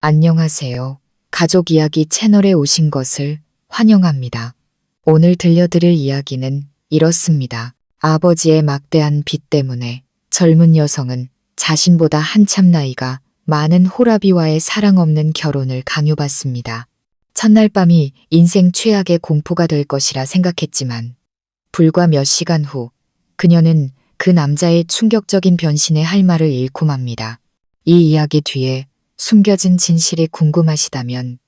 안녕하세요. 가족 이야기 채널에 오신 것을 환영합니다. 오늘 들려드릴 이야기는 이렇습니다. 아버지의 막대한 빚 때문에 젊은 여성은 자신보다 한참 나이가 많은 호라비와의 사랑 없는 결혼을 강요받습니다. 첫날 밤이 인생 최악의 공포가 될 것이라 생각했지만 불과 몇 시간 후 그녀는 그 남자의 충격적인 변신에 할 말을 잃고 맙니다. 이 이야기 뒤에 숨겨진 진실이 궁금하시다면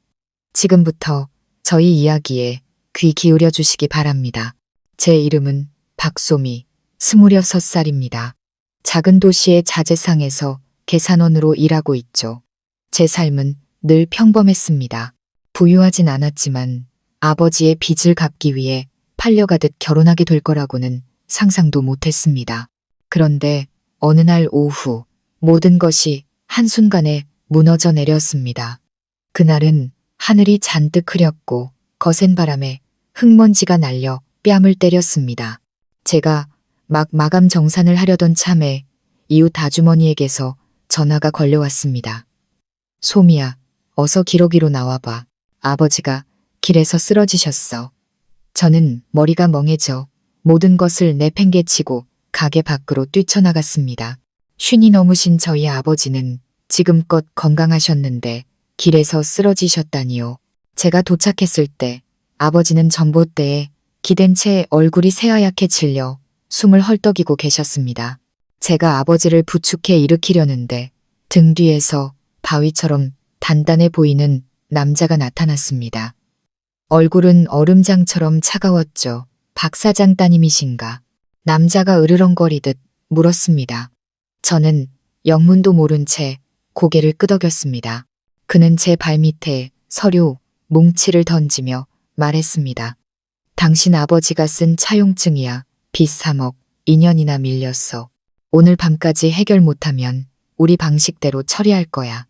지금부터 저희 이야기에 귀 기울여 주시기 바랍니다. 제 이름은 박소미, 26살입니다. 작은 도시의 자재상에서 계산원으로 일하고 있죠. 제 삶은 늘 평범했습니다. 부유하진 않았지만 아버지의 빚을 갚기 위해 팔려가듯 결혼하게 될 거라고는 상상도 못했습니다. 그런데 어느 날 오후 모든 것이 한순간에 무너져 내렸습니다. 그날은 하늘이 잔뜩 흐렸고 거센 바람에 흙먼지가 날려 뺨을 때렸습니다. 제가 막 마감 정산을 하려던 참에 이웃 아주머니에게서 전화가 걸려왔습니다. 소미야, 어서 기러기로 나와봐. 아버지가 길에서 쓰러지셨어. 저는 머리가 멍해져 모든 것을 내팽개치고 가게 밖으로 뛰쳐나갔습니다. 쉰이 넘으신 저희 아버지는 지금껏 건강하셨는데 길에서 쓰러지셨다니요. 제가 도착했을 때 아버지는 전봇대에 기댄 채 얼굴이 새하얗게 질려 숨을 헐떡이고 계셨습니다. 제가 아버지를 부축해 일으키려는데 등 뒤에서 바위처럼 단단해 보이는 남자가 나타났습니다. 얼굴은 얼음장처럼 차가웠죠. 박 사장 따님이신가? 남자가 으르렁거리듯 물었습니다. 저는 영문도 모른 채 고개를 끄덕였습니다. 그는 제 발밑에 서류, 뭉치를 던지며 말했습니다. 당신 아버지가 쓴 차용증이야. 빚 3억, 2년이나 밀렸어. 오늘 밤까지 해결 못하면 우리 방식대로 처리할 거야.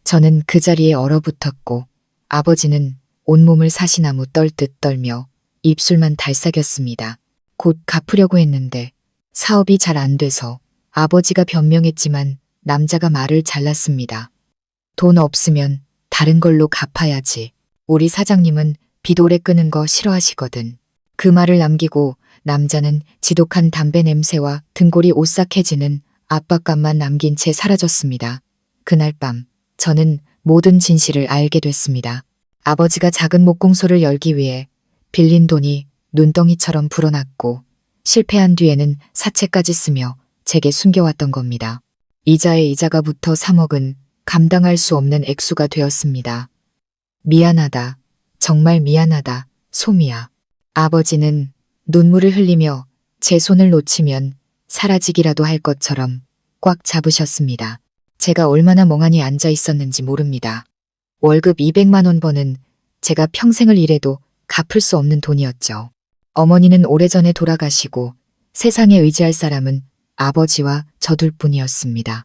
저는 그 자리에 얼어붙었고 아버지는 온몸을 사시나무 떨듯 떨며 입술만 달싹였습니다. 곧 갚으려고 했는데 사업이 잘 안 돼서 아버지가 변명했지만 남자가 말을 잘랐습니다. 돈 없으면 다른 걸로 갚아야지. 우리 사장님은 빚 오래 끄는 거 싫어하시거든. 그 말을 남기고 남자는 지독한 담배 냄새와 등골이 오싹해지는 압박감만 남긴 채 사라졌습니다. 그날 밤 저는 모든 진실을 알게 됐습니다. 아버지가 작은 목공소를 열기 위해 빌린 돈이 눈덩이처럼 불어났고 실패한 뒤에는 사채까지 쓰며 제게 숨겨왔던 겁니다. 이자에 이자가 붙어 3억은 감당할 수 없는 액수가 되었습니다. 미안하다. 정말 미안하다. 소미야. 아버지는 눈물을 흘리며 제 손을 놓치면 사라지기라도 할 것처럼 꽉 잡으셨습니다. 제가 얼마나 멍하니 앉아 있었는지 모릅니다. 월급 200만 원 버는 제가 평생을 일해도 갚을 수 없는 돈이었죠. 어머니는 오래전에 돌아가시고 세상에 의지할 사람은 아버지와 저 둘뿐이었습니다.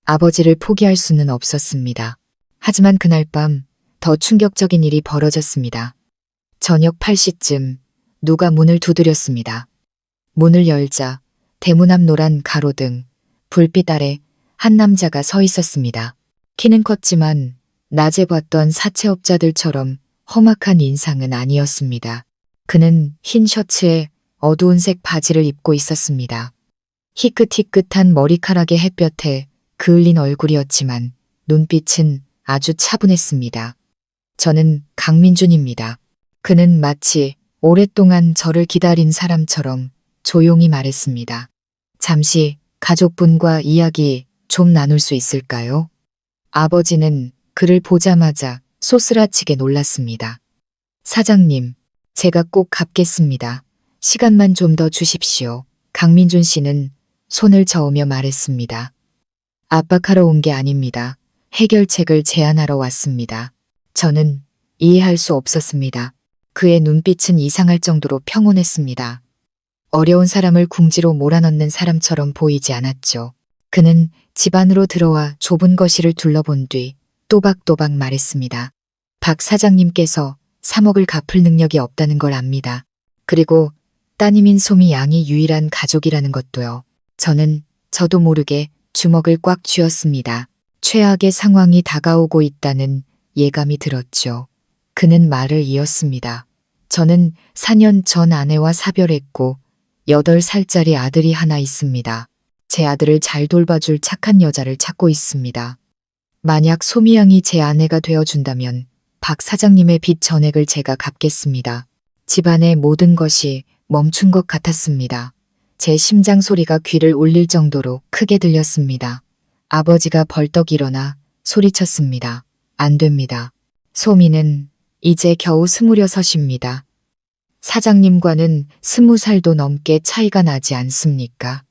아버지를 포기할 수는 없었습니다. 하지만 그날 밤 더 충격적인 일이 벌어졌습니다. 저녁 8시쯤 누가 문을 두드렸습니다. 문을 열자 대문 앞 노란 가로등, 불빛 아래 한 남자가 서 있었습니다. 키는 컸지만 낮에 봤던 사채업자들처럼 험악한 인상은 아니었습니다. 그는 흰 셔츠에 어두운 색 바지를 입고 있었습니다. 희끗희끗한 머리카락의 햇볕에 그을린 얼굴이었지만 눈빛은 아주 차분했습니다. 저는 강민준입니다. 그는 마치 오랫동안 저를 기다린 사람처럼 조용히 말했습니다. 잠시 가족분과 이야기 좀 나눌 수 있을까요? 아버지는 그를 보자마자 소스라치게 놀랐습니다. 사장님, 제가 꼭 갚겠습니다. 시간만 좀 더 주십시오. 강민준 씨는 손을 저으며 말했습니다. 압박하러 온 게 아닙니다. 해결책을 제안하러 왔습니다. 저는 이해할 수 없었습니다. 그의 눈빛은 이상할 정도로 평온했습니다. 어려운 사람을 궁지로 몰아넣는 사람처럼 보이지 않았죠. 그는 집 안으로 들어와 좁은 거실을 둘러본 뒤 또박또박 말했습니다. 박 사장님께서 3억을 갚을 능력이 없다는 걸 압니다. 그리고 따님인 소미 양이 유일한 가족이라는 것도요. 저는 저도 모르게 주먹을 꽉 쥐었습니다. 최악의 상황이 다가오고 있다는 예감이 들었죠. 그는 말을 이었습니다. 저는 4년 전 아내와 사별했고 8살짜리 아들이 하나 있습니다. 제 아들을 잘 돌봐줄 착한 여자를 찾고 있습니다. 만약 소미양이 제 아내가 되어준다면 박 사장님의 빚 전액을 제가 갚겠습니다. 집안의 모든 것이 멈춘 것 같았습니다. 제 심장 소리가 귀를 울릴 정도로 크게 들렸습니다. 아버지가 벌떡 일어나 소리쳤습니다. 안 됩니다. 소미는 이제 겨우 26입니다. 사장님과는 20살도 넘게 차이가 나지 않습니까?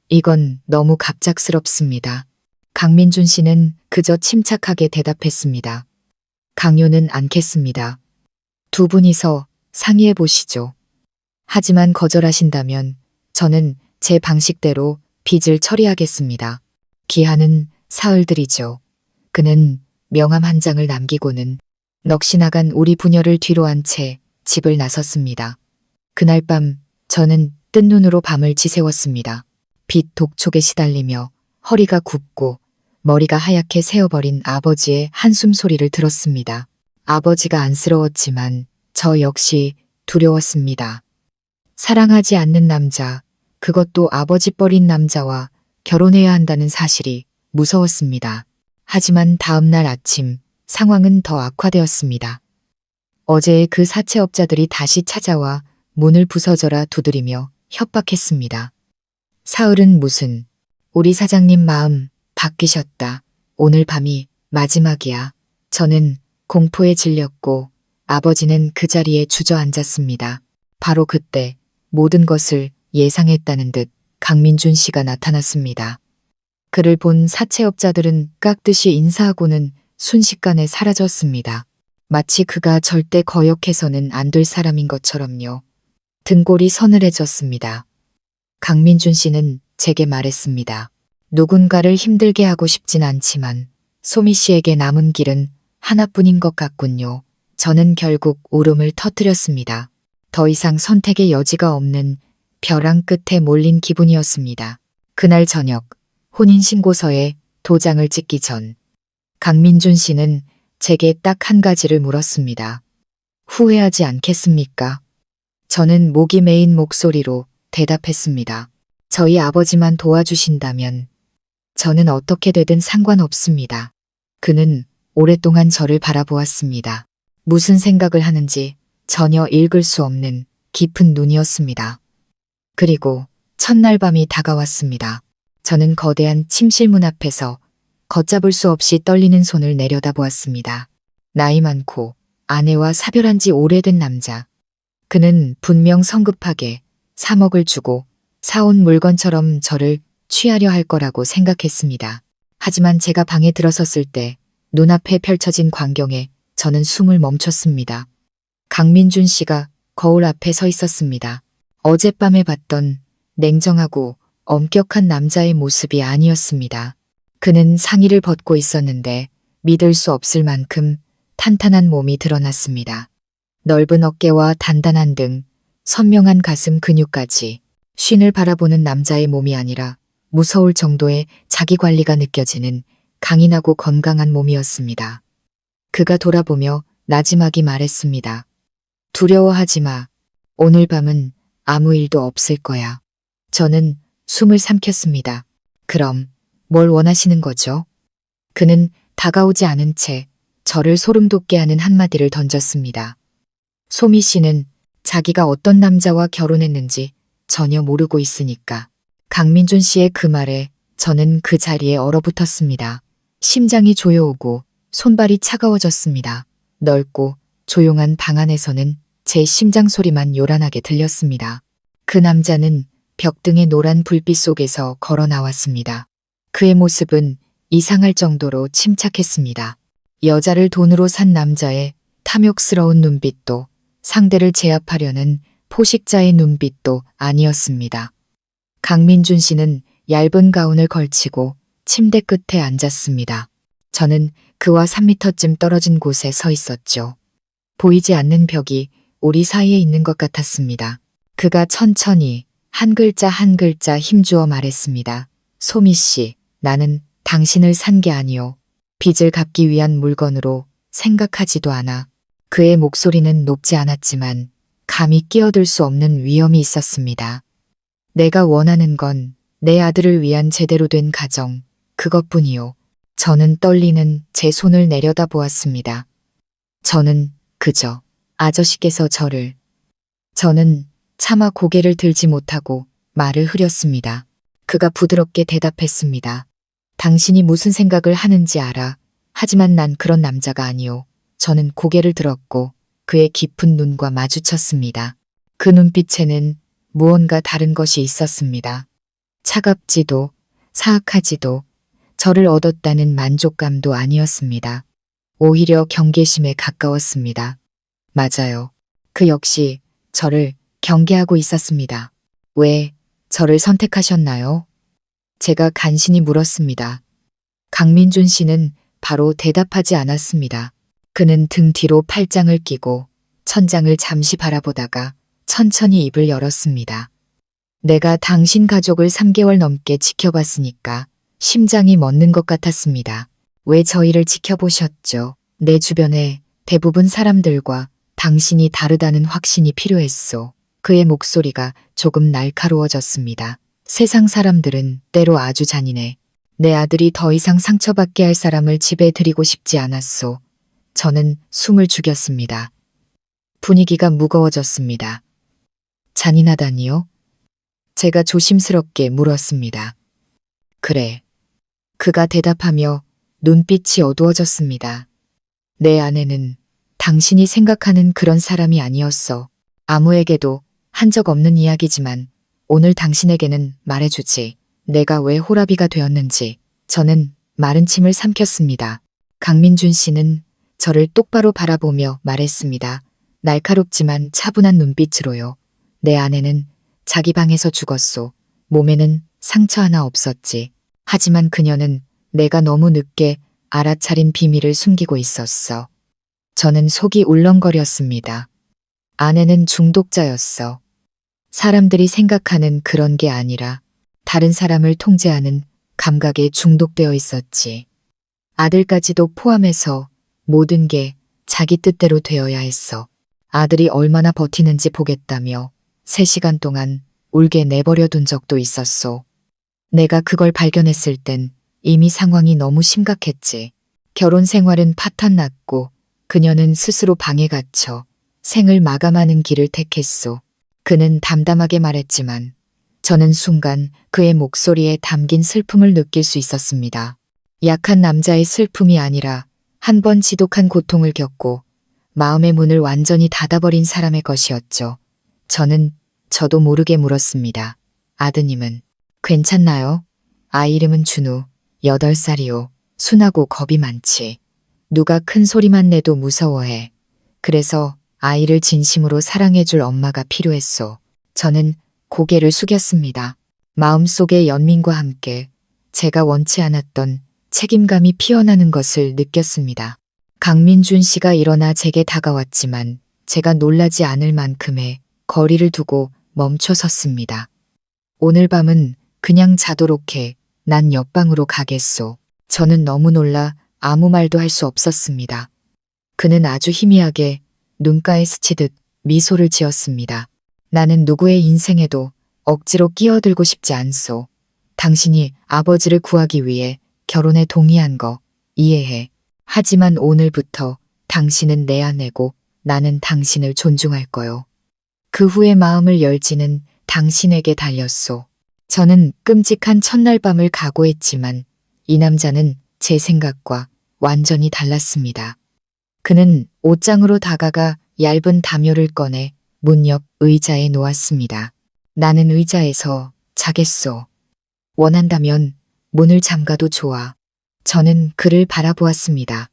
이건 너무 갑작스럽습니다. 강민준 씨는 그저 침착하게 대답했습니다. 강요는 않겠습니다. 두 분이서 상의해 보시죠. 하지만 거절하신다면 저는 제 방식대로 빚을 처리하겠습니다. 기한은 사흘들이죠. 그는 명함 한 장을 남기고는 넋이 나간 우리 부녀를 뒤로 한 채 집을 나섰습니다. 그날 밤 저는 뜬 눈으로 밤을 지새웠습니다. 빚 독촉에 시달리며 허리가 굽고 머리가 하얗게 새어버린 아버지의 한숨 소리를 들었습니다. 아버지가 안쓰러웠지만 저 역시 두려웠습니다. 사랑하지 않는 남자, 그것도 아버지 버린 남자와 결혼해야 한다는 사실이 무서웠습니다. 하지만 다음 날 아침 상황은 더 악화되었습니다. 어제의 그 사채업자들이 다시 찾아와 문을 부서져라 두드리며 협박했습니다. 사흘은 무슨, 우리 사장님 마음 바뀌셨다. 오늘 밤이 마지막이야. 저는 공포에 질렸고 아버지는 그 자리에 주저앉았습니다. 바로 그때 모든 것을 예상했다는 듯 강민준 씨가 나타났습니다. 그를 본 사채업자들은 깍듯이 인사하고는 순식간에 사라졌습니다. 마치 그가 절대 거역해서는 안 될 사람인 것처럼요. 등골이 서늘해졌습니다. 강민준 씨는 제게 말했습니다. 누군가를 힘들게 하고 싶진 않지만 소미 씨에게 남은 길은 하나뿐인 것 같군요. 저는 결국 울음을 터뜨렸습니다. 더 이상 선택의 여지가 없는 벼랑 끝에 몰린 기분이었습니다. 그날 저녁 혼인신고서에 도장을 찍기 전 강민준 씨는 제게 딱 한 가지를 물었습니다. 후회하지 않겠습니까? 저는 목이 메인 목소리로 대답했습니다. 저희 아버지만 도와주신다면 저는 어떻게 되든 상관없습니다. 그는 오랫동안 저를 바라보았습니다. 무슨 생각을 하는지 전혀 읽을 수 없는 깊은 눈이었습니다. 그리고 첫날 밤이 다가왔습니다. 저는 거대한 침실문 앞에서 걷잡을 수 없이 떨리는 손을 내려다보았습니다. 나이 많고 아내와 사별한 지 오래된 남자. 그는 분명 성급하게 3억을 주고 사온 물건처럼 저를 취하려 할 거라고 생각했습니다. 하지만 제가 방에 들어섰을 때 눈앞에 펼쳐진 광경에 저는 숨을 멈췄습니다. 강민준 씨가 거울 앞에 서 있었습니다. 어젯밤에 봤던 냉정하고 엄격한 남자의 모습이 아니었습니다. 그는 상의를 벗고 있었는데 믿을 수 없을 만큼 탄탄한 몸이 드러났습니다. 넓은 어깨와 단단한 등, 선명한 가슴 근육까지 쉰을 바라보는 남자의 몸이 아니라 무서울 정도의 자기관리가 느껴지는 강인하고 건강한 몸이었습니다. 그가 돌아보며 나지막이 말했습니다. 두려워하지 마. 오늘 밤은 아무 일도 없을 거야. 저는 숨을 삼켰습니다. 그럼 뭘 원하시는 거죠? 그는 다가오지 않은 채 저를 소름 돋게 하는 한마디를 던졌습니다. 소미 씨는 자기가 어떤 남자와 결혼했는지 전혀 모르고 있으니까. 강민준 씨의 그 말에 저는 그 자리에 얼어붙었습니다. 심장이 조여오고 손발이 차가워졌습니다. 넓고 조용한 방 안에서는 제 심장 소리만 요란하게 들렸습니다. 그 남자는 벽등의 노란 불빛 속에서 걸어 나왔습니다. 그의 모습은 이상할 정도로 침착했습니다. 여자를 돈으로 산 남자의 탐욕스러운 눈빛도 상대를 제압하려는 포식자의 눈빛도 아니었습니다. 강민준 씨는 얇은 가운을 걸치고 침대 끝에 앉았습니다. 저는 그와 3미터쯤 떨어진 곳에 서 있었죠. 보이지 않는 벽이 우리 사이에 있는 것 같았습니다. 그가 천천히 한 글자 한 글자 힘주어 말했습니다. 소미 씨, 나는 당신을 산 게 아니오. 빚을 갚기 위한 물건으로 생각하지도 않아. 그의 목소리는 높지 않았지만 감히 끼어들 수 없는 위엄이 있었습니다. 내가 원하는 건 내 아들을 위한 제대로 된 가정, 그것뿐이요. 저는 떨리는 제 손을 내려다 보았습니다. 저는 그저 아저씨께서 저는 차마 고개를 들지 못하고 말을 흐렸습니다. 그가 부드럽게 대답했습니다. 당신이 무슨 생각을 하는지 알아. 하지만 난 그런 남자가 아니오. 저는 고개를 들었고 그의 깊은 눈과 마주쳤습니다. 그 눈빛에는 무언가 다른 것이 있었습니다. 차갑지도 사악하지도 저를 얻었다는 만족감도 아니었습니다. 오히려 경계심에 가까웠습니다. 맞아요. 그 역시 저를 경계하고 있었습니다. 왜 저를 선택하셨나요? 제가 간신히 물었습니다. 강민준 씨는 바로 대답하지 않았습니다. 그는 등 뒤로 팔짱을 끼고 천장을 잠시 바라보다가 천천히 입을 열었습니다. 내가 당신 가족을 3개월 넘게 지켜봤으니까 심장이 멎는 것 같았습니다. 왜 저희를 지켜보셨죠? 내 주변의 대부분 사람들과 당신이 다르다는 확신이 필요했소. 그의 목소리가 조금 날카로워졌습니다. 세상 사람들은 때로 아주 잔인해. 내 아들이 더 이상 상처받게 할 사람을 집에 들이고 싶지 않았소. 저는 숨을 죽였습니다. 분위기가 무거워졌습니다. 잔인하다니요? 제가 조심스럽게 물었습니다. 그래. 그가 대답하며 눈빛이 어두워졌습니다. 내 아내는 당신이 생각하는 그런 사람이 아니었어. 아무에게도 한 적 없는 이야기지만 오늘 당신에게는 말해주지. 내가 왜 호라비가 되었는지. 저는 마른 침을 삼켰습니다. 강민준 씨는 저를 똑바로 바라보며 말했습니다. 날카롭지만 차분한 눈빛으로요. 내 아내는 자기 방에서 죽었소. 몸에는 상처 하나 없었지. 하지만 그녀는 내가 너무 늦게 알아차린 비밀을 숨기고 있었어. 저는 속이 울렁거렸습니다. 아내는 중독자였어. 사람들이 생각하는 그런 게 아니라 다른 사람을 통제하는 감각에 중독되어 있었지. 아들까지도 포함해서 모든 게 자기 뜻대로 되어야 했어. 아들이 얼마나 버티는지 보겠다며 3시간 동안 울게 내버려 둔 적도 있었소. 내가 그걸 발견했을 땐 이미 상황이 너무 심각했지. 결혼 생활은 파탄났고 그녀는 스스로 방에 갇혀 생을 마감하는 길을 택했소. 그는 담담하게 말했지만 저는 순간 그의 목소리에 담긴 슬픔을 느낄 수 있었습니다. 약한 남자의 슬픔이 아니라 한 번 지독한 고통을 겪고 마음의 문을 완전히 닫아버린 사람의 것이었죠. 저도 모르게 물었습니다. 아드님은 괜찮나요? 아이 이름은 준우, 8살이요. 순하고 겁이 많지. 누가 큰 소리만 내도 무서워해. 그래서 아이를 진심으로 사랑해줄 엄마가 필요했소. 저는 고개를 숙였습니다. 마음속의 연민과 함께 제가 원치 않았던 책임감이 피어나는 것을 느꼈습니다. 강민준 씨가 일어나 제게 다가왔지만 제가 놀라지 않을 만큼의 거리를 두고 멈춰 섰습니다. 오늘 밤은 그냥 자도록 해. 난 옆방으로 가겠소. 저는 너무 놀라 아무 말도 할 수 없었습니다. 그는 아주 희미하게 눈가에 스치듯 미소를 지었습니다. 나는 누구의 인생에도 억지로 끼어들고 싶지 않소. 당신이 아버지를 구하기 위해 결혼에 동의한 거 이해해. 하지만 오늘부터 당신은 내 아내고 나는 당신을 존중할 거요. 그 후에 마음을 열지는 당신에게 달렸소. 저는 끔찍한 첫날 밤을 각오했지만 이 남자는 제 생각과 완전히 달랐습니다. 그는 옷장으로 다가가 얇은 담요를 꺼내 문 옆 의자에 놓았습니다. 나는 의자에서 자겠소. 원한다면 문을 잠가도 좋아. 저는 그를 바라보았습니다.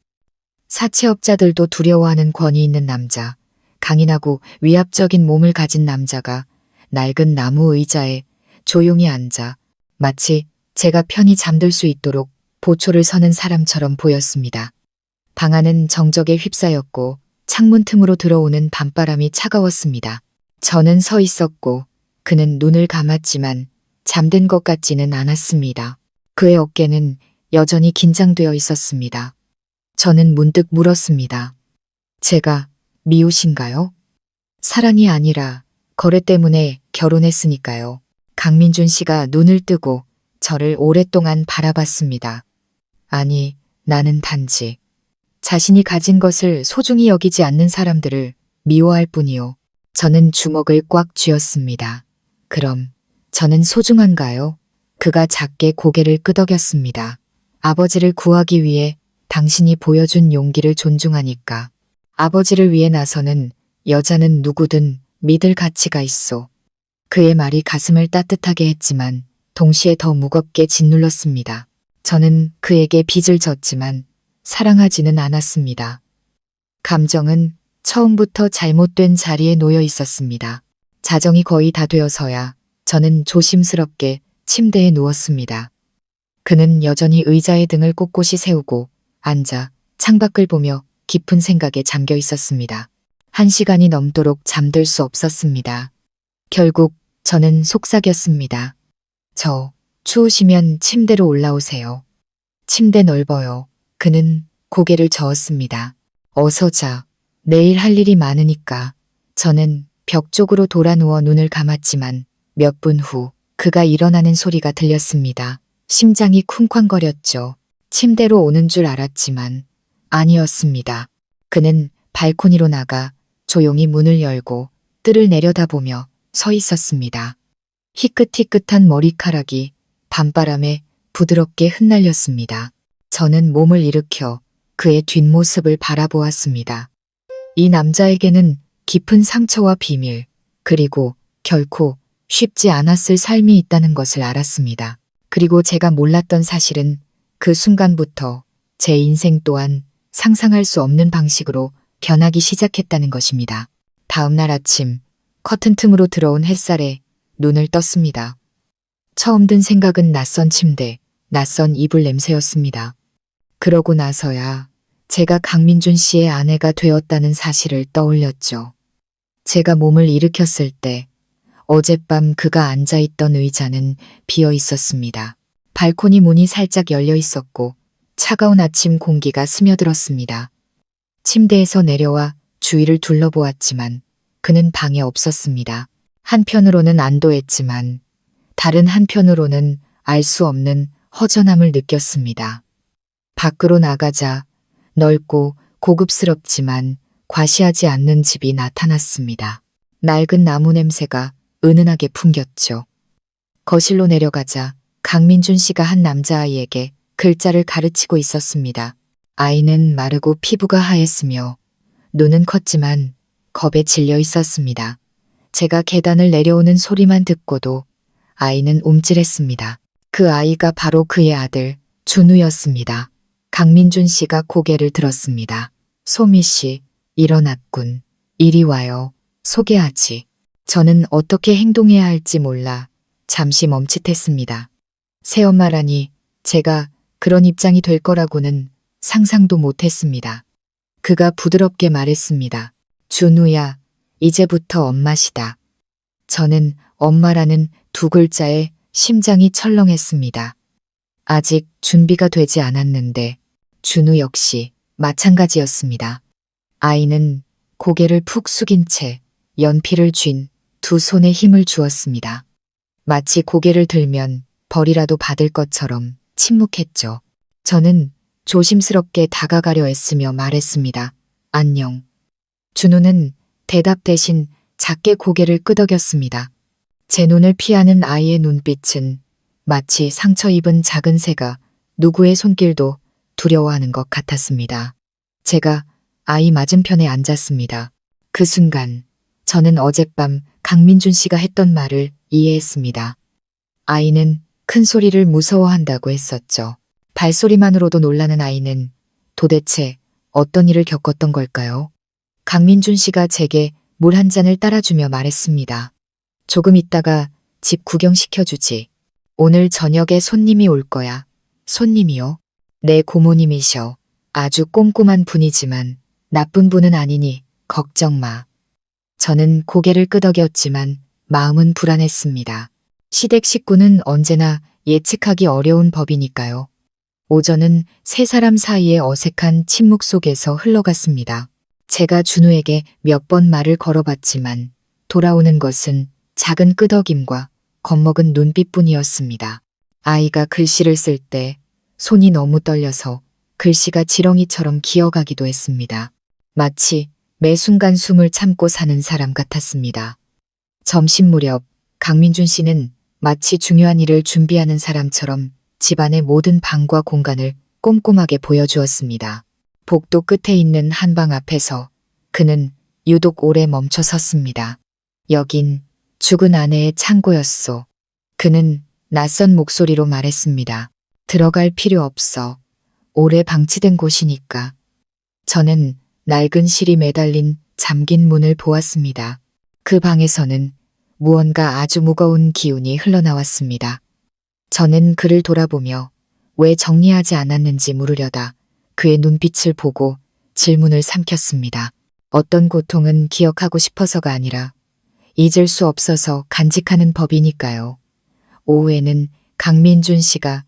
사채업자들도 두려워하는 권위 있는 남자, 강인하고 위압적인 몸을 가진 남자가 낡은 나무 의자에 조용히 앉아 마치 제가 편히 잠들 수 있도록 보초를 서는 사람처럼 보였습니다. 방 안은 정적에 휩싸였고 창문 틈으로 들어오는 밤바람이 차가웠습니다. 저는 서 있었고 그는 눈을 감았지만 잠든 것 같지는 않았습니다. 그의 어깨는 여전히 긴장되어 있었습니다. 저는 문득 물었습니다. 제가 미우신가요? 사랑이 아니라 거래 때문에 결혼했으니까요. 강민준 씨가 눈을 뜨고 저를 오랫동안 바라봤습니다. 아니, 나는 단지 자신이 가진 것을 소중히 여기지 않는 사람들을 미워할 뿐이요. 저는 주먹을 꽉 쥐었습니다. 그럼 저는 소중한가요? 그가 작게 고개를 끄덕였습니다. 아버지를 구하기 위해 당신이 보여준 용기를 존중하니까. 아버지를 위해 나서는 여자는 누구든 믿을 가치가 있어. 그의 말이 가슴을 따뜻하게 했지만 동시에 더 무겁게 짓눌렀습니다. 저는 그에게 빚을 졌지만 사랑하지는 않았습니다. 감정은 처음부터 잘못된 자리에 놓여 있었습니다. 자정이 거의 다 되어서야 저는 조심스럽게 침대에 누웠습니다. 그는 여전히 의자에 등을 꼿꼿이 세우고 앉아 창밖을 보며 깊은 생각에 잠겨 있었습니다. 1시간이 넘도록 잠들 수 없었습니다. 결국 저는 속삭였습니다. 추우시면 침대로 올라오세요. 침대 넓어요. 그는 고개를 저었습니다. 어서 자. 내일 할 일이 많으니까. 저는 벽 쪽으로 돌아 누워 눈을 감았지만 몇 분 후 그가 일어나는 소리가 들렸습니다. 심장이 쿵쾅거렸죠. 침대로 오는 줄 알았지만 아니었습니다. 그는 발코니로 나가 조용히 문을 열고 뜰을 내려다보며 서 있었습니다. 희끗희끗한 머리카락이 밤바람에 부드럽게 흩날렸습니다. 저는 몸을 일으켜 그의 뒷모습을 바라보았습니다. 이 남자에게는 깊은 상처와 비밀, 그리고 결코 쉽지 않았을 삶이 있다는 것을 알았습니다. 그리고 제가 몰랐던 사실은 그 순간부터 제 인생 또한 상상할 수 없는 방식으로 변하기 시작했다는 것입니다. 다음 날 아침, 커튼 틈으로 들어온 햇살에 눈을 떴습니다. 처음 든 생각은 낯선 침대, 낯선 이불 냄새였습니다. 그러고 나서야 제가 강민준 씨의 아내가 되었다는 사실을 떠올렸죠. 제가 몸을 일으켰을 때 어젯밤 그가 앉아있던 의자는 비어 있었습니다. 발코니 문이 살짝 열려 있었고 차가운 아침 공기가 스며들었습니다. 침대에서 내려와 주위를 둘러보았지만 그는 방에 없었습니다. 한편으로는 안도했지만 다른 한편으로는 알 수 없는 허전함을 느꼈습니다. 밖으로 나가자 넓고 고급스럽지만 과시하지 않는 집이 나타났습니다. 낡은 나무 냄새가 은은하게 풍겼죠. 거실로 내려가자 강민준 씨가 한 남자아이에게 글자를 가르치고 있었습니다. 아이는 마르고 피부가 하였으며 눈은 컸지만 겁에 질려 있었습니다. 제가 계단을 내려오는 소리만 듣고도 아이는 움찔했습니다. 그 아이가 바로 그의 아들 준우였습니다. 강민준 씨가 고개를 들었습니다. 소미 씨, 일어났군. 이리 와요. 소개하지. 저는 어떻게 행동해야 할지 몰라 잠시 멈칫했습니다. 새엄마라니 제가 그런 입장이 될 거라고는 상상도 못했습니다. 그가 부드럽게 말했습니다. 준우야, 이제부터 엄마시다. 저는 엄마라는 두 글자에 심장이 철렁했습니다. 아직 준비가 되지 않았는데 준우 역시 마찬가지였습니다. 아이는 고개를 푹 숙인 채 연필을 쥔 두 손에 힘을 주었습니다. 마치 고개를 들면 벌이라도 받을 것처럼 침묵했죠. 저는 조심스럽게 다가가려 애쓰며 말했습니다. 안녕. 준우는 대답 대신 작게 고개를 끄덕였습니다. 제 눈을 피하는 아이의 눈빛은 마치 상처 입은 작은 새가 누구의 손길도 두려워하는 것 같았습니다. 제가 아이 맞은편에 앉았습니다. 그 순간 저는 어젯밤 강민준 씨가 했던 말을 이해했습니다. 아이는 큰 소리를 무서워한다고 했었죠. 발소리만으로도 놀라는 아이는 도대체 어떤 일을 겪었던 걸까요? 강민준 씨가 제게 물 한 잔을 따라주며 말했습니다. 조금 있다가 집 구경시켜주지. 오늘 저녁에 손님이 올 거야. 손님이요? 내 고모님이셔. 아주 꼼꼼한 분이지만 나쁜 분은 아니니 걱정 마. 저는 고개를 끄덕였지만 마음은 불안했습니다. 시댁 식구는 언제나 예측하기 어려운 법이니까요. 오전은 세 사람 사이의 어색한 침묵 속에서 흘러갔습니다. 제가 준우에게 몇 번 말을 걸어봤지만 돌아오는 것은 작은 끄덕임과 겁먹은 눈빛뿐이었습니다. 아이가 글씨를 쓸 때 손이 너무 떨려서 글씨가 지렁이처럼 기어가기도 했습니다. 마치 매 순간 숨을 참고 사는 사람 같았습니다. 점심 무렵 강민준 씨는 마치 중요한 일을 준비하는 사람처럼 집안의 모든 방과 공간을 꼼꼼하게 보여주었습니다. 복도 끝에 있는 한방 앞에서 그는 유독 오래 멈춰 섰습니다. 여긴 죽은 아내의 창고였소. 그는 낯선 목소리로 말했습니다. 들어갈 필요 없어. 오래 방치된 곳이니까. 저는 낡은 실이 매달린 잠긴 문을 보았습니다. 그 방에서는 무언가 아주 무거운 기운이 흘러나왔습니다. 저는 그를 돌아보며 왜 정리하지 않았는지 물으려다 그의 눈빛을 보고 질문을 삼켰습니다. 어떤 고통은 기억하고 싶어서가 아니라 잊을 수 없어서 간직하는 법이니까요. 오후에는 강민준 씨가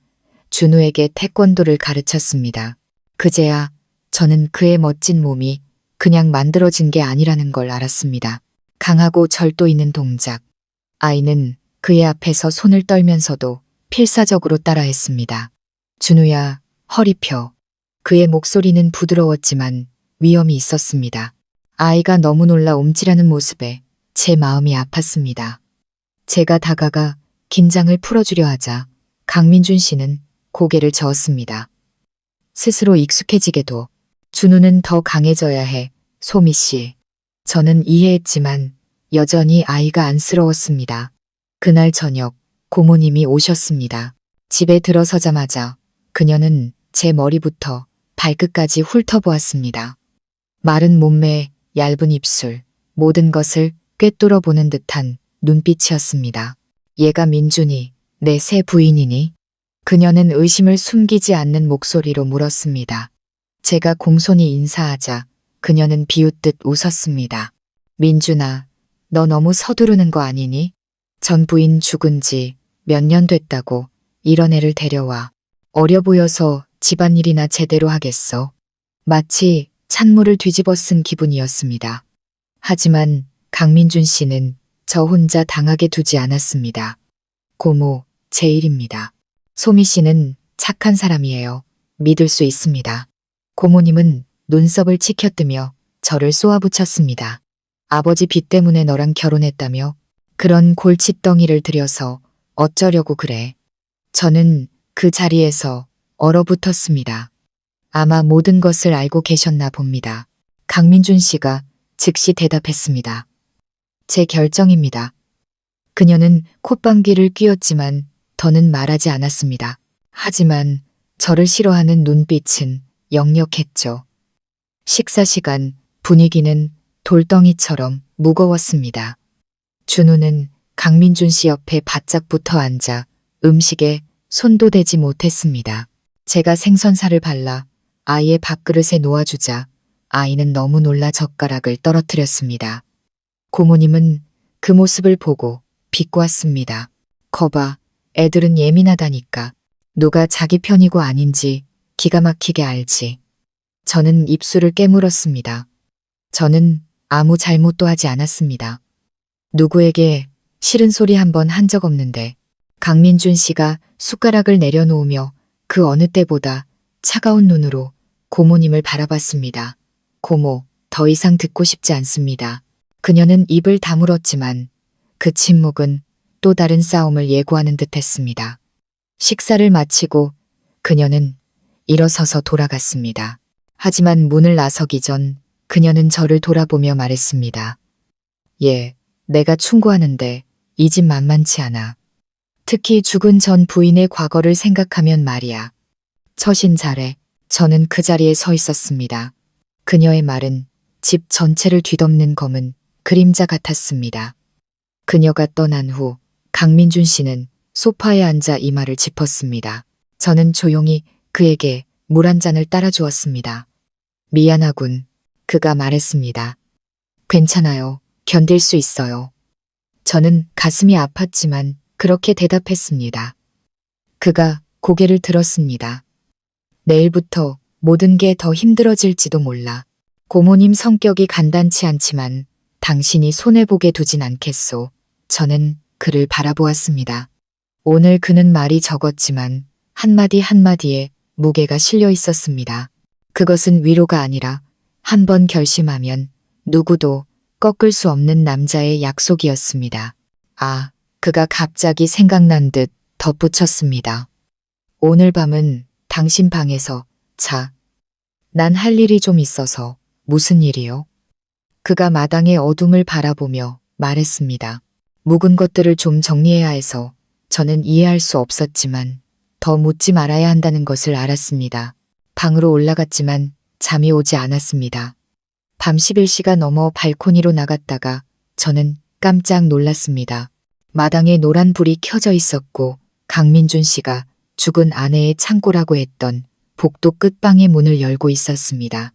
준우에게 태권도를 가르쳤습니다. 그제야 저는 그의 멋진 몸이 그냥 만들어진 게 아니라는 걸 알았습니다. 강하고 절도 있는 동작. 아이는 그의 앞에서 손을 떨면서도 필사적으로 따라했습니다. 준우야, 허리 펴. 그의 목소리는 부드러웠지만 위험이 있었습니다. 아이가 너무 놀라 움찔하는 모습에 제 마음이 아팠습니다. 제가 다가가 긴장을 풀어주려 하자 강민준 씨는 고개를 저었습니다. 스스로 익숙해지게도 준우는 더 강해져야 해, 소미 씨. 저는 이해했지만 여전히 아이가 안쓰러웠습니다. 그날 저녁 고모님이 오셨습니다. 집에 들어서자마자 그녀는 제 머리부터 발끝까지 훑어보았습니다. 마른 몸매, 얇은 입술, 모든 것을 꿰뚫어 보는 듯한 눈빛이었습니다. 얘가 민준이, 내 새 부인이니? 그녀는 의심을 숨기지 않는 목소리로 물었습니다. 제가 공손히 인사하자 그녀는 비웃듯 웃었습니다. 민준아, 너 너무 서두르는 거 아니니? 전 부인 죽은 지 몇 년 됐다고 이런 애를 데려와. 어려 보여서 집안일이나 제대로 하겠어. 마치 찬물을 뒤집어 쓴 기분이었습니다. 하지만 강민준 씨는 저 혼자 당하게 두지 않았습니다. 고모, 제 일입니다. 소미 씨는 착한 사람이에요. 믿을 수 있습니다. 고모님은 눈썹을 치켜뜨며 저를 쏘아붙였습니다. 아버지 빚 때문에 너랑 결혼했다며? 그런 골칫덩이를 들여서 어쩌려고 그래. 저는 그 자리에서 얼어붙었습니다. 아마 모든 것을 알고 계셨나 봅니다. 강민준 씨가 즉시 대답했습니다. 제 결정입니다. 그녀는 콧방귀를 뀌었지만 더는 말하지 않았습니다. 하지만 저를 싫어하는 눈빛은 역력했죠. 식사 시간 분위기는 돌덩이처럼 무거웠습니다. 준우는 강민준 씨 옆에 바짝 붙어 앉아 음식에 손도 대지 못했습니다. 제가 생선살을 발라 아이의 밥그릇에 놓아주자 아이는 너무 놀라 젓가락을 떨어뜨렸습니다. 고모님은 그 모습을 보고 비꼬았습니다. 거봐, 애들은 예민하다니까. 누가 자기 편이고 아닌지 기가 막히게 알지. 저는 입술을 깨물었습니다. 저는 아무 잘못도 하지 않았습니다. 누구에게 싫은 소리 한 번 한 적 없는데 강민준 씨가 숟가락을 내려놓으며 그 어느 때보다 차가운 눈으로 고모님을 바라봤습니다. 고모, 더 이상 듣고 싶지 않습니다. 그녀는 입을 다물었지만 그 침묵은 또 다른 싸움을 예고하는 듯했습니다. 식사를 마치고 그녀는 일어서서 돌아갔습니다. 하지만 문을 나서기 전 그녀는 저를 돌아보며 말했습니다. 예, 내가 충고하는데 이 집 만만치 않아. 특히 죽은 전 부인의 과거를 생각하면 말이야. 처신 잘해. 저는 그 자리에 서 있었습니다. 그녀의 말은 집 전체를 뒤덮는 검은 그림자 같았습니다. 그녀가 떠난 후 강민준 씨는 소파에 앉아 이마를 짚었습니다. 저는 조용히 그에게 물 한 잔을 따라주었습니다. 미안하군. 그가 말했습니다. 괜찮아요. 견딜 수 있어요. 저는 가슴이 아팠지만 그렇게 대답했습니다. 그가 고개를 들었습니다. 내일부터 모든 게 더 힘들어질지도 몰라. 고모님 성격이 간단치 않지만 당신이 손해보게 두진 않겠소. 저는 그를 바라보았습니다. 오늘 그는 말이 적었지만 한마디 한마디에 무게가 실려 있었습니다. 그것은 위로가 아니라 한 번 결심하면 누구도 꺾을 수 없는 남자의 약속이었습니다. 아, 그가 갑자기 생각난 듯 덧붙였습니다. 오늘 밤은 당신 방에서 자. 난 할 일이 좀 있어서. 무슨 일이요? 그가 마당의 어둠을 바라보며 말했습니다. 묵은 것들을 좀 정리해야 해서. 저는 이해할 수 없었지만 더 묻지 말아야 한다는 것을 알았습니다. 방으로 올라갔지만 잠이 오지 않았습니다. 밤 11시가 넘어 발코니로 나갔다가 저는 깜짝 놀랐습니다. 마당에 노란 불이 켜져 있었고 강민준 씨가 죽은 아내의 창고라고 했던 복도 끝방의 문을 열고 있었습니다.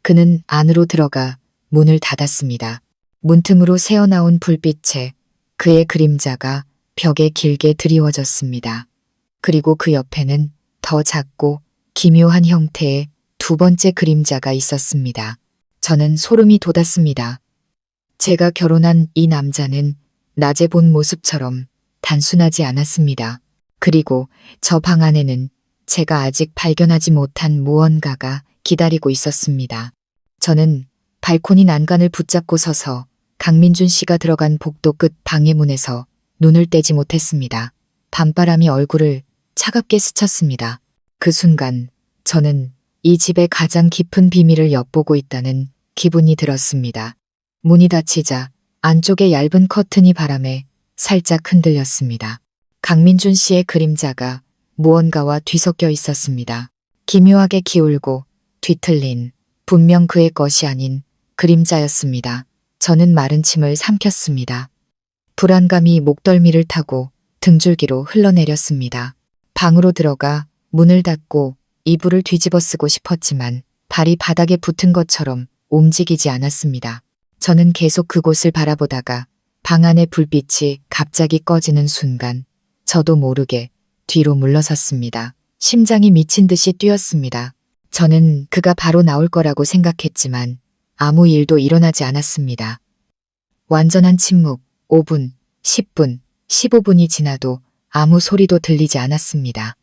그는 안으로 들어가 문을 닫았습니다. 문틈으로 새어나온 불빛에 그의 그림자가 벽에 길게 드리워졌습니다. 그리고 그 옆에는 더 작고 기묘한 형태의 두 번째 그림자가 있었습니다. 저는 소름이 돋았습니다. 제가 결혼한 이 남자는 낮에 본 모습처럼 단순하지 않았습니다. 그리고 저 방 안에는 제가 아직 발견하지 못한 무언가가 기다리고 있었습니다. 저는 발코니 난간을 붙잡고 서서 강민준 씨가 들어간 복도 끝 방의 문에서 눈을 떼지 못했습니다. 밤바람이 얼굴을 차갑게 스쳤습니다. 그 순간 저는 이 집의 가장 깊은 비밀을 엿보고 있다는 기분이 들었습니다. 문이 닫히자 안쪽의 얇은 커튼이 바람에 살짝 흔들렸습니다. 강민준 씨의 그림자가 무언가와 뒤섞여 있었습니다. 기묘하게 기울고 뒤틀린 분명 그의 것이 아닌 그림자였습니다. 저는 마른 침을 삼켰습니다. 불안감이 목덜미를 타고 등줄기로 흘러내렸습니다. 방으로 들어가 문을 닫고 이불을 뒤집어 쓰고 싶었지만 발이 바닥에 붙은 것처럼 움직이지 않았습니다. 저는 계속 그곳을 바라보다가 방 안의 불빛이 갑자기 꺼지는 순간 저도 모르게 뒤로 물러섰습니다. 심장이 미친 듯이 뛰었습니다. 저는 그가 바로 나올 거라고 생각했지만 아무 일도 일어나지 않았습니다. 완전한 침묵, 5분, 10분, 15분이 지나도 아무 소리도 들리지 않았습니다.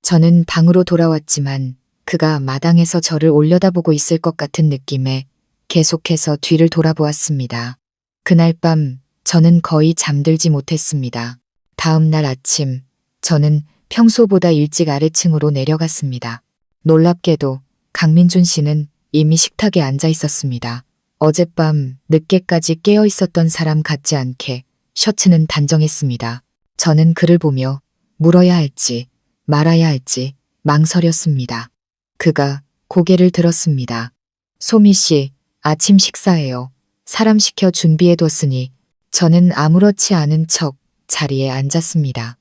저는 방으로 돌아왔지만 그가 마당에서 저를 올려다보고 있을 것 같은 느낌에 계속해서 뒤를 돌아보았습니다. 그날 밤 저는 거의 잠들지 못했습니다. 다음 날 아침 저는 평소보다 일찍 아래층으로 내려갔습니다. 놀랍게도 강민준 씨는 이미 식탁에 앉아 있었습니다. 어젯밤 늦게까지 깨어 있었던 사람 같지 않게 셔츠는 단정했습니다. 저는 그를 보며 물어야 할지 말아야 할지 망설였습니다. 그가 고개를 들었습니다. 소미 씨, 아침 식사예요. 사람 시켜 준비해뒀으니. 저는 아무렇지 않은 척 자리에 앉았습니다.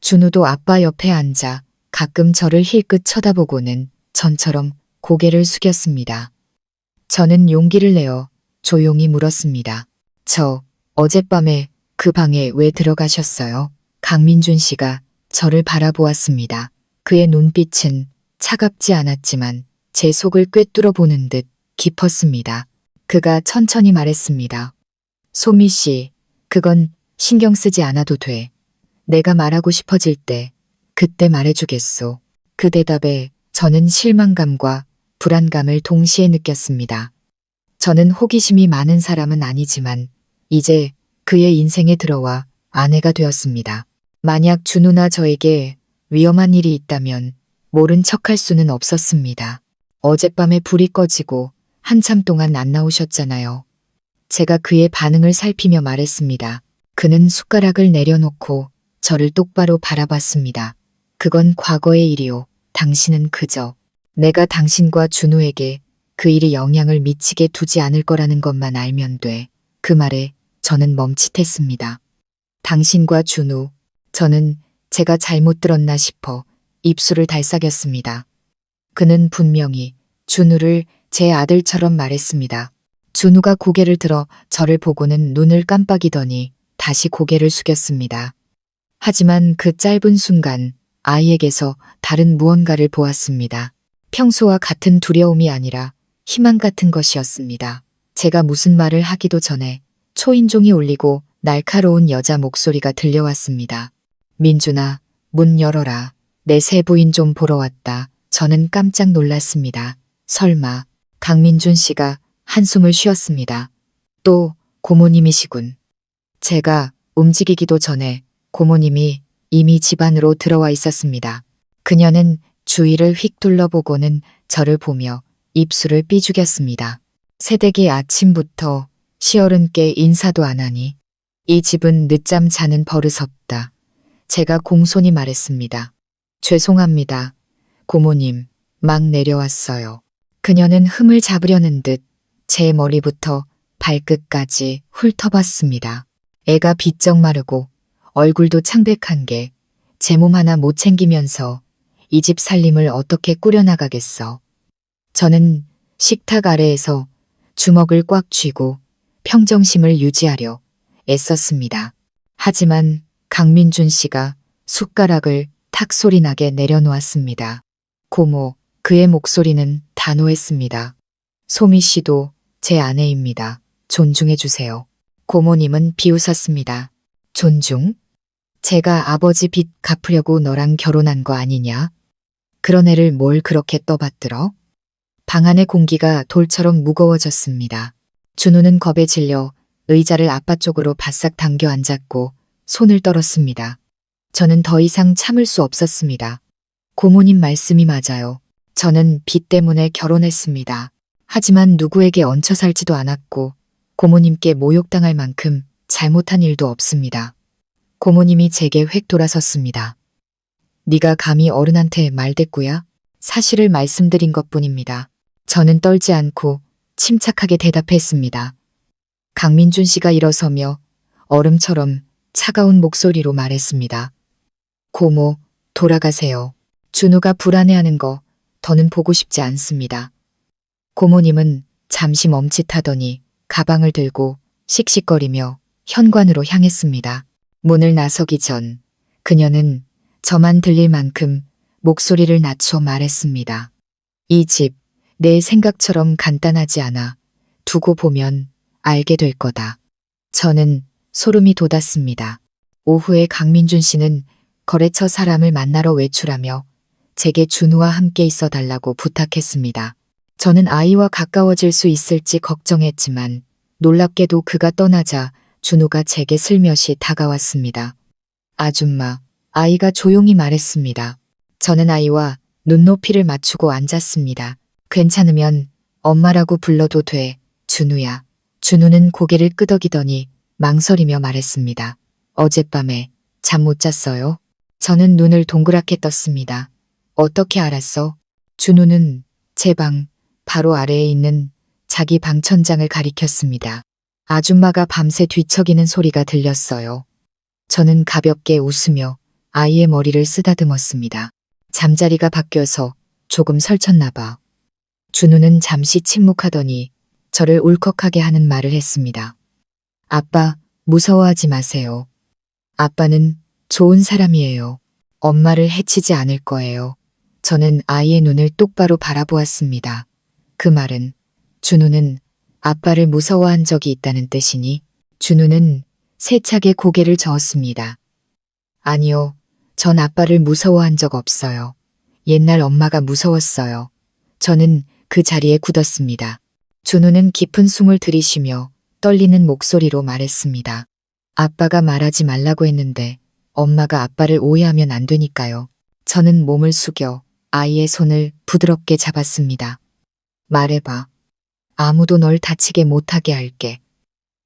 준우도 아빠 옆에 앉아 가끔 저를 힐끗 쳐다보고는 전처럼 고개를 숙였습니다. 저는 용기를 내어 조용히 물었습니다. 저 어젯밤에 그 방에 왜 들어가셨어요? 강민준 씨가 저를 바라보았습니다. 그의 눈빛은 차갑지 않았지만 제 속을 꿰뚫어 보는 듯 깊었습니다. 그가 천천히 말했습니다. 소미 씨, 그건 신경 쓰지 않아도 돼. 내가 말하고 싶어질 때 그때 말해주겠소. 그 대답에 저는 실망감과 불안감을 동시에 느꼈습니다. 저는 호기심이 많은 사람은 아니지만 이제 그의 인생에 들어와 아내가 되었습니다. 만약 준우나 저에게 위험한 일이 있다면 모른 척할 수는 없었습니다. 어젯밤에 불이 꺼지고 한참 동안 안 나오셨잖아요. 제가 그의 반응을 살피며 말했습니다. 그는 숟가락을 내려놓고 저를 똑바로 바라봤습니다. 그건 과거의 일이요. 당신은 그저 내가 당신과 준우에게 그 일이 영향을 미치게 두지 않을 거라는 것만 알면 돼. 그 말에 저는 멈칫했습니다. 당신과 준우, 저는 제가 잘못 들었나 싶어 입술을 달싹였습니다. 그는 분명히 준우를 제 아들처럼 말했습니다. 준우가 고개를 들어 저를 보고는 눈을 깜빡이더니 다시 고개를 숙였습니다. 하지만 그 짧은 순간 아이에게서 다른 무언가를 보았습니다. 평소와 같은 두려움이 아니라 희망 같은 것이었습니다. 제가 무슨 말을 하기도 전에 초인종이 울리고 날카로운 여자 목소리가 들려왔습니다. 민준아, 문 열어라. 내 새 부인 좀 보러 왔다. 저는 깜짝 놀랐습니다. 설마 강민준 씨가 한숨을 쉬었습니다. 또 고모님이시군. 제가 움직이기도 전에 고모님이 이미 집 안으로 들어와 있었습니다. 그녀는 주위를 휙 둘러보고는 저를 보며 입술을 삐죽였습니다. 새댁이 아침부터 시어른께 인사도 안 하니 이 집은 늦잠 자는 버릇없다. 제가 공손히 말했습니다. 죄송합니다. 고모님, 막 내려왔어요. 그녀는 흠을 잡으려는 듯 제 머리부터 발끝까지 훑어봤습니다. 애가 비쩍 마르고 얼굴도 창백한 게 제 몸 하나 못 챙기면서 이 집 살림을 어떻게 꾸려나가겠어. 저는 식탁 아래에서 주먹을 꽉 쥐고 평정심을 유지하려 애썼습니다. 하지만 강민준 씨가 숟가락을 탁 소리나게 내려놓았습니다. 고모, 그의 목소리는 단호했습니다. 소미 씨도 제 아내입니다. 존중해 주세요. 고모님은 비웃었습니다. 존중? 제가 아버지 빚 갚으려고 너랑 결혼한 거 아니냐? 그런 애를 뭘 그렇게 떠받들어? 방 안의 공기가 돌처럼 무거워졌습니다. 준우는 겁에 질려 의자를 아빠 쪽으로 바싹 당겨 앉았고 손을 떨었습니다. 저는 더 이상 참을 수 없었습니다. 고모님 말씀이 맞아요. 저는 빚 때문에 결혼했습니다. 하지만 누구에게 얹혀 살지도 않았고 고모님께 모욕당할 만큼 잘못한 일도 없습니다. 고모님이 제게 획 돌아섰습니다. 네가 감히 어른한테 말대꾸야? 사실을 말씀드린 것뿐입니다. 저는 떨지 않고 침착하게 대답했습니다. 강민준 씨가 일어서며 얼음처럼 차가운 목소리로 말했습니다. 고모, 돌아가세요. 준우가 불안해하는 거 더는 보고 싶지 않습니다. 고모님은 잠시 멈칫하더니 가방을 들고 씩씩거리며 현관으로 향했습니다. 문을 나서기 전 그녀는 저만 들릴 만큼 목소리를 낮춰 말했습니다. 이 집, 내 생각처럼 간단하지 않아. 두고 보면 알게 될 거다. 저는 소름이 돋았습니다. 오후에 강민준 씨는 거래처 사람을 만나러 외출하며 제게 준우와 함께 있어 달라고 부탁했습니다. 저는 아이와 가까워질 수 있을지 걱정했지만 놀랍게도 그가 떠나자 준우가 제게 슬며시 다가왔습니다. 아줌마, 아이가 조용히 말했습니다. 저는 아이와 눈높이를 맞추고 앉았습니다. 괜찮으면 엄마라고 불러도 돼, 준우야. 준우는 고개를 끄덕이더니 망설이며 말했습니다. 어젯밤에 잠 못 잤어요? 저는 눈을 동그랗게 떴습니다. 어떻게 알았어? 준우는 제 방 바로 아래에 있는 자기 방천장을 가리켰습니다. 아줌마가 밤새 뒤척이는 소리가 들렸어요. 저는 가볍게 웃으며 아이의 머리를 쓰다듬었습니다. 잠자리가 바뀌어서 조금 설쳤나 봐. 준우는 잠시 침묵하더니 저를 울컥하게 하는 말을 했습니다. 아빠, 무서워하지 마세요. 아빠는 좋은 사람이에요. 엄마를 해치지 않을 거예요. 저는 아이의 눈을 똑바로 바라보았습니다. 그 말은 준우는 아빠를 무서워한 적이 있다는 뜻이니? 준우는 세차게 고개를 저었습니다. 아니요, 전 아빠를 무서워한 적 없어요. 옛날 엄마가 무서웠어요. 저는 그 자리에 굳었습니다. 준우는 깊은 숨을 들이쉬며 떨리는 목소리로 말했습니다. 아빠가 말하지 말라고 했는데 엄마가 아빠를 오해하면 안 되니까요. 저는 몸을 숙여 아이의 손을 부드럽게 잡았습니다. 말해봐. 아무도 널 다치게 못하게 할게.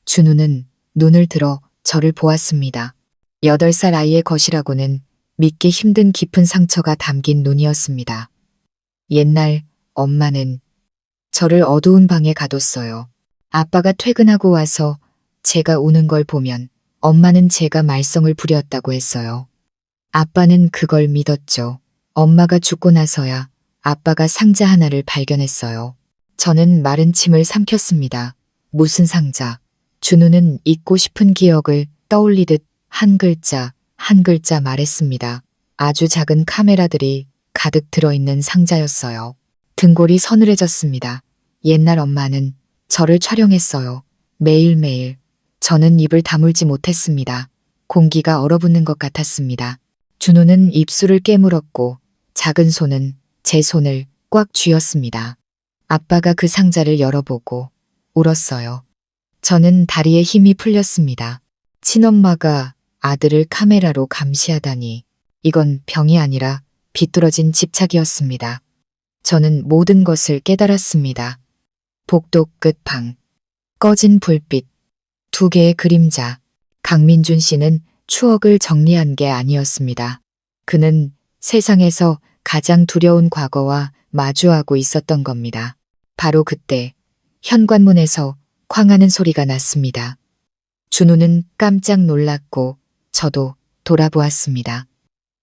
준우는 눈을 들어 저를 보았습니다. 8살 아이의 것이라고는 믿기 힘든 깊은 상처가 담긴 눈이었습니다. 옛날 엄마는 저를 어두운 방에 가뒀어요. 아빠가 퇴근하고 와서 제가 우는 걸 보면 엄마는 제가 말썽을 부렸다고 했어요. 아빠는 그걸 믿었죠. 엄마가 죽고 나서야 아빠가 상자 하나를 발견했어요. 저는 마른 침을 삼켰습니다. 무슨 상자? 준우는 잊고 싶은 기억을 떠올리듯 한 글자 한 글자 말했습니다. 아주 작은 카메라들이 가득 들어있는 상자였어요. 등골이 서늘해졌습니다. 옛날 엄마는 저를 촬영했어요. 매일매일. 저는 입을 다물지 못했습니다. 공기가 얼어붙는 것 같았습니다. 준우는 입술을 깨물었고 작은 손은 제 손을 꽉 쥐었습니다. 아빠가 그 상자를 열어보고 울었어요. 저는 다리에 힘이 풀렸습니다. 친엄마가 아들을 카메라로 감시하다니. 이건 병이 아니라 비뚤어진 집착이었습니다. 저는 모든 것을 깨달았습니다. 복도 끝 방. 꺼진 불빛. 두 개의 그림자. 강민준 씨는 추억을 정리한 게 아니었습니다. 그는 세상에서 가장 두려운 과거와 마주하고 있었던 겁니다. 바로 그때 현관문에서 쾅하는 소리가 났습니다. 준우는 깜짝 놀랐고 저도 돌아보았습니다.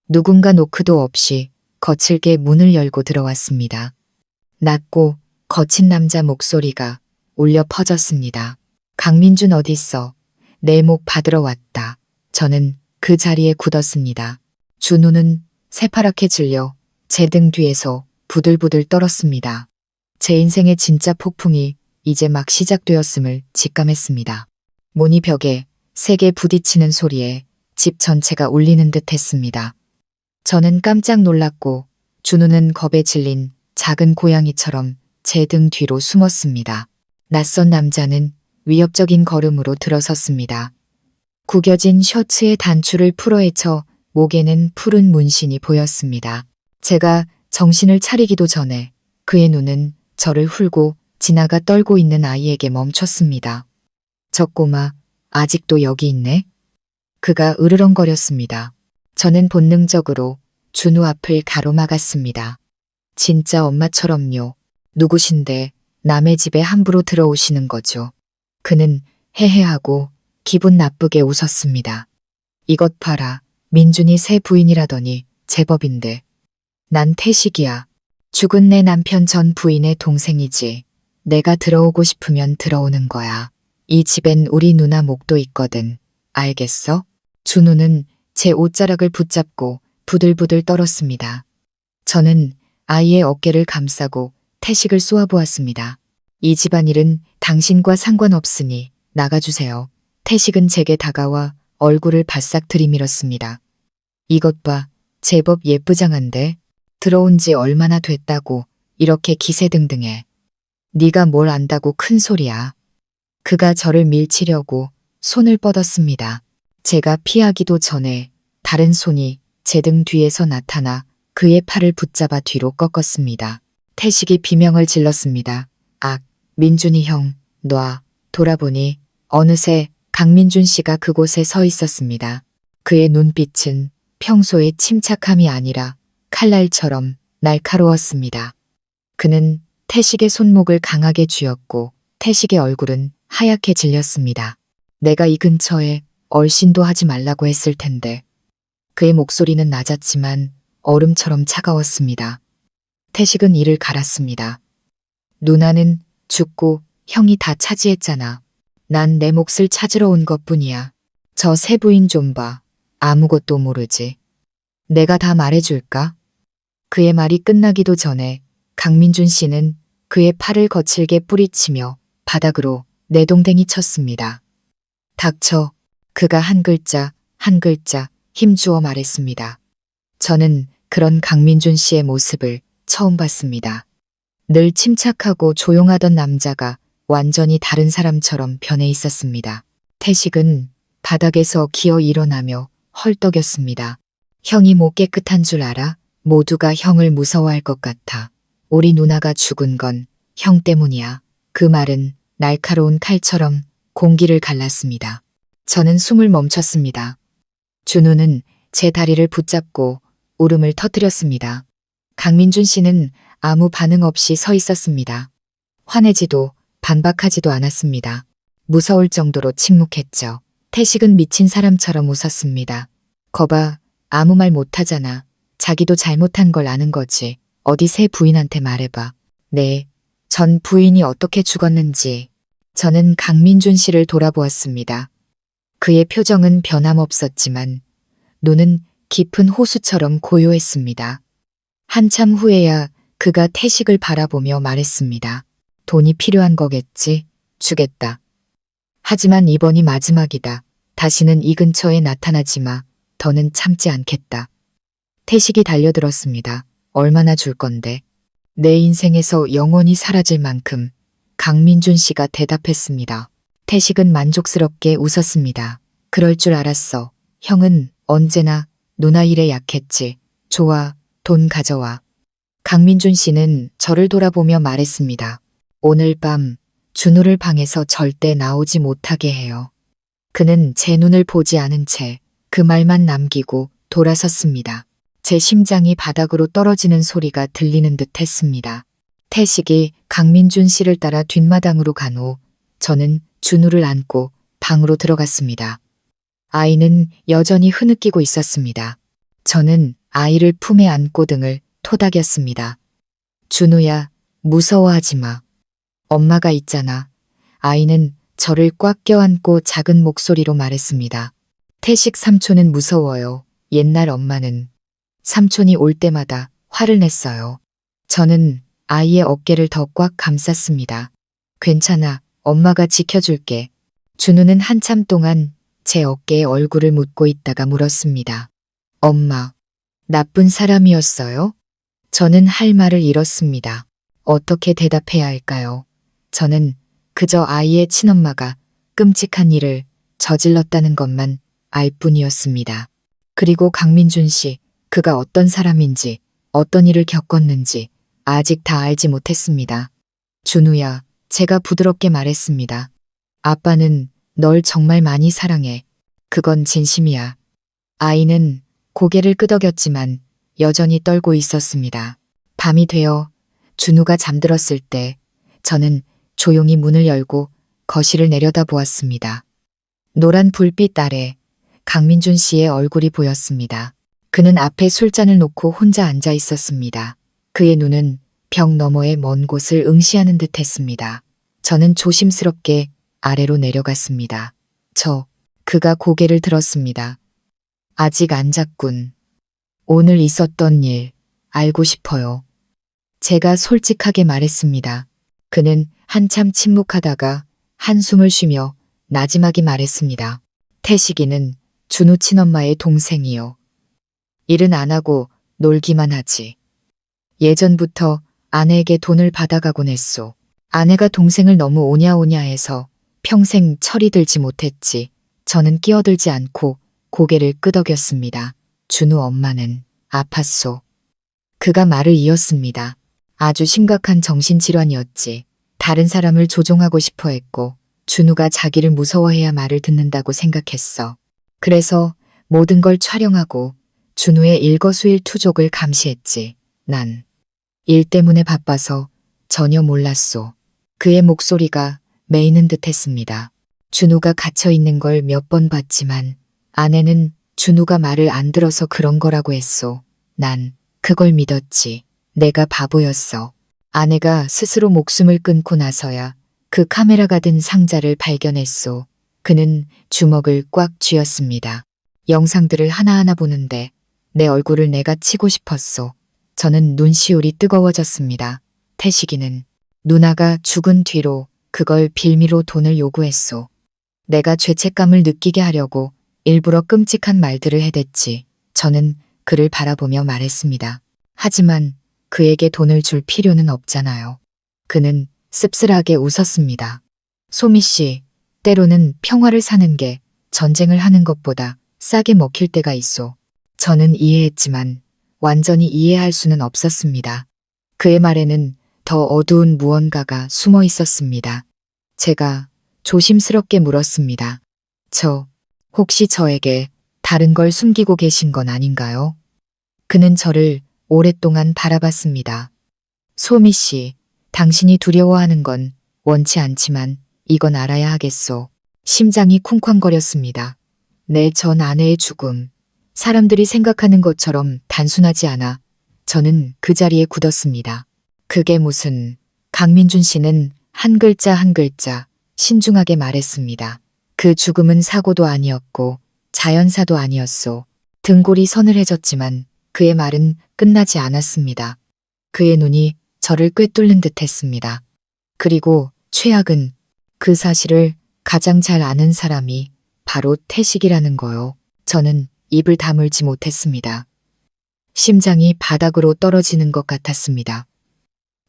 누군가 노크도 없이 거칠게 문을 열고 들어왔습니다. 낮고 거친 남자 목소리가 울려 퍼졌습니다. 강민준 어딨어? 내 목 받으러 왔다. 저는 그 자리에 굳었습니다. 준우는 새파랗게 질려 제 등 뒤에서 부들부들 떨었습니다. 제 인생의 진짜 폭풍이 이제 막 시작되었음을 직감했습니다. 문이 벽에 세게 부딪히는 소리에 집 전체가 울리는 듯 했습니다. 저는 깜짝 놀랐고 준우는 겁에 질린 작은 고양이처럼 제 등 뒤로 숨었습니다. 낯선 남자는 위협적인 걸음으로 들어섰습니다. 구겨진 셔츠의 단추를 풀어헤쳐 목에는 푸른 문신이 보였습니다. 제가 정신을 차리기도 전에 그의 눈은 저를 훑고 지나가 떨고 있는 아이에게 멈췄습니다. 저 꼬마 아직도 여기 있네? 그가 으르렁거렸습니다. 저는 본능적으로 준우 앞을 가로막았습니다. 진짜 엄마처럼요. 누구신데 남의 집에 함부로 들어오시는 거죠. 그는 헤헤하고 기분 나쁘게 웃었습니다. 이것 봐라. 민준이 새 부인이라더니 제법인데. 난 태식이야. 죽은 내 남편 전 부인의 동생이지. 내가 들어오고 싶으면 들어오는 거야. 이 집엔 우리 누나 목도 있거든. 알겠어? 준우는 제 옷자락을 붙잡고 부들부들 떨었습니다. 저는 아이의 어깨를 감싸고 태식을 쏘아보았습니다. 이 집안일은 당신과 상관없으니 나가주세요. 태식은 제게 다가와 얼굴을 바싹 들이밀었습니다. 이것 봐. 제법 예쁘장한데? 들어온 지 얼마나 됐다고 이렇게 기세등등해. 네가 뭘 안다고 큰 소리야. 그가 저를 밀치려고 손을 뻗었습니다. 제가 피하기도 전에 다른 손이 제 등 뒤에서 나타나 그의 팔을 붙잡아 뒤로 꺾었습니다. 태식이 비명을 질렀습니다. 악, 민준이 형, 놔. 돌아보니 어느새 강민준 씨가 그곳에 서 있었습니다. 그의 눈빛은 평소의 침착함이 아니라 칼날처럼 날카로웠습니다. 그는 태식의 손목을 강하게 쥐었고 태식의 얼굴은 하얗게 질렸습니다. 내가 이 근처에 얼씬도 하지 말라고 했을 텐데. 그의 목소리는 낮았지만 얼음처럼 차가웠습니다. 태식은 이를 갈았습니다. 누나는 죽고 형이 다 차지했잖아. 난 내 몫을 찾으러 온 것뿐이야. 저 새 부인 좀 봐. 아무것도 모르지. 내가 다 말해줄까? 그의 말이 끝나기도 전에 강민준 씨는 그의 팔을 거칠게 뿌리치며 바닥으로 내동댕이 쳤습니다. 닥쳐. 그가 한 글자 한 글자 힘주어 말했습니다. 저는 그런 강민준 씨의 모습을 처음 봤습니다. 늘 침착하고 조용하던 남자가 완전히 다른 사람처럼 변해 있었습니다. 태식은 바닥에서 기어 일어나며 헐떡였습니다. 형이 뭐 깨끗한 줄 알아? 모두가 형을 무서워할 것 같아. 우리 누나가 죽은 건 형 때문이야. 그 말은 날카로운 칼처럼 공기를 갈랐습니다. 저는 숨을 멈췄습니다. 준우는 제 다리를 붙잡고 울음을 터뜨렸습니다. 강민준 씨는 아무 반응 없이 서 있었습니다. 화내지도 반박하지도 않았습니다. 무서울 정도로 침묵했죠. 태식은 미친 사람처럼 웃었습니다. 거봐, 아무 말 못하잖아. 자기도 잘못한 걸 아는 거지. 어디 새 부인한테 말해봐. 네, 전 부인이 어떻게 죽었는지. 저는 강민준 씨를 돌아보았습니다. 그의 표정은 변함없었지만 눈은 깊은 호수처럼 고요했습니다. 한참 후에야 그가 태식을 바라보며 말했습니다. 돈이 필요한 거겠지? 주겠다. 하지만 이번이 마지막이다. 다시는 이 근처에 나타나지 마. 더는 참지 않겠다. 태식이 달려들었습니다. 얼마나 줄 건데? 내 인생에서 영원히 사라질 만큼. 강민준 씨가 대답했습니다. 태식은 만족스럽게 웃었습니다. 그럴 줄 알았어. 형은 언제나 누나 일에 약했지. 좋아, 돈 가져와. 강민준 씨는 저를 돌아보며 말했습니다. 오늘 밤 준우를 방에서 절대 나오지 못하게 해요. 그는 제 눈을 보지 않은 채 그 말만 남기고 돌아섰습니다. 제 심장이 바닥으로 떨어지는 소리가 들리는 듯 했습니다. 태식이 강민준 씨를 따라 뒷마당으로 간 후 저는 준우를 안고 방으로 들어갔습니다. 아이는 여전히 흐느끼고 있었습니다. 저는 아이를 품에 안고 등을 토닥였습니다. 준우야, 무서워하지 마. 엄마가 있잖아. 아이는 저를 꽉 껴안고 작은 목소리로 말했습니다. 태식 삼촌은 무서워요. 옛날 엄마는. 삼촌이 올 때마다 화를 냈어요. 저는 아이의 어깨를 더 꽉 감쌌습니다. 괜찮아. 엄마가 지켜줄게. 준우는 한참 동안 제 어깨에 얼굴을 묻고 있다가 물었습니다. 엄마, 나쁜 사람이었어요? 저는 할 말을 잃었습니다. 어떻게 대답해야 할까요? 저는 그저 아이의 친엄마가 끔찍한 일을 저질렀다는 것만 알 뿐이었습니다. 그리고 강민준 씨, 그가 어떤 사람인지, 어떤 일을 겪었는지 아직 다 알지 못했습니다. 준우야, 제가 부드럽게 말했습니다. 아빠는 널 정말 많이 사랑해. 그건 진심이야. 아이는 고개를 끄덕였지만 여전히 떨고 있었습니다. 밤이 되어 준우가 잠들었을 때 저는 조용히 문을 열고 거실을 내려다보았습니다. 노란 불빛 아래 강민준 씨의 얼굴이 보였습니다. 그는 앞에 술잔을 놓고 혼자 앉아 있었습니다. 그의 눈은 벽 너머의 먼 곳을 응시하는 듯 했습니다. 저는 조심스럽게 아래로 내려갔습니다. 그가 고개를 들었습니다. 아직 안 잤군. 오늘 있었던 일 알고 싶어요. 제가 솔직하게 말했습니다. 그는 한참 침묵하다가 한숨을 쉬며 나지막이 말했습니다. 태식이는 준우 친엄마의 동생이요. 일은 안 하고 놀기만 하지. 예전부터 아내에게 돈을 받아가곤 했소. 아내가 동생을 너무 오냐오냐 해서 평생 철이 들지 못했지. 저는 끼어들지 않고 고개를 끄덕였습니다. 준우 엄마는 아팠소. 그가 말을 이었습니다. 아주 심각한 정신질환이었지. 다른 사람을 조종하고 싶어 했고 준우가 자기를 무서워해야 말을 듣는다고 생각했어. 그래서 모든 걸 촬영하고 준우의 일거수일투족을 감시했지. 난 일 때문에 바빠서 전혀 몰랐소. 그의 목소리가 메이는 듯 했습니다. 준우가 갇혀있는 걸 몇 번 봤지만 아내는 준우가 말을 안 들어서 그런 거라고 했소. 난 그걸 믿었지. 내가 바보였어. 아내가 스스로 목숨을 끊고 나서야 그 카메라가 든 상자를 발견했소. 그는 주먹을 꽉 쥐었습니다. 영상들을 하나하나 보는데 내 얼굴을 내가 치고 싶었소. 저는 눈시울이 뜨거워졌습니다. 태식이는 누나가 죽은 뒤로 그걸 빌미로 돈을 요구했소. 내가 죄책감을 느끼게 하려고 일부러 끔찍한 말들을 해댔지. 저는 그를 바라보며 말했습니다. 하지만 그에게 돈을 줄 필요는 없잖아요. 그는 씁쓸하게 웃었습니다. 소미 씨, 때로는 평화를 사는 게 전쟁을 하는 것보다 싸게 먹힐 때가 있소. 저는 이해했지만 완전히 이해할 수는 없었습니다. 그의 말에는 더 어두운 무언가가 숨어 있었습니다. 제가 조심스럽게 물었습니다. 혹시 저에게 다른 걸 숨기고 계신 건 아닌가요? 그는 저를 오랫동안 바라봤습니다. 소미 씨, 당신이 두려워하는 건 원치 않지만 이건 알아야 하겠소. 심장이 쿵쾅거렸습니다. 내 전 아내의 죽음. 사람들이 생각하는 것처럼 단순하지 않아 저는 그 자리에 굳었습니다. 그게 무슨... 강민준 씨는 한 글자 한 글자 신중하게 말했습니다. 그 죽음은 사고도 아니었고 자연사도 아니었소. 등골이 서늘해졌지만 그의 말은 끝나지 않았습니다. 그의 눈이 저를 꿰뚫는 듯 했습니다. 그리고 최악은 그 사실을 가장 잘 아는 사람이 바로 태식이라는 거요. 저는 입을 다물지 못했습니다. 심장이 바닥으로 떨어지는 것 같았습니다.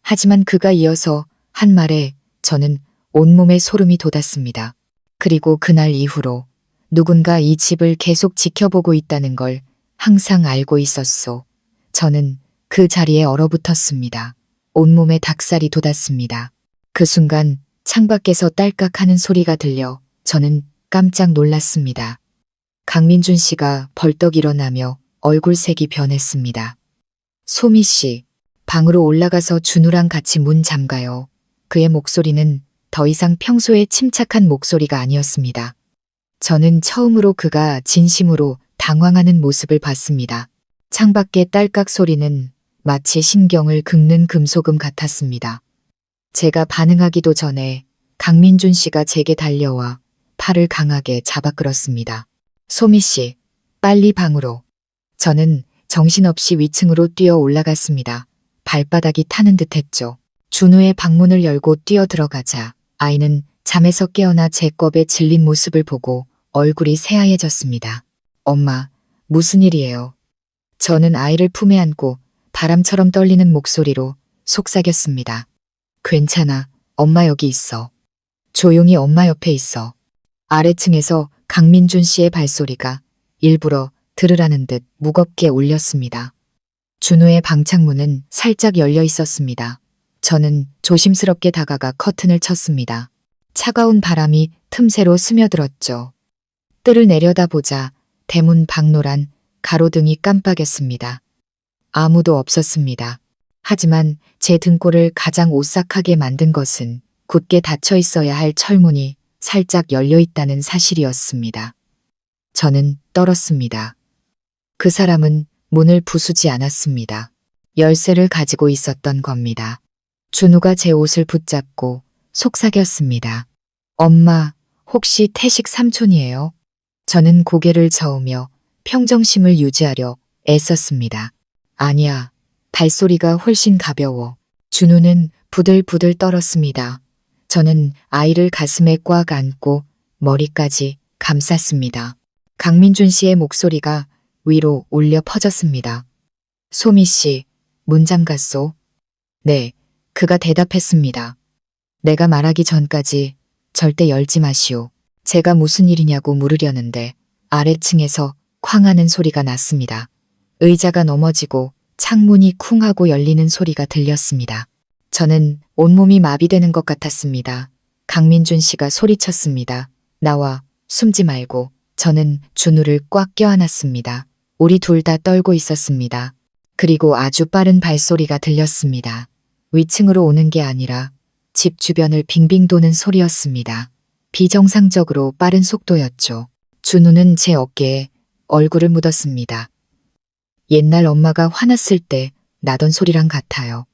하지만 그가 이어서 한 말에 저는 온몸에 소름이 돋았습니다. 그리고 그날 이후로 누군가 이 집을 계속 지켜보고 있다는 걸 항상 알고 있었소. 저는 그 자리에 얼어붙었습니다. 온몸에 닭살이 돋았습니다. 그 순간 창밖에서 딸깍하는 소리가 들려 저는 깜짝 놀랐습니다. 강민준 씨가 벌떡 일어나며 얼굴색이 변했습니다. 소미 씨, 방으로 올라가서 준우랑 같이 문 잠가요. 그의 목소리는 더 이상 평소에 침착한 목소리가 아니었습니다. 저는 처음으로 그가 진심으로 당황하는 모습을 봤습니다. 창밖의 딸깍 소리는 마치 심경을 긁는 금소금 같았습니다. 제가 반응하기도 전에 강민준 씨가 제게 달려와 팔을 강하게 잡아 끌었습니다. 소미 씨, 빨리 방으로. 저는 정신없이 위층으로 뛰어 올라갔습니다. 발바닥이 타는 듯 했죠. 준우의 방문을 열고 뛰어 들어가자 아이는 잠에서 깨어나 제 껍에 질린 모습을 보고 얼굴이 새하얘졌습니다. 엄마, 무슨 일이에요? 저는 아이를 품에 안고 바람처럼 떨리는 목소리로 속삭였습니다. 괜찮아, 엄마 여기 있어. 조용히 엄마 옆에 있어. 아래층에서 강민준 씨의 발소리가 일부러 들으라는 듯 무겁게 울렸습니다. 준우의 방창문은 살짝 열려 있었습니다. 저는 조심스럽게 다가가 커튼을 쳤습니다. 차가운 바람이 틈새로 스며들었죠. 뜰을 내려다보자 대문 박노란 가로등이 깜빡였습니다. 아무도 없었습니다. 하지만 제 등골을 가장 오싹하게 만든 것은 굳게 닫혀 있어야 할 철문이 살짝 열려 있다는 사실이었습니다. 저는 떨었습니다. 그 사람은 문을 부수지 않았습니다. 열쇠를 가지고 있었던 겁니다. 준우가 제 옷을 붙잡고 속삭였습니다. 엄마, 혹시 태식 삼촌이에요? 저는 고개를 저으며 평정심을 유지하려 애썼습니다. 아니야. 발소리가 훨씬 가벼워. 준우는 부들부들 떨었습니다. 저는 아이를 가슴에 꽉 안고 머리까지 감쌌습니다. 강민준 씨의 목소리가 위로 울려 퍼졌습니다. 소미 씨, 문 잠갔소? 네, 그가 대답했습니다. 내가 말하기 전까지 절대 열지 마시오. 제가 무슨 일이냐고 물으려는데 아래층에서 쾅 하는 소리가 났습니다. 의자가 넘어지고 창문이 쿵 하고 열리는 소리가 들렸습니다. 저는 온몸이 마비되는 것 같았습니다. 강민준 씨가 소리쳤습니다. 나와, 숨지 말고. 저는 준우를 꽉 껴안았습니다. 우리 둘 다 떨고 있었습니다. 그리고 아주 빠른 발소리가 들렸습니다. 위층으로 오는 게 아니라 집 주변을 빙빙 도는 소리였습니다. 비정상적으로 빠른 속도였죠. 준우는 제 어깨에 얼굴을 묻었습니다. 옛날 엄마가 화났을 때 나던 소리랑 같아요.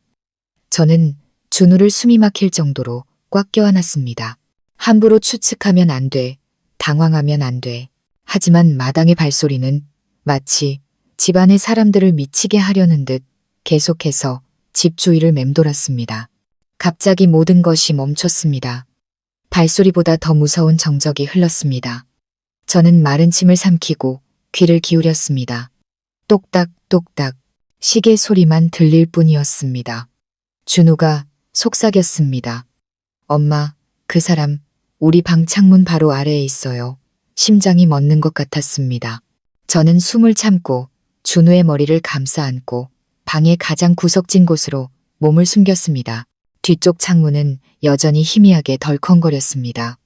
저는 준우를 숨이 막힐 정도로 꽉 껴안았습니다. 함부로 추측하면 안 돼. 당황하면 안 돼. 하지만 마당의 발소리는 마치 집안의 사람들을 미치게 하려는 듯 계속해서 집 주위를 맴돌았습니다. 갑자기 모든 것이 멈췄습니다. 발소리보다 더 무서운 정적이 흘렀습니다. 저는 마른 침을 삼키고 귀를 기울였습니다. 똑딱 똑딱 시계 소리만 들릴 뿐이었습니다. 준우가 속삭였습니다. 엄마, 그 사람 우리 방 창문 바로 아래에 있어요. 심장이 멎는 것 같았습니다. 저는 숨을 참고 준우의 머리를 감싸 안고 방의 가장 구석진 곳으로 몸을 숨겼습니다. 뒤쪽 창문은 여전히 희미하게 덜컹거렸습니다.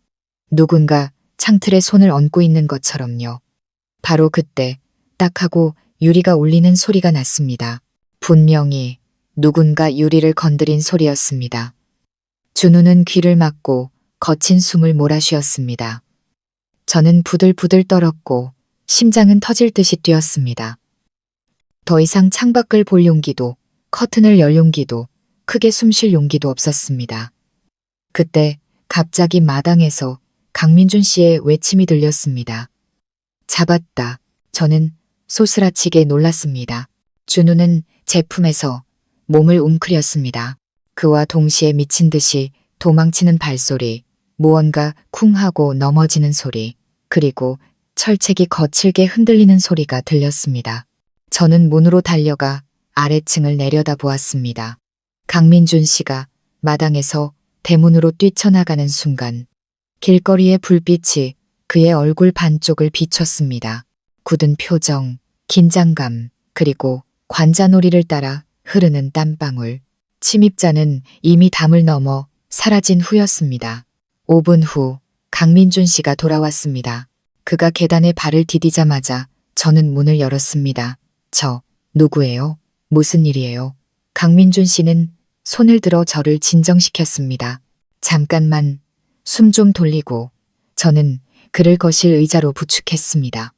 누군가 창틀에 손을 얹고 있는 것처럼요. 바로 그때 딱 하고 유리가 울리는 소리가 났습니다. 분명히 누군가 유리를 건드린 소리였습니다. 준우는 귀를 막고 거친 숨을 몰아쉬었습니다. 저는 부들부들 떨었고 심장은 터질 듯이 뛰었습니다. 더 이상 창밖을 볼 용기도 커튼을 열 용기도 크게 숨 쉴 용기도 없었습니다. 그때 갑자기 마당에서 강민준 씨의 외침이 들렸습니다. 잡았다. 저는 소스라치게 놀랐습니다. 준우는 제품에서 몸을 웅크렸습니다. 그와 동시에 미친 듯이 도망치는 발소리, 무언가 쿵 하고 넘어지는 소리, 그리고 철책이 거칠게 흔들리는 소리가 들렸습니다. 저는 문으로 달려가 아래층을 내려다보았습니다. 강민준 씨가 마당에서 대문으로 뛰쳐나가는 순간 길거리의 불빛이 그의 얼굴 반쪽을 비췄습니다. 굳은 표정, 긴장감, 그리고 관자놀이를 따라 흐르는 땀방울. 침입자는 이미 담을 넘어 사라진 후였습니다. 5분 후 강민준 씨가 돌아왔습니다. 그가 계단에 발을 디디자마자 저는 문을 열었습니다. 저, 누구예요? 무슨 일이에요? 강민준 씨는 손을 들어 저를 진정시켰습니다. 잠깐만 숨 좀 돌리고 저는 그를 거실 의자로 부축했습니다.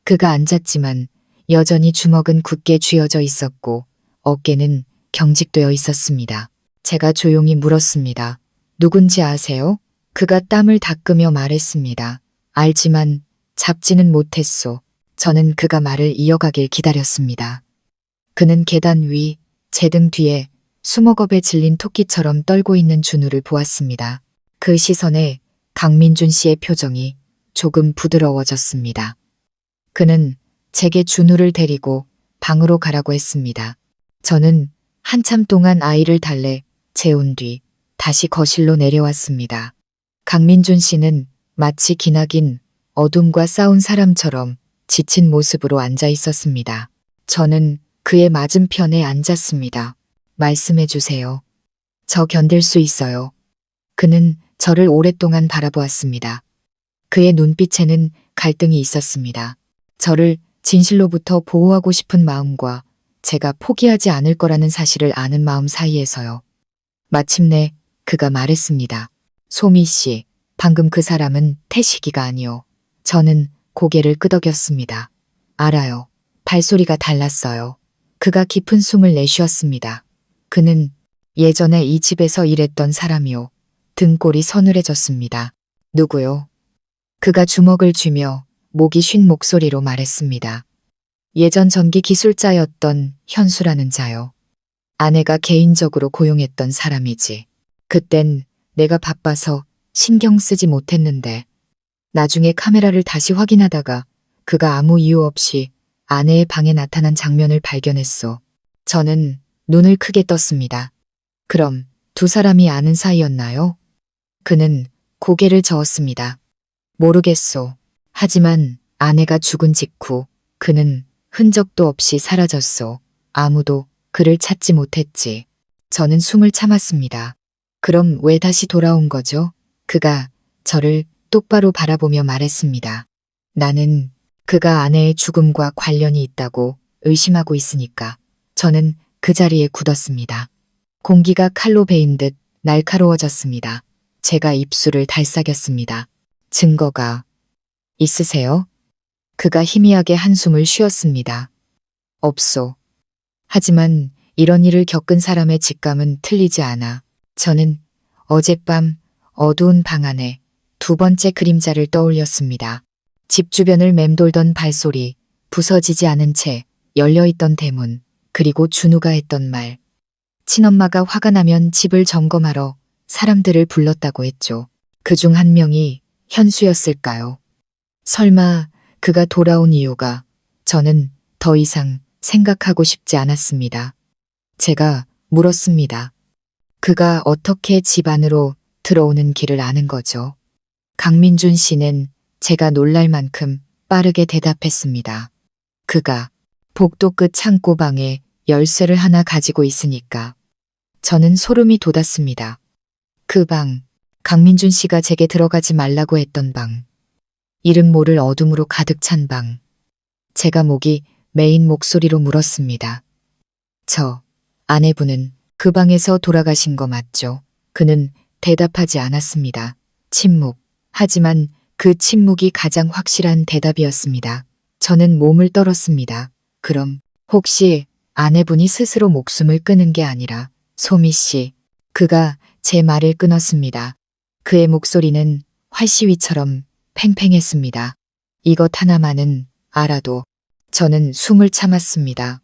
그가 앉았지만 여전히 주먹은 굳게 쥐어져 있었고 어깨는 경직되어 있었습니다. 제가 조용히 물었습니다. 누군지 아세요? 그가 땀을 닦으며 말했습니다. 알지만 잡지는 못했소. 저는 그가 말을 이어가길 기다렸습니다. 그는 계단 위, 제 등 뒤에 수목업에 질린 토끼처럼 떨고 있는 준우를 보았습니다. 그 시선에 강민준 씨의 표정이 조금 부드러워졌습니다. 그는 제게 준우를 데리고 방으로 가라고 했습니다. 저는 한참 동안 아이를 달래 재운 뒤 다시 거실로 내려왔습니다. 강민준 씨는 마치 기나긴 어둠과 싸운 사람처럼 지친 모습으로 앉아 있었습니다. 저는 그의 맞은편에 앉았습니다. 말씀해 주세요. 저 견딜 수 있어요. 그는 저를 오랫동안 바라보았습니다. 그의 눈빛에는 갈등이 있었습니다. 저를 진실로부터 보호하고 싶은 마음과 제가 포기하지 않을 거라는 사실을 아는 마음 사이에서요. 마침내 그가 말했습니다. 소미 씨, 방금 그 사람은 태식이가 아니요. 저는 고개를 끄덕였습니다. 알아요. 발소리가 달랐어요. 그가 깊은 숨을 내쉬었습니다. 그는 예전에 이 집에서 일했던 사람이요. 등골이 서늘해졌습니다. 누구요? 그가 주먹을 쥐며 목이 쉰 목소리로 말했습니다. 예전 전기 기술자였던 현수라는 자요. 아내가 개인적으로 고용했던 사람이지. 그땐 내가 바빠서 신경 쓰지 못했는데 나중에 카메라를 다시 확인하다가 그가 아무 이유 없이 아내의 방에 나타난 장면을 발견했소. 저는 눈을 크게 떴습니다. 그럼 두 사람이 아는 사이였나요? 그는 고개를 저었습니다. 모르겠소. 하지만 아내가 죽은 직후 그는 흔적도 없이 사라졌소. 아무도 그를 찾지 못했지. 저는 숨을 참았습니다. 그럼 왜 다시 돌아온 거죠? 그가 저를 똑바로 바라보며 말했습니다. 나는 그가 아내의 죽음과 관련이 있다고 의심하고 있으니까. 저는 그 자리에 굳었습니다. 공기가 칼로 베인 듯 날카로워졌습니다. 제가 입술을 달싹였습니다. 증거가 있으세요? 그가 희미하게 한숨을 쉬었습니다. 없소. 하지만 이런 일을 겪은 사람의 직감은 틀리지 않아. 저는 어젯밤 어두운 방 안에 두 번째 그림자를 떠올렸습니다. 집 주변을 맴돌던 발소리, 부서지지 않은 채 열려있던 대문, 그리고 준우가 했던 말. 친엄마가 화가 나면 집을 점검하러 사람들을 불렀다고 했죠. 그중 한 명이 현수였을까요? 설마 그가 돌아온 이유가 저는 더 이상 생각하고 싶지 않았습니다. 제가 물었습니다. 그가 어떻게 집 안으로 들어오는 길을 아는 거죠? 강민준 씨는 제가 놀랄 만큼 빠르게 대답했습니다. 그가 복도 끝 창고방에 열쇠를 하나 가지고 있으니까. 저는 소름이 돋았습니다. 그 방, 강민준 씨가 제게 들어가지 말라고 했던 방. 이름 모를 어둠으로 가득 찬 방. 제가 목이 메인 목소리로 물었습니다. 아내분은 그 방에서 돌아가신 거 맞죠? 그는 대답하지 않았습니다. 침묵. 하지만 그 침묵이 가장 확실한 대답이었습니다. 저는 몸을 떨었습니다. 그럼 혹시 아내분이 스스로 목숨을 끊은 게 아니라 소미 씨. 그가 제 말을 끊었습니다. 그의 목소리는 활시위처럼 팽팽했습니다. 이것 하나만은 알아도 저는 숨을 참았습니다.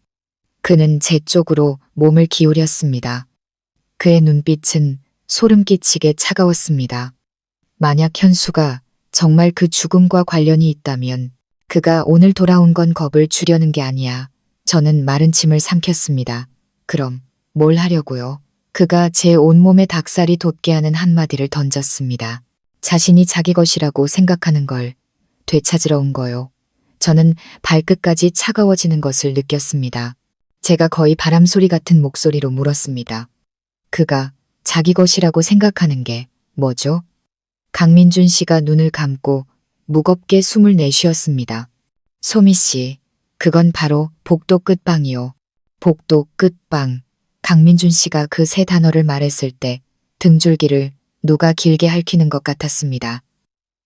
그는 제 쪽으로 몸을 기울였습니다. 그의 눈빛은 소름 끼치게 차가웠습니다. 만약 현수가 정말 그 죽음과 관련이 있다면 그가 오늘 돌아온 건 겁을 주려는 게 아니야. 저는 마른 침을 삼켰습니다. 그럼 뭘 하려고요? 그가 제 온몸에 닭살이 돋게 하는 한마디를 던졌습니다. 자신이 자기 것이라고 생각하는 걸 되찾으러 온 거요. 저는 발끝까지 차가워지는 것을 느꼈습니다. 제가 거의 바람소리 같은 목소리로 물었습니다. 그가 자기 것이라고 생각하는 게 뭐죠? 강민준 씨가 눈을 감고 무겁게 숨을 내쉬었습니다. 소미 씨, 그건 바로 복도 끝방이요. 복도 끝방. 강민준 씨가 그 세 단어를 말했을 때 등줄기를 누가 길게 핥히는 것 같았습니다.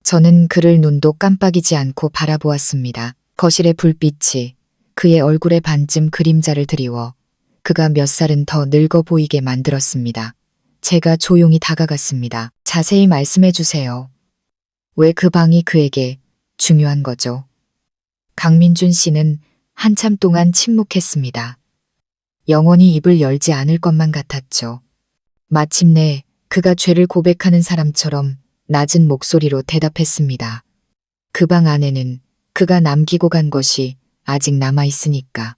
저는 그를 눈도 깜빡이지 않고 바라보았습니다. 거실의 불빛이 그의 얼굴에 반쯤 그림자를 드리워 그가 몇 살은 더 늙어 보이게 만들었습니다. 제가 조용히 다가갔습니다. 자세히 말씀해 주세요. 왜 그 방이 그에게 중요한 거죠? 강민준 씨는 한참 동안 침묵했습니다. 영원히 입을 열지 않을 것만 같았죠. 마침내 그가 죄를 고백하는 사람처럼 낮은 목소리로 대답했습니다. 그 방 안에는 그가 남기고 간 것이 아직 남아 있으니까.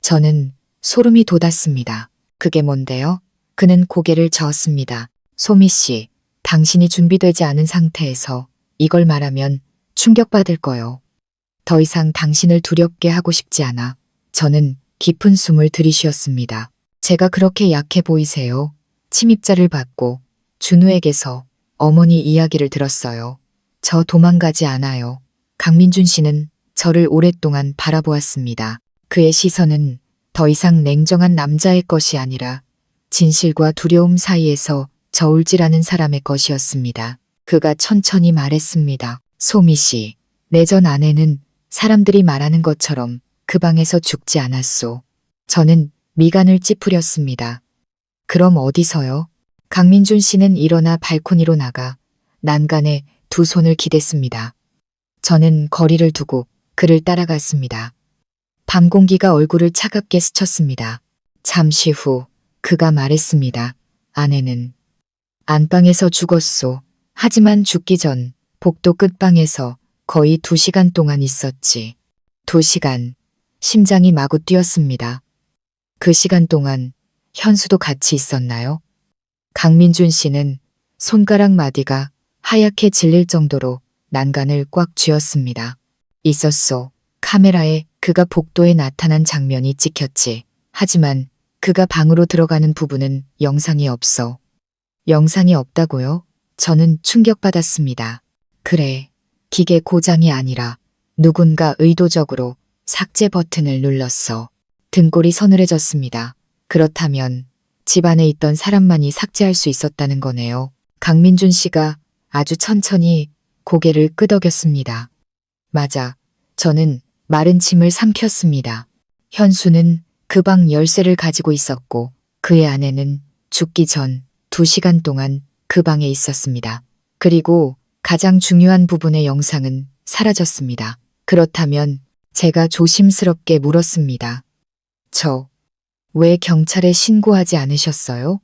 저는 소름이 돋았습니다. 그게 뭔데요? 그는 고개를 저었습니다. 소미 씨, 당신이 준비되지 않은 상태에서 이걸 말하면 충격받을 거요. 더 이상 당신을 두렵게 하고 싶지 않아. 저는 깊은 숨을 들이쉬었습니다. 제가 그렇게 약해 보이세요? 침입자를 받고 준우에게서 어머니 이야기를 들었어요. 저 도망가지 않아요. 강민준 씨는 저를 오랫동안 바라보았습니다. 그의 시선은 더 이상 냉정한 남자의 것이 아니라 진실과 두려움 사이에서 저울질하는 사람의 것이었습니다. 그가 천천히 말했습니다. 소미 씨, 내 전 아내는 사람들이 말하는 것처럼 그 방에서 죽지 않았소. 저는 미간을 찌푸렸습니다. 그럼 어디서요? 강민준 씨는 일어나 발코니로 나가 난간에 두 손을 기댔습니다. 저는 거리를 두고 그를 따라갔습니다. 밤 공기가 얼굴을 차갑게 스쳤습니다. 잠시 후 그가 말했습니다. 아내는 안방에서 죽었소. 하지만 죽기 전 복도 끝방에서 거의 2시간 동안 있었지. 2시간. 심장이 마구 뛰었습니다. 그 시간 동안 현수도 같이 있었나요? 강민준 씨는 손가락 마디가 하얗게 질릴 정도로 난간을 꽉 쥐었습니다. 있었소. 카메라에 그가 복도에 나타난 장면이 찍혔지. 하지만 그가 방으로 들어가는 부분은 영상이 없어. 영상이 없다고요? 저는 충격받았습니다. 그래, 기계 고장이 아니라 누군가 의도적으로 삭제 버튼을 눌렀어. 등골이 서늘해졌습니다. 그렇다면 집안에 있던 사람만이 삭제할 수 있었다는 거네요. 강민준 씨가 아주 천천히 고개를 끄덕였습니다. 맞아. 저는 마른 침을 삼켰습니다. 현수는 그 방 열쇠를 가지고 있었고 그의 아내는 죽기 전 2시간 동안 그 방에 있었습니다. 그리고 가장 중요한 부분의 영상은 사라졌습니다. 그렇다면 제가 조심스럽게 물었습니다. 왜 경찰에 신고하지 않으셨어요?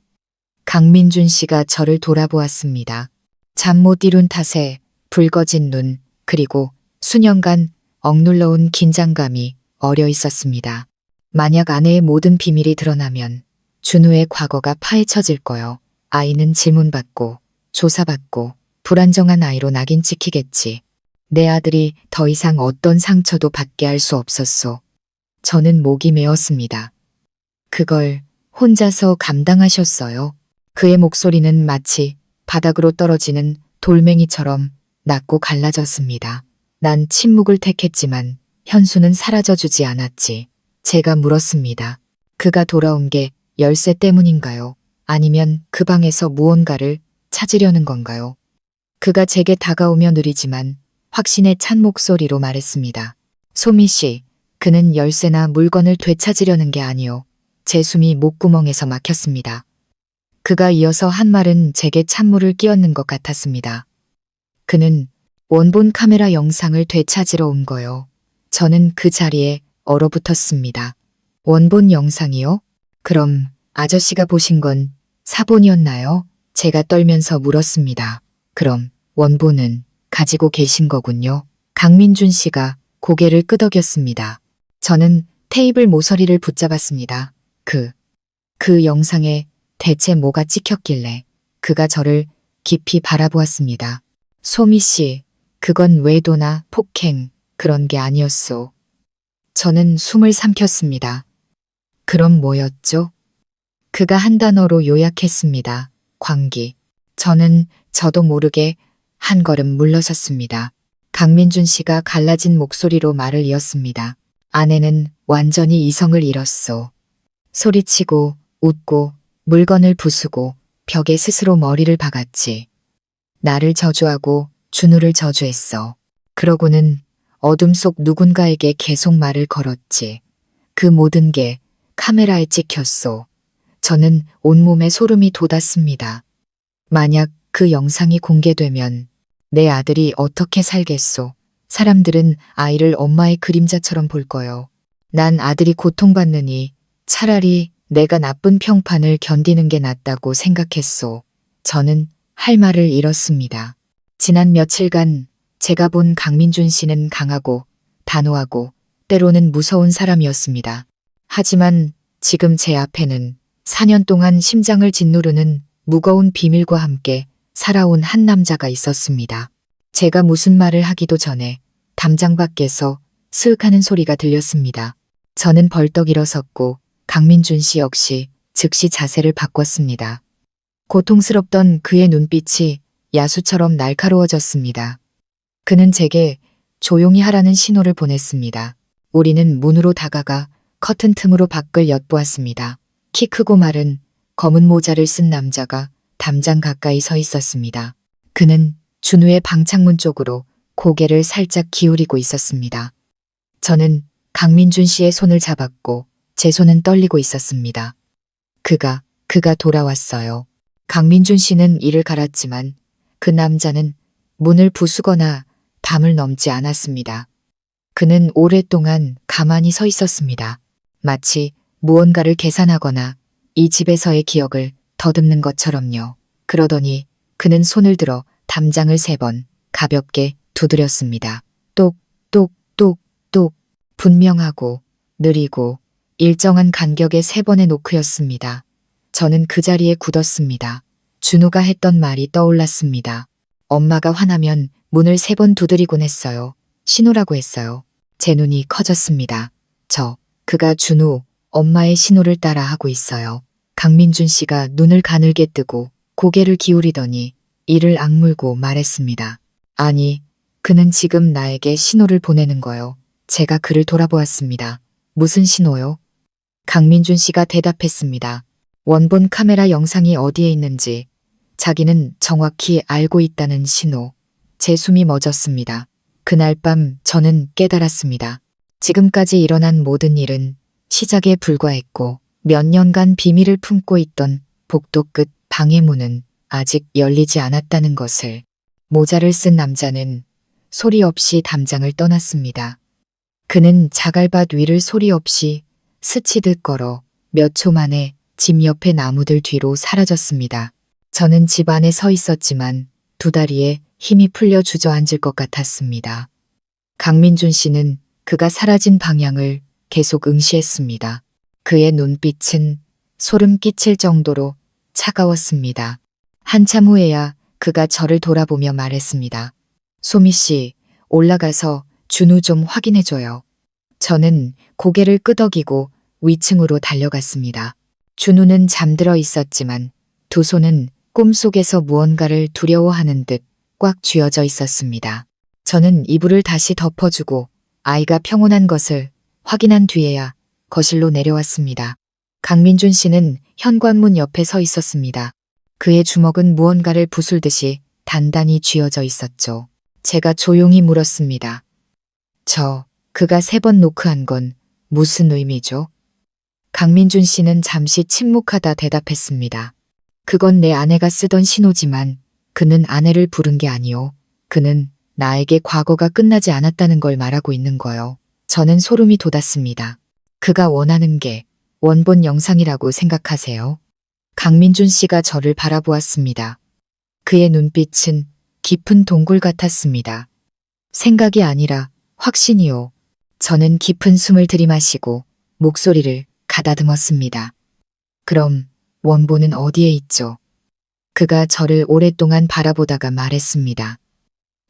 강민준 씨가 저를 돌아보았습니다. 잠 못 이룬 탓에 붉어진 눈, 그리고 수년간 억눌러온 긴장감이 어려 있었습니다. 만약 아내의 모든 비밀이 드러나면 준우의 과거가 파헤쳐질 거요. 아이는 질문받고 조사받고 불안정한 아이로 낙인 찍히겠지. 내 아들이 더 이상 어떤 상처도 받게 할 수 없었소. 저는 목이 메었습니다. 그걸 혼자서 감당하셨어요. 그의 목소리는 마치 바닥으로 떨어지는 돌멩이처럼 낮고 갈라졌습니다. 난 침묵을 택했지만 현수는 사라져주지 않았지. 제가 물었습니다. 그가 돌아온 게 열쇠 때문인가요? 아니면 그 방에서 무언가를 찾으려는 건가요? 그가 제게 다가오며 느리지만 확신에 찬 목소리로 말했습니다. 소미 씨, 그는 열쇠나 물건을 되찾으려는 게 아니오. 제 숨이 목구멍에서 막혔습니다. 그가 이어서 한 말은 제게 찬물을 끼얹는 것 같았습니다. 그는 원본 카메라 영상을 되찾으러 온 거요. 저는 그 자리에 얼어붙었습니다. 원본 영상이요? 그럼 아저씨가 보신 건 사본이었나요? 제가 떨면서 물었습니다. 그럼 원본은 가지고 계신 거군요. 강민준 씨가 고개를 끄덕였습니다. 저는 테이블 모서리를 붙잡았습니다. 그 영상에 대체 뭐가 찍혔길래 그가 저를 깊이 바라보았습니다. 소미 씨, 그건 외도나 폭행, 그런 게 아니었소. 저는 숨을 삼켰습니다. 그럼 뭐였죠? 그가 한 단어로 요약했습니다. 광기. 저도 모르게 한 걸음 물러섰습니다. 강민준 씨가 갈라진 목소리로 말을 이었습니다. 아내는 완전히 이성을 잃었소. 소리치고 웃고 물건을 부수고 벽에 스스로 머리를 박았지. 나를 저주하고 준우를 저주했어. 그러고는 어둠 속 누군가에게 계속 말을 걸었지. 그 모든 게 카메라에 찍혔소. 저는 온몸에 소름이 돋았습니다. 만약 그 영상이 공개되면 내 아들이 어떻게 살겠소. 사람들은 아이를 엄마의 그림자처럼 볼 거요. 난 아들이 고통받느니 차라리 내가 나쁜 평판을 견디는 게 낫다고 생각했소. 저는 할 말을 잃었습니다. 지난 며칠간 제가 본 강민준 씨는 강하고 단호하고 때로는 무서운 사람이었습니다. 하지만 지금 제 앞에는 4년 동안 심장을 짓누르는 무거운 비밀과 함께 살아온 한 남자가 있었습니다. 제가 무슨 말을 하기도 전에 담장 밖에서 스윽하는 소리가 들렸습니다. 저는 벌떡 일어섰고 강민준 씨 역시 즉시 자세를 바꿨습니다. 고통스럽던 그의 눈빛이 야수처럼 날카로워졌습니다. 그는 제게 조용히 하라는 신호를 보냈습니다. 우리는 문으로 다가가 커튼 틈으로 밖을 엿보았습니다. 키 크고 마른 검은 모자를 쓴 남자가 담장 가까이 서 있었습니다. 그는 준우의 방창문 쪽으로 고개를 살짝 기울이고 있었습니다. 저는 강민준 씨의 손을 잡았고 제 손은 떨리고 있었습니다. 그가 돌아왔어요. 강민준 씨는 이를 갈았지만 그 남자는 문을 부수거나 담을 넘지 않았습니다. 그는 오랫동안 가만히 서 있었습니다. 마치 무언가를 계산하거나 이 집에서의 기억을 더듬는 것처럼요. 그러더니 그는 손을 들어 담장을 3번 가볍게 두드렸습니다. 똑, 똑, 똑, 똑. 분명하고 느리고 일정한 간격의 3번의 노크였습니다. 저는 그 자리에 굳었습니다. 준우가 했던 말이 떠올랐습니다. 엄마가 화나면 문을 3번 두드리곤 했어요. 신호라고 했어요. 제 눈이 커졌습니다. 그가 준우, 엄마의 신호를 따라 하고 있어요. 강민준 씨가 눈을 가늘게 뜨고 고개를 기울이더니 이를 악물고 말했습니다. 아니, 그는 지금 나에게 신호를 보내는 거요. 제가 그를 돌아보았습니다. 무슨 신호요? 강민준 씨가 대답했습니다. 원본 카메라 영상이 어디에 있는지 자기는 정확히 알고 있다는 신호. 제 숨이 멎었습니다. 그날 밤 저는 깨달았습니다. 지금까지 일어난 모든 일은 시작에 불과했고 몇 년간 비밀을 품고 있던 복도 끝 방의 문은 아직 열리지 않았다는 것을. 모자를 쓴 남자는 소리 없이 담장을 떠났습니다. 그는 자갈밭 위를 소리 없이 스치듯 걸어 몇 초 만에 집 옆의 나무들 뒤로 사라졌습니다. 저는 집 안에 서 있었지만 2 다리에 힘이 풀려 주저앉을 것 같았습니다. 강민준 씨는 그가 사라진 방향을 계속 응시했습니다. 그의 눈빛은 소름 끼칠 정도로 차가웠습니다. 한참 후에야 그가 저를 돌아보며 말했습니다. 소미 씨, 올라가서 준우 좀 확인해줘요. 저는 고개를 끄덕이고 위층으로 달려갔습니다. 준우는 잠들어 있었지만 2 손은 꿈속에서 무언가를 두려워하는 듯 꽉 쥐어져 있었습니다. 저는 이불을 다시 덮어주고 아이가 평온한 것을 확인한 뒤에야 거실로 내려왔습니다. 강민준 씨는 현관문 옆에 서 있었습니다. 그의 주먹은 무언가를 부술듯이 단단히 쥐어져 있었죠. 제가 조용히 물었습니다. 그가 3번 노크한 건 무슨 의미죠? 강민준 씨는 잠시 침묵하다 대답했습니다. 그건 내 아내가 쓰던 신호지만 그는 아내를 부른 게 아니오. 그는 나에게 과거가 끝나지 않았다는 걸 말하고 있는 거요. 저는 소름이 돋았습니다. 그가 원하는 게 원본 영상이라고 생각하세요? 강민준 씨가 저를 바라보았습니다. 그의 눈빛은 깊은 동굴 같았습니다. 생각이 아니라 확신이요. 저는 깊은 숨을 들이마시고 목소리를 가다듬었습니다. 그럼 원본은 어디에 있죠? 그가 저를 오랫동안 바라보다가 말했습니다.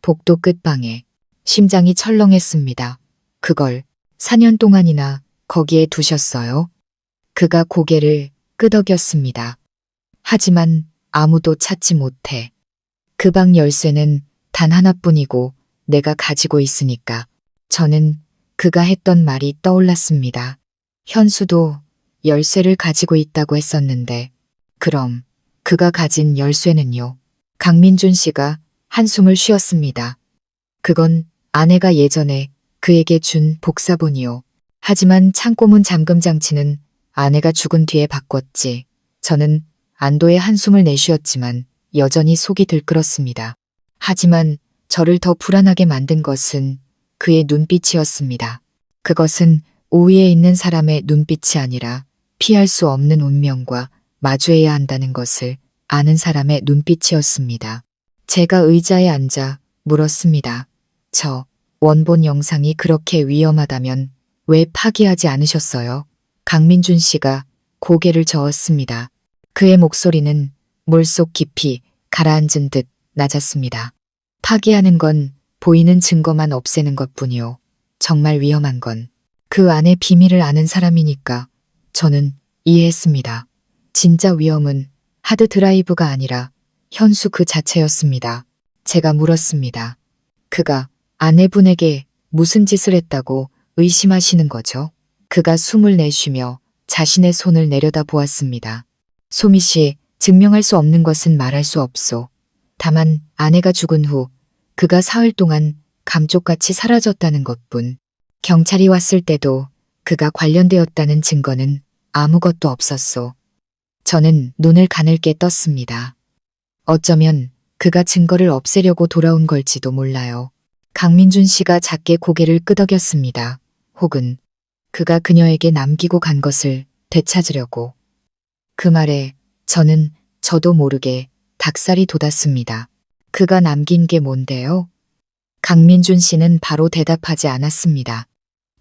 복도 끝방에. 심장이 철렁했습니다. 그걸 4년 동안이나 거기에 두셨어요? 그가 고개를 끄덕였습니다. 하지만 아무도 찾지 못해. 그 방 열쇠는 단 하나뿐이고 내가 가지고 있으니까. 저는 그가 했던 말이 떠올랐습니다. 현수도 열쇠를 가지고 있다고 했었는데 그럼 그가 가진 열쇠는요? 강민준 씨가 한숨을 쉬었습니다. 그건 아내가 예전에 그에게 준 복사본이요. 하지만 창고문 잠금 장치는 아내가 죽은 뒤에 바꿨지. 저는 안도의 한숨을 내쉬었지만 여전히 속이 들끓었습니다. 하지만 저를 더 불안하게 만든 것은 그의 눈빛이었습니다. 그것은 우위에 있는 사람의 눈빛이 아니라 피할 수 없는 운명과 마주해야 한다는 것을 아는 사람의 눈빛이었습니다. 제가 의자에 앉아 물었습니다. 저 원본 영상이 그렇게 위험하다면 왜 파기하지 않으셨어요? 강민준 씨가 고개를 저었습니다. 그의 목소리는 물속 깊이 가라앉은 듯 낮았습니다. 파기하는 건 보이는 증거만 없애는 것뿐이요. 정말 위험한 건 그 안의 비밀을 아는 사람이니까 저는 이해했습니다. 진짜 위험은 하드 드라이브가 아니라 현수 그 자체였습니다. 제가 물었습니다. 그가 아내분에게 무슨 짓을 했다고 의심하시는 거죠? 그가 숨을 내쉬며 자신의 손을 내려다 보았습니다. 소미 씨, 증명할 수 없는 것은 말할 수 없소. 다만 아내가 죽은 후 그가 사흘 동안 감쪽같이 사라졌다는 것뿐. 경찰이 왔을 때도 그가 관련되었다는 증거는 아무것도 없었소. 저는 눈을 가늘게 떴습니다. 어쩌면 그가 증거를 없애려고 돌아온 걸지도 몰라요. 강민준 씨가 작게 고개를 끄덕였습니다. 혹은 그가 그녀에게 남기고 간 것을 되찾으려고. 그 말에 저는 저도 모르게 닭살이 돋았습니다. 그가 남긴 게 뭔데요? 강민준 씨는 바로 대답하지 않았습니다.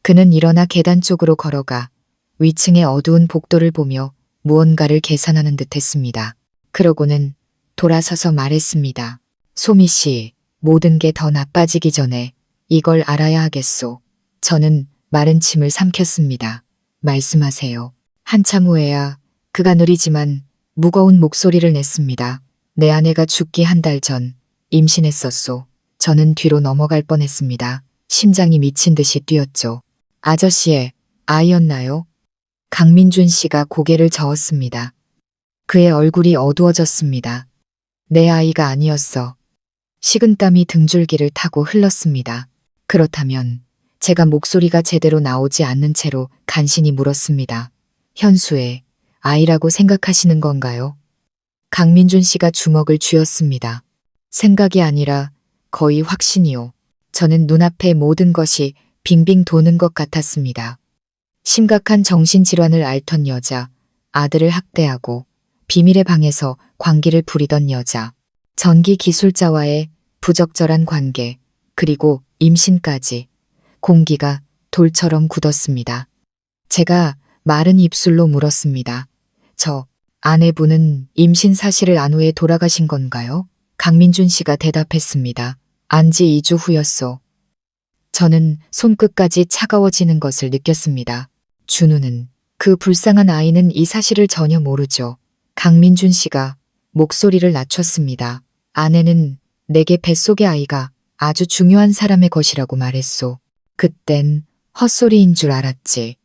그는 일어나 계단 쪽으로 걸어가 위층의 어두운 복도를 보며 무언가를 계산하는 듯 했습니다. 그러고는 돌아서서 말했습니다. 소미 씨, 모든 게 더 나빠지기 전에 이걸 알아야 하겠소. 저는 마른 침을 삼켰습니다. 말씀하세요. 한참 후에야 그가 느리지만 무거운 목소리를 냈습니다. 내 아내가 죽기 한 달 전 임신했었소. 저는 뒤로 넘어갈 뻔했습니다. 심장이 미친 듯이 뛰었죠. 아저씨의 아이였나요? 강민준 씨가 고개를 저었습니다. 그의 얼굴이 어두워졌습니다. 내 아이가 아니었어. 식은땀이 등줄기를 타고 흘렀습니다. 그렇다면 제가 목소리가 제대로 나오지 않는 채로 간신히 물었습니다. 현수의 아이라고 생각하시는 건가요? 강민준 씨가 주먹을 쥐었습니다. 생각이 아니라 거의 확신이요. 저는 눈앞의 모든 것이 빙빙 도는 것 같았습니다. 심각한 정신질환을 앓던 여자, 아들을 학대하고 비밀의 방에서 광기를 부리던 여자, 전기 기술자와의 부적절한 관계, 그리고 임신까지 공기가 돌처럼 굳었습니다. 제가 마른 입술로 물었습니다. 저 아내분은 임신 사실을 안 후에 돌아가신 건가요? 강민준 씨가 대답했습니다. 안지 2주 후였소. 저는 손끝까지 차가워지는 것을 느꼈습니다. 준우는, 그 불쌍한 아이는 이 사실을 전혀 모르죠. 강민준 씨가 목소리를 낮췄습니다. 아내는 내게 뱃속의 아이가 아주 중요한 사람의 것이라고 말했소. 그땐 헛소리인 줄 알았지.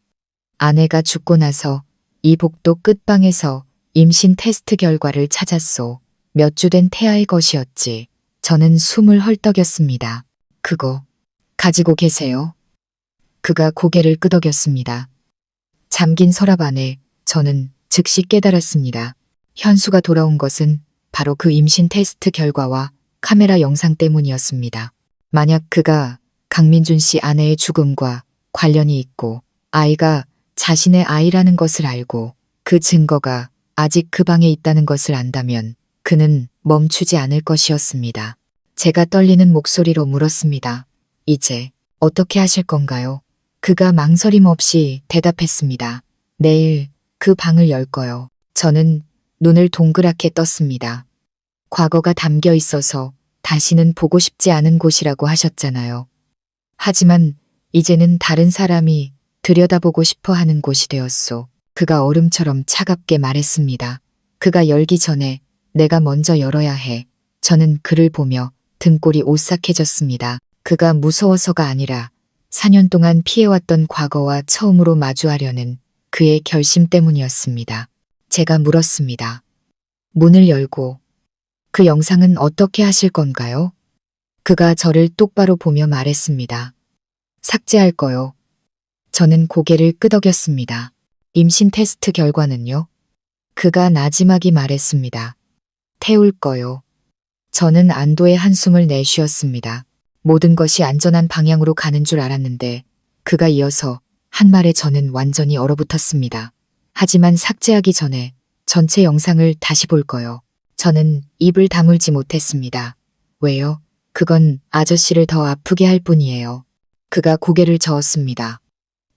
아내가 죽고 나서 이 복도 끝방에서 임신 테스트 결과를 찾았소. 몇 주 된 태아의 것이었지. 저는 숨을 헐떡였습니다. 그거 가지고 계세요? 그가 고개를 끄덕였습니다. 잠긴 서랍 안에 저는 즉시 깨달았습니다. 현수가 돌아온 것은 바로 그 임신 테스트 결과와 카메라 영상 때문이었습니다. 만약 그가 강민준 씨 아내의 죽음과 관련이 있고 아이가 자신의 아이라는 것을 알고 그 증거가 아직 그 방에 있다는 것을 안다면 그는 멈추지 않을 것이었습니다. 제가 떨리는 목소리로 물었습니다. 이제 어떻게 하실 건가요? 그가 망설임 없이 대답했습니다. 내일 그 방을 열 거요. 저는 눈을 동그랗게 떴습니다. 과거가 담겨 있어서 다시는 보고 싶지 않은 곳이라고 하셨잖아요. 하지만 이제는 다른 사람이 들여다보고 싶어 하는 곳이 되었소. 그가 얼음처럼 차갑게 말했습니다. 그가 열기 전에 내가 먼저 열어야 해. 저는 그를 보며 등골이 오싹해졌습니다. 그가 무서워서가 아니라 4년 동안 피해왔던 과거와 처음으로 마주하려는 그의 결심 때문이었습니다. 제가 물었습니다. 문을 열고 그 영상은 어떻게 하실 건가요? 그가 저를 똑바로 보며 말했습니다. 삭제할 거요. 저는 고개를 끄덕였습니다. 임신 테스트 결과는요? 그가 나지막이 말했습니다. 태울 거요. 저는 안도의 한숨을 내쉬었습니다. 모든 것이 안전한 방향으로 가는 줄 알았는데 그가 이어서 한 말에 저는 완전히 얼어붙었습니다. 하지만 삭제하기 전에 전체 영상을 다시 볼 거요. 저는 입을 다물지 못했습니다. 왜요? 그건 아저씨를 더 아프게 할 뿐이에요. 그가 고개를 저었습니다.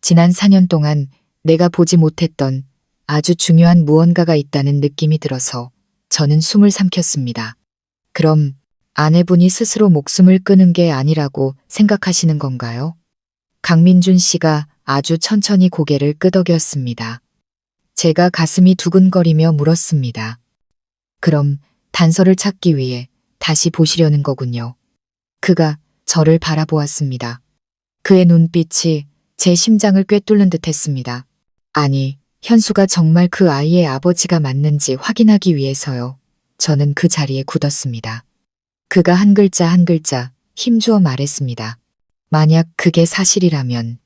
지난 4년 동안 내가 보지 못했던 아주 중요한 무언가가 있다는 느낌이 들어서 저는 숨을 삼켰습니다. 그럼 아내분이 스스로 목숨을 끊은 게 아니라고 생각하시는 건가요? 강민준 씨가 아주 천천히 고개를 끄덕였습니다. 제가 가슴이 두근거리며 물었습니다. 그럼 단서를 찾기 위해 다시 보시려는 거군요. 그가 저를 바라보았습니다. 그의 눈빛이 제 심장을 꿰뚫는 듯 했습니다. 아니, 현수가 정말 그 아이의 아버지가 맞는지 확인하기 위해서요. 저는 그 자리에 굳었습니다. 그가 한 글자 한 글자 힘주어 말했습니다. 만약 그게 사실이라면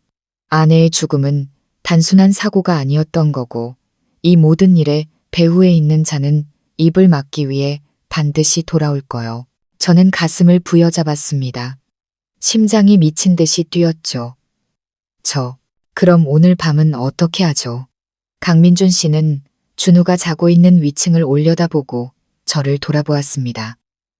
아내의 죽음은 단순한 사고가 아니었던 거고 이 모든 일에 배후에 있는 자는 입을 막기 위해 반드시 돌아올 거요. 저는 가슴을 부여잡았습니다. 심장이 미친 듯이 뛰었죠. 그럼 오늘 밤은 어떻게 하죠? 강민준 씨는 준우가 자고 있는 위층을 올려다보고 저를 돌아보았습니다.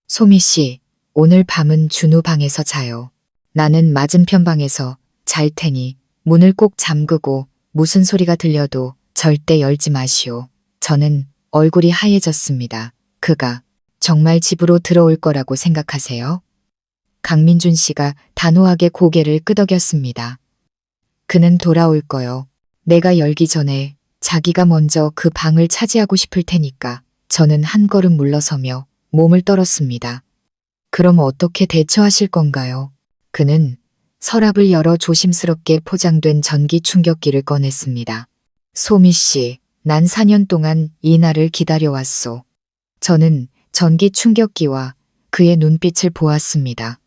소미 씨, 오늘 밤은 준우 방에서 자요. 나는 맞은편 방에서 잘 테니 문을 꼭 잠그고 무슨 소리가 들려도 절대 열지 마시오. 저는 얼굴이 하얘졌습니다. 그가 정말 집으로 들어올 거라고 생각하세요? 강민준 씨가 단호하게 고개를 끄덕였습니다. 그는 돌아올 거요. 내가 열기 전에 자기가 먼저 그 방을 차지하고 싶을 테니까. 저는 한 걸음 물러서며 몸을 떨었습니다. 그럼 어떻게 대처하실 건가요? 그는 서랍을 열어 조심스럽게 포장된 전기 충격기를 꺼냈습니다. 소미 씨, 난 4년 동안 이 날을 기다려왔소. 저는 전기 충격기와 그의 눈빛을 보았습니다.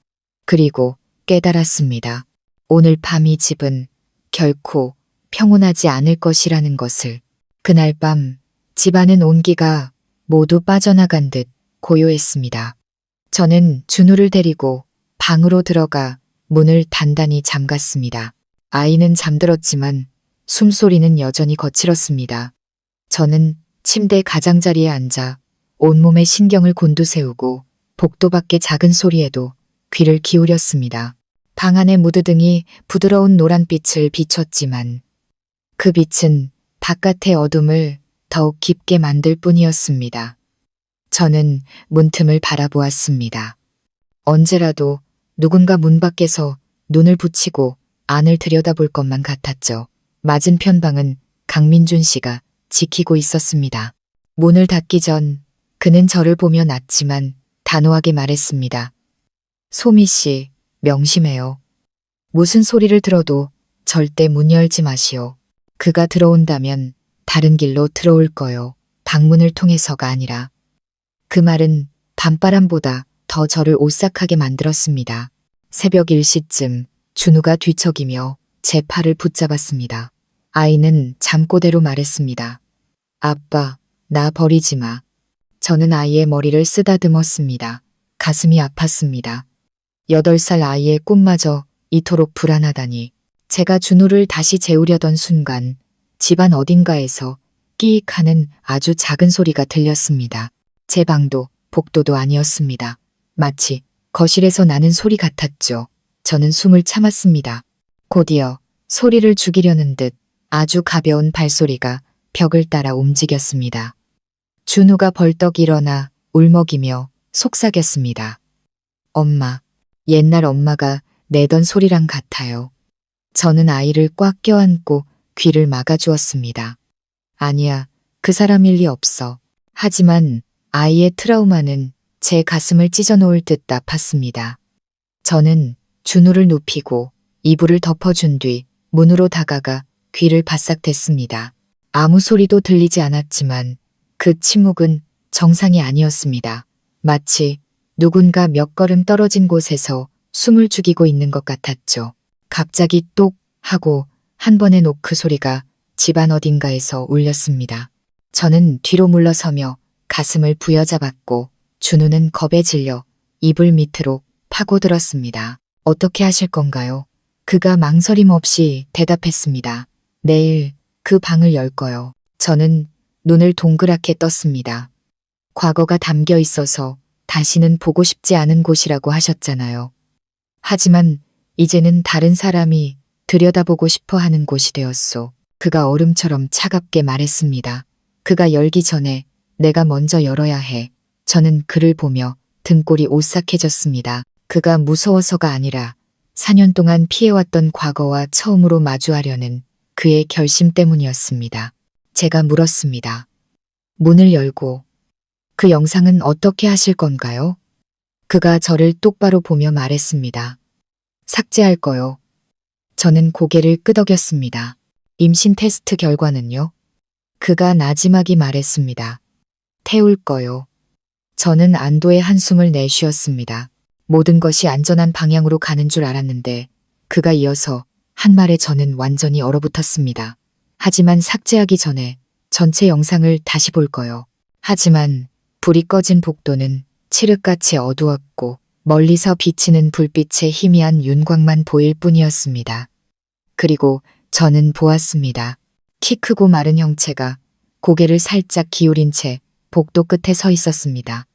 그리고 깨달았습니다. 오늘 밤 이 집은 결코 평온하지 않을 것이라는 것을. 그날 밤 집안은 온기가 모두 빠져나간 듯 고요했습니다. 저는 준우를 데리고 방으로 들어가 문을 단단히 잠갔습니다. 아이는 잠들었지만 숨소리는 여전히 거칠었습니다. 저는 침대 가장자리에 앉아 온몸에 신경을 곤두세우고 복도 밖의 작은 소리에도 귀를 기울였습니다. 방 안의 무드등이 부드러운 노란빛을 비췄지만 그 빛은 바깥의 어둠을 더욱 깊게 만들 뿐이었습니다. 저는 문틈을 바라보았습니다. 언제라도 누군가 문 밖에서 눈을 붙이고 안을 들여다볼 것만 같았죠. 맞은편 방은 강민준 씨가 지키고 있었습니다. 문을 닫기 전 그는 저를 보며 낮지만 단호하게 말했습니다. 소미 씨, 명심해요. 무슨 소리를 들어도 절대 문 열지 마시오. 그가 들어온다면 다른 길로 들어올 거요. 방문을 통해서가 아니라. 그 말은 밤바람보다 더 저를 오싹하게 만들었습니다. 새벽 1시쯤 준우가 뒤척이며 제 팔을 붙잡았습니다. 아이는 잠꼬대로 말했습니다. 아빠, 나 버리지 마. 저는 아이의 머리를 쓰다듬었습니다. 가슴이 아팠습니다. 8살 아이의 꿈마저 이토록 불안하다니. 제가 준우를 다시 재우려던 순간 집안 어딘가에서 끼익 하는 아주 작은 소리가 들렸습니다. 제 방도 복도도 아니었습니다. 마치 거실에서 나는 소리 같았죠. 저는 숨을 참았습니다. 곧이어 소리를 죽이려는 듯 아주 가벼운 발소리가 벽을 따라 움직였습니다. 준우가 벌떡 일어나 울먹이며 속삭였습니다. 엄마, 옛날 엄마가 내던 소리랑 같아요. 저는 아이를 꽉 껴안고 귀를 막아주었습니다. 아니야, 그 사람일 리 없어. 하지만 아이의 트라우마는 제 가슴을 찢어놓을 듯 아팠습니다. 저는 준우를 눕히고 이불을 덮어준 뒤 문으로 다가가 귀를 바싹 댔습니다. 아무 소리도 들리지 않았지만 그 침묵은 정상이 아니었습니다. 마치 누군가 몇 걸음 떨어진 곳에서 숨을 죽이고 있는 것 같았죠. 갑자기 똑 하고 한 번의 노크 소리가 집안 어딘가에서 울렸습니다. 저는 뒤로 물러서며 가슴을 부여잡았고 준우는 겁에 질려 이불 밑으로 파고들었습니다. 어떻게 하실 건가요? 그가 망설임 없이 대답했습니다. 내일 그 방을 열 거요. 저는 눈을 동그랗게 떴습니다. 과거가 담겨 있어서 다시는 보고 싶지 않은 곳이라고 하셨잖아요. 하지만 이제는 다른 사람이 들여다보고 싶어 하는 곳이 되었소. 그가 얼음처럼 차갑게 말했습니다. 그가 열기 전에 내가 먼저 열어야 해. 저는 그를 보며 등골이 오싹해졌습니다. 그가 무서워서가 아니라 4년 동안 피해왔던 과거와 처음으로 마주하려는 그의 결심 때문이었습니다. 제가 물었습니다. 문을 열고 그 영상은 어떻게 하실 건가요? 그가 저를 똑바로 보며 말했습니다. 삭제할 거요. 저는 고개를 끄덕였습니다. 임신 테스트 결과는요? 그가 나지막이 말했습니다. 태울 거요. 저는 안도의 한숨을 내쉬었습니다. 모든 것이 안전한 방향으로 가는 줄 알았는데 그가 이어서 한 말에 저는 완전히 얼어붙었습니다. 하지만 삭제하기 전에 전체 영상을 다시 볼 거요. 하지만 불이 꺼진 복도는 칠흑같이 어두웠고 멀리서 비치는 불빛의 희미한 윤곽만 보일 뿐이었습니다. 그리고 저는 보았습니다. 키 크고 마른 형체가 고개를 살짝 기울인 채 복도 끝에 서 있었습니다.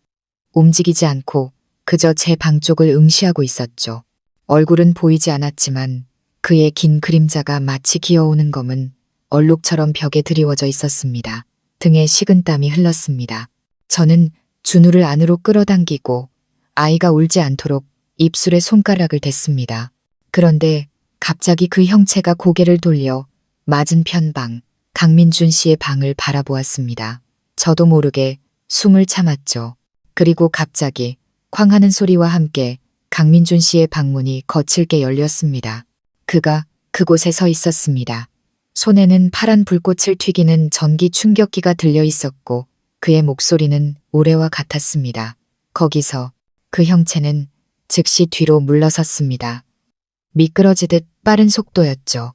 움직이지 않고 그저 제 방 쪽을 응시하고 있었죠. 얼굴은 보이지 않았지만 그의 긴 그림자가 마치 기어오는 검은 얼룩처럼 벽에 드리워져 있었습니다. 등에 식은땀이 흘렀습니다. 저는 준우를 안으로 끌어당기고 아이가 울지 않도록 입술에 손가락을 댔습니다. 그런데 갑자기 그 형체가 고개를 돌려 맞은편 방, 강민준 씨의 방을 바라보았습니다. 저도 모르게 숨을 참았죠. 그리고 갑자기 쾅 하는 소리와 함께 강민준 씨의 방문이 거칠게 열렸습니다. 그가 그곳에 서 있었습니다. 손에는 파란 불꽃을 튀기는 전기 충격기가 들려 있었고 그의 목소리는 우레와 같았습니다. 거기서 그 형체는 즉시 뒤로 물러섰습니다. 미끄러지듯 빠른 속도였죠.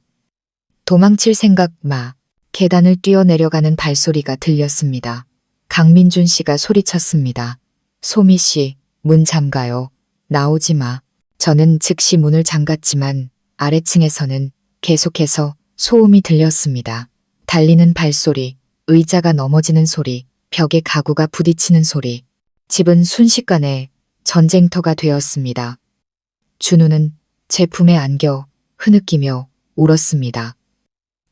도망칠 생각 마. 계단을 뛰어내려가는 발소리가 들렸습니다. 강민준 씨가 소리쳤습니다. 소미 씨, 문 잠가요. 나오지 마. 저는 즉시 문을 잠갔지만 아래층에서는 계속해서 소음이 들렸습니다. 달리는 발소리, 의자가 넘어지는 소리, 벽에 가구가 부딪히는 소리. 집은 순식간에 전쟁터가 되었습니다. 준우는 제 품에 안겨 흐느끼며 울었습니다.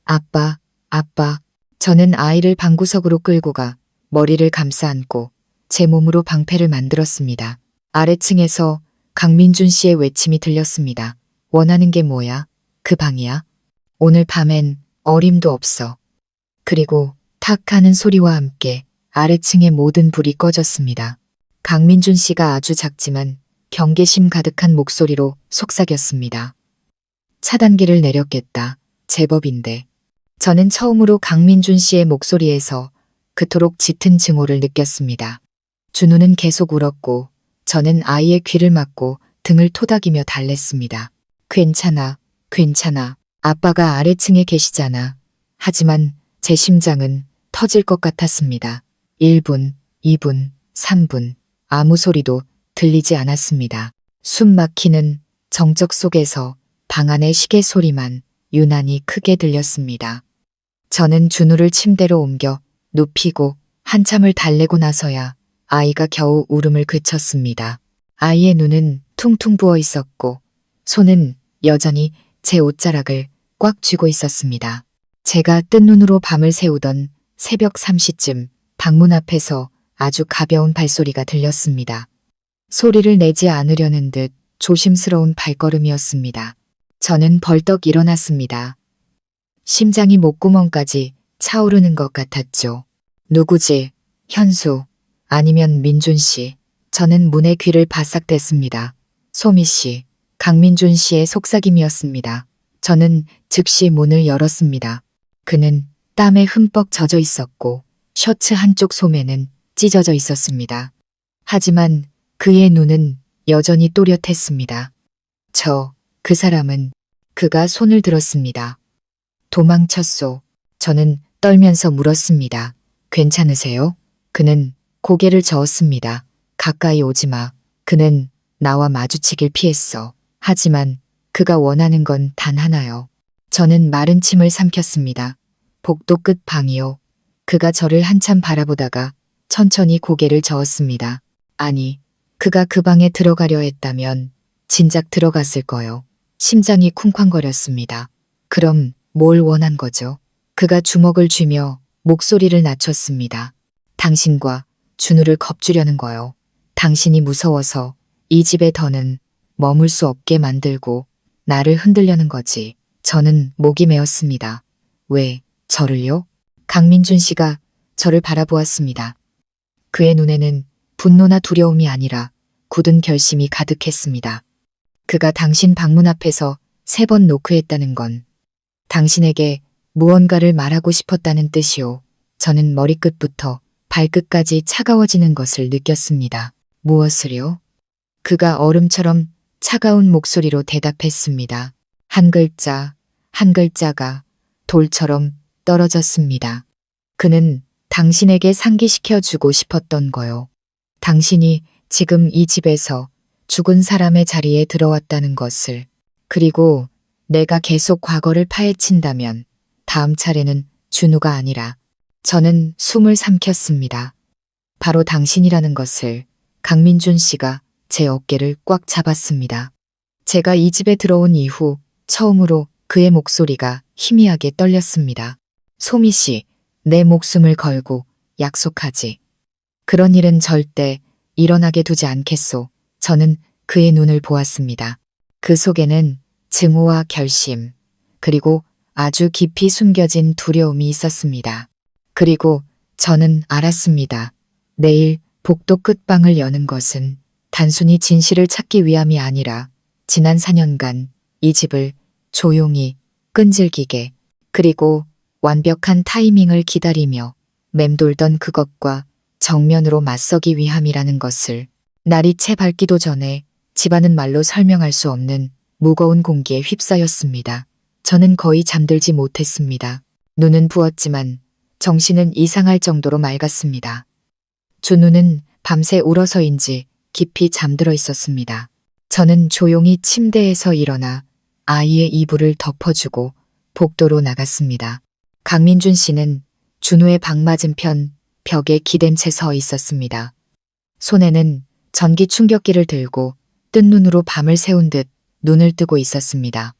아빠, 아빠. 저는 아이를 방구석으로 끌고 가 머리를 감싸 안고 제 몸으로 방패를 만들었습니다. 아래층에서 강민준 씨의 외침이 들렸습니다. 원하는 게 뭐야? 그 방이야? 오늘 밤엔 어림도 없어. 그리고 탁 하는 소리와 함께 아래층의 모든 불이 꺼졌습니다. 강민준 씨가 아주 작지만 경계심 가득한 목소리로 속삭였습니다. 차단기를 내렸겠다. 제법인데. 저는 처음으로 강민준 씨의 목소리에서 그토록 짙은 증오를 느꼈습니다. 준우는 계속 울었고 저는 아이의 귀를 막고 등을 토닥이며 달랬습니다. 괜찮아, 괜찮아. 아빠가 아래층에 계시잖아. 하지만 제 심장은 터질 것 같았습니다. 1분, 2분, 3분. 아무 소리도 들리지 않았습니다. 숨 막히는 정적 속에서 방 안의 시계 소리만 유난히 크게 들렸습니다. 저는 준우를 침대로 옮겨 눕히고 한참을 달래고 나서야 아이가 겨우 울음을 그쳤습니다. 아이의 눈은 퉁퉁 부어 있었고 손은 여전히 제 옷자락을 꽉 쥐고 있었습니다. 제가 뜬 눈으로 밤을 새우던 새벽 3시쯤 방문 앞에서 아주 가벼운 발소리가 들렸습니다. 소리를 내지 않으려는 듯 조심스러운 발걸음이었습니다. 저는 벌떡 일어났습니다. 심장이 목구멍까지 차오르는 것 같았죠. 누구지? 현수, 아니면 민준 씨. 저는 문의 귀를 바싹 댔습니다. 소미 씨, 강민준 씨의 속삭임이었습니다. 저는 즉시 문을 열었습니다. 그는 땀에 흠뻑 젖어 있었고 셔츠 한쪽 소매는 찢어져 있었습니다. 하지만 그의 눈은 여전히 또렷했습니다. 그 사람은 그가 손을 들었습니다. 도망쳤소. 저는 떨면서 물었습니다. 괜찮으세요? 그는 고개를 저었습니다. 가까이 오지 마. 그는 나와 마주치길 피했어. 하지만 그가 원하는 건 단 하나요. 저는 마른 침을 삼켰습니다. 복도 끝 방이요. 그가 저를 한참 바라보다가 천천히 고개를 저었습니다. 아니, 그가 그 방에 들어가려 했다면 진작 들어갔을 거요. 심장이 쿵쾅거렸습니다. 그럼 뭘 원한 거죠? 그가 주먹을 쥐며 목소리를 낮췄습니다. 당신과 준우를 겁주려는 거요. 당신이 무서워서 이 집에 더는 머물 수 없게 만들고 나를 흔들려는 거지. 저는 목이 메었습니다. 왜, 저를요? 강민준 씨가 저를 바라보았습니다. 그의 눈에는 분노나 두려움이 아니라 굳은 결심이 가득했습니다. 그가 당신 방문 앞에서 3번 노크했다는 건 당신에게 무언가를 말하고 싶었다는 뜻이오. 저는 머리끝부터 발끝까지 차가워지는 것을 느꼈습니다. 무엇을요? 그가 얼음처럼 차가운 목소리로 대답했습니다. 한 글자, 한 글자가 돌처럼 떨어졌습니다. 그는 당신에게 상기시켜주고 싶었던 거요. 당신이 지금 이 집에서 죽은 사람의 자리에 들어왔다는 것을. 그리고 내가 계속 과거를 파헤친다면 다음 차례는 준우가 아니라 저는 숨을 삼켰습니다. 바로 당신이라는 것을. 강민준 씨가 제 어깨를 꽉 잡았습니다. 제가 이 집에 들어온 이후 처음으로 그의 목소리가 희미하게 떨렸습니다. 소미 씨, 내 목숨을 걸고 약속하지. 그런 일은 절대 일어나게 두지 않겠소. 저는 그의 눈을 보았습니다. 그 속에는 증오와 결심, 그리고 아주 깊이 숨겨진 두려움이 있었습니다. 그리고 저는 알았습니다. 내일 복도 끝방을 여는 것은 단순히 진실을 찾기 위함이 아니라 지난 4년간 이 집을 조용히 끈질기게 그리고 완벽한 타이밍을 기다리며 맴돌던 그것과 정면으로 맞서기 위함이라는 것을. 날이 채 밝기도 전에 집안은 말로 설명할 수 없는 무거운 공기에 휩싸였습니다. 저는 거의 잠들지 못했습니다. 눈은 부었지만 정신은 이상할 정도로 맑았습니다. 준우는 밤새 울어서인지 깊이 잠들어 있었습니다. 저는 조용히 침대에서 일어나 아이의 이불을 덮어주고 복도로 나갔습니다. 강민준 씨는 준우의 방 맞은편 벽에 기댄 채 서 있었습니다. 손에는 전기 충격기를 들고 뜬 눈으로 밤을 새운 듯 눈을 뜨고 있었습니다.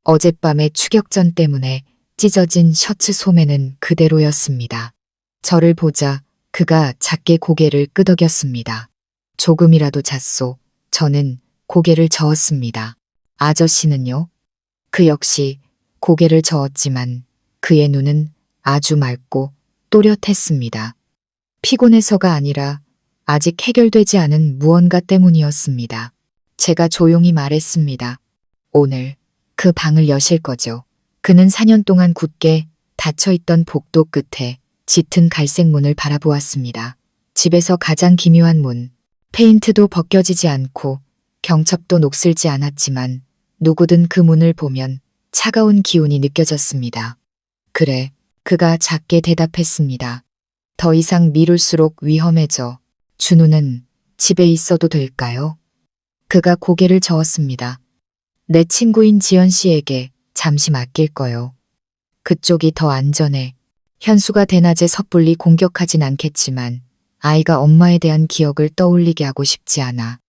어젯밤의 추격전 때문에 찢어진 셔츠 소매는 그대로였습니다. 저를 보자 그가 작게 고개를 끄덕였습니다. 조금이라도 잤소. 저는 고개를 저었습니다. 아저씨는요? 그 역시 고개를 저었지만 그의 눈은 아주 맑고 또렷했습니다. 피곤해서가 아니라 아직 해결되지 않은 무언가 때문이었습니다. 제가 조용히 말했습니다. 오늘 그 방을 여실 거죠. 그는 4년 동안 굳게 닫혀있던 복도 끝에 짙은 갈색 문을 바라보았습니다. 집에서 가장 기묘한 문. 페인트도 벗겨지지 않고 경첩도 녹슬지 않았지만 누구든 그 문을 보면 차가운 기운이 느껴졌습니다. 그래, 그가 작게 대답했습니다. 더 이상 미룰수록 위험해져. 준우는 집에 있어도 될까요? 그가 고개를 저었습니다. 내 친구인 지연 씨에게 잠시 맡길 거요. 그쪽이 더 안전해. 현수가 대낮에 섣불리 공격하진 않겠지만 아이가 엄마에 대한 기억을 떠올리게 하고 싶지 않아.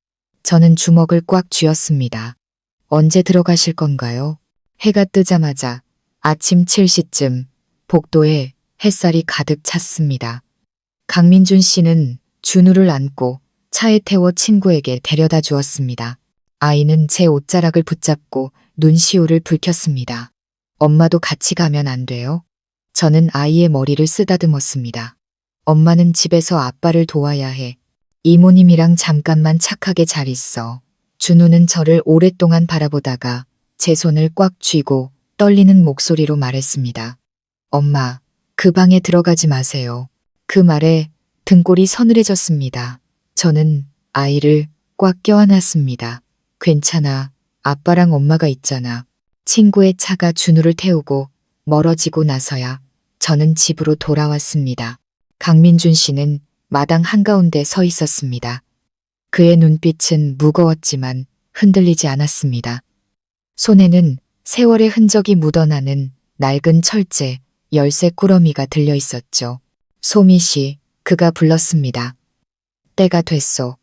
저는 주먹을 꽉 쥐었습니다. 언제 들어가실 건가요? 해가 뜨자마자 아침 7시쯤 복도에 햇살이 가득 찼습니다. 강민준 씨는 준우를 안고 차에 태워 친구에게 데려다 주었습니다. 아이는 제 옷자락을 붙잡고 눈시울을 붉혔습니다. 엄마도 같이 가면 안 돼요? 저는 아이의 머리를 쓰다듬었습니다. 엄마는 집에서 아빠를 도와야 해. 이모님이랑 잠깐만 착하게 잘 있어. 준우는 저를 오랫동안 바라보다가 제 손을 꽉 쥐고 떨리는 목소리로 말했습니다. 엄마, 그 방에 들어가지 마세요. 그 말에 등골이 서늘해졌습니다. 저는 아이를 꽉 껴안았습니다. 괜찮아. 아빠랑 엄마가 있잖아. 친구의 차가 준우를 태우고 멀어지고 나서야 저는 집으로 돌아왔습니다. 강민준 씨는 마당 한가운데 서 있었습니다. 그의 눈빛은 무거웠지만 흔들리지 않았습니다. 손에는 세월의 흔적이 묻어나는 낡은 철제, 열쇠 꾸러미가 들려 있었죠. 소미 씨, 그가 불렀습니다. 때가 됐소.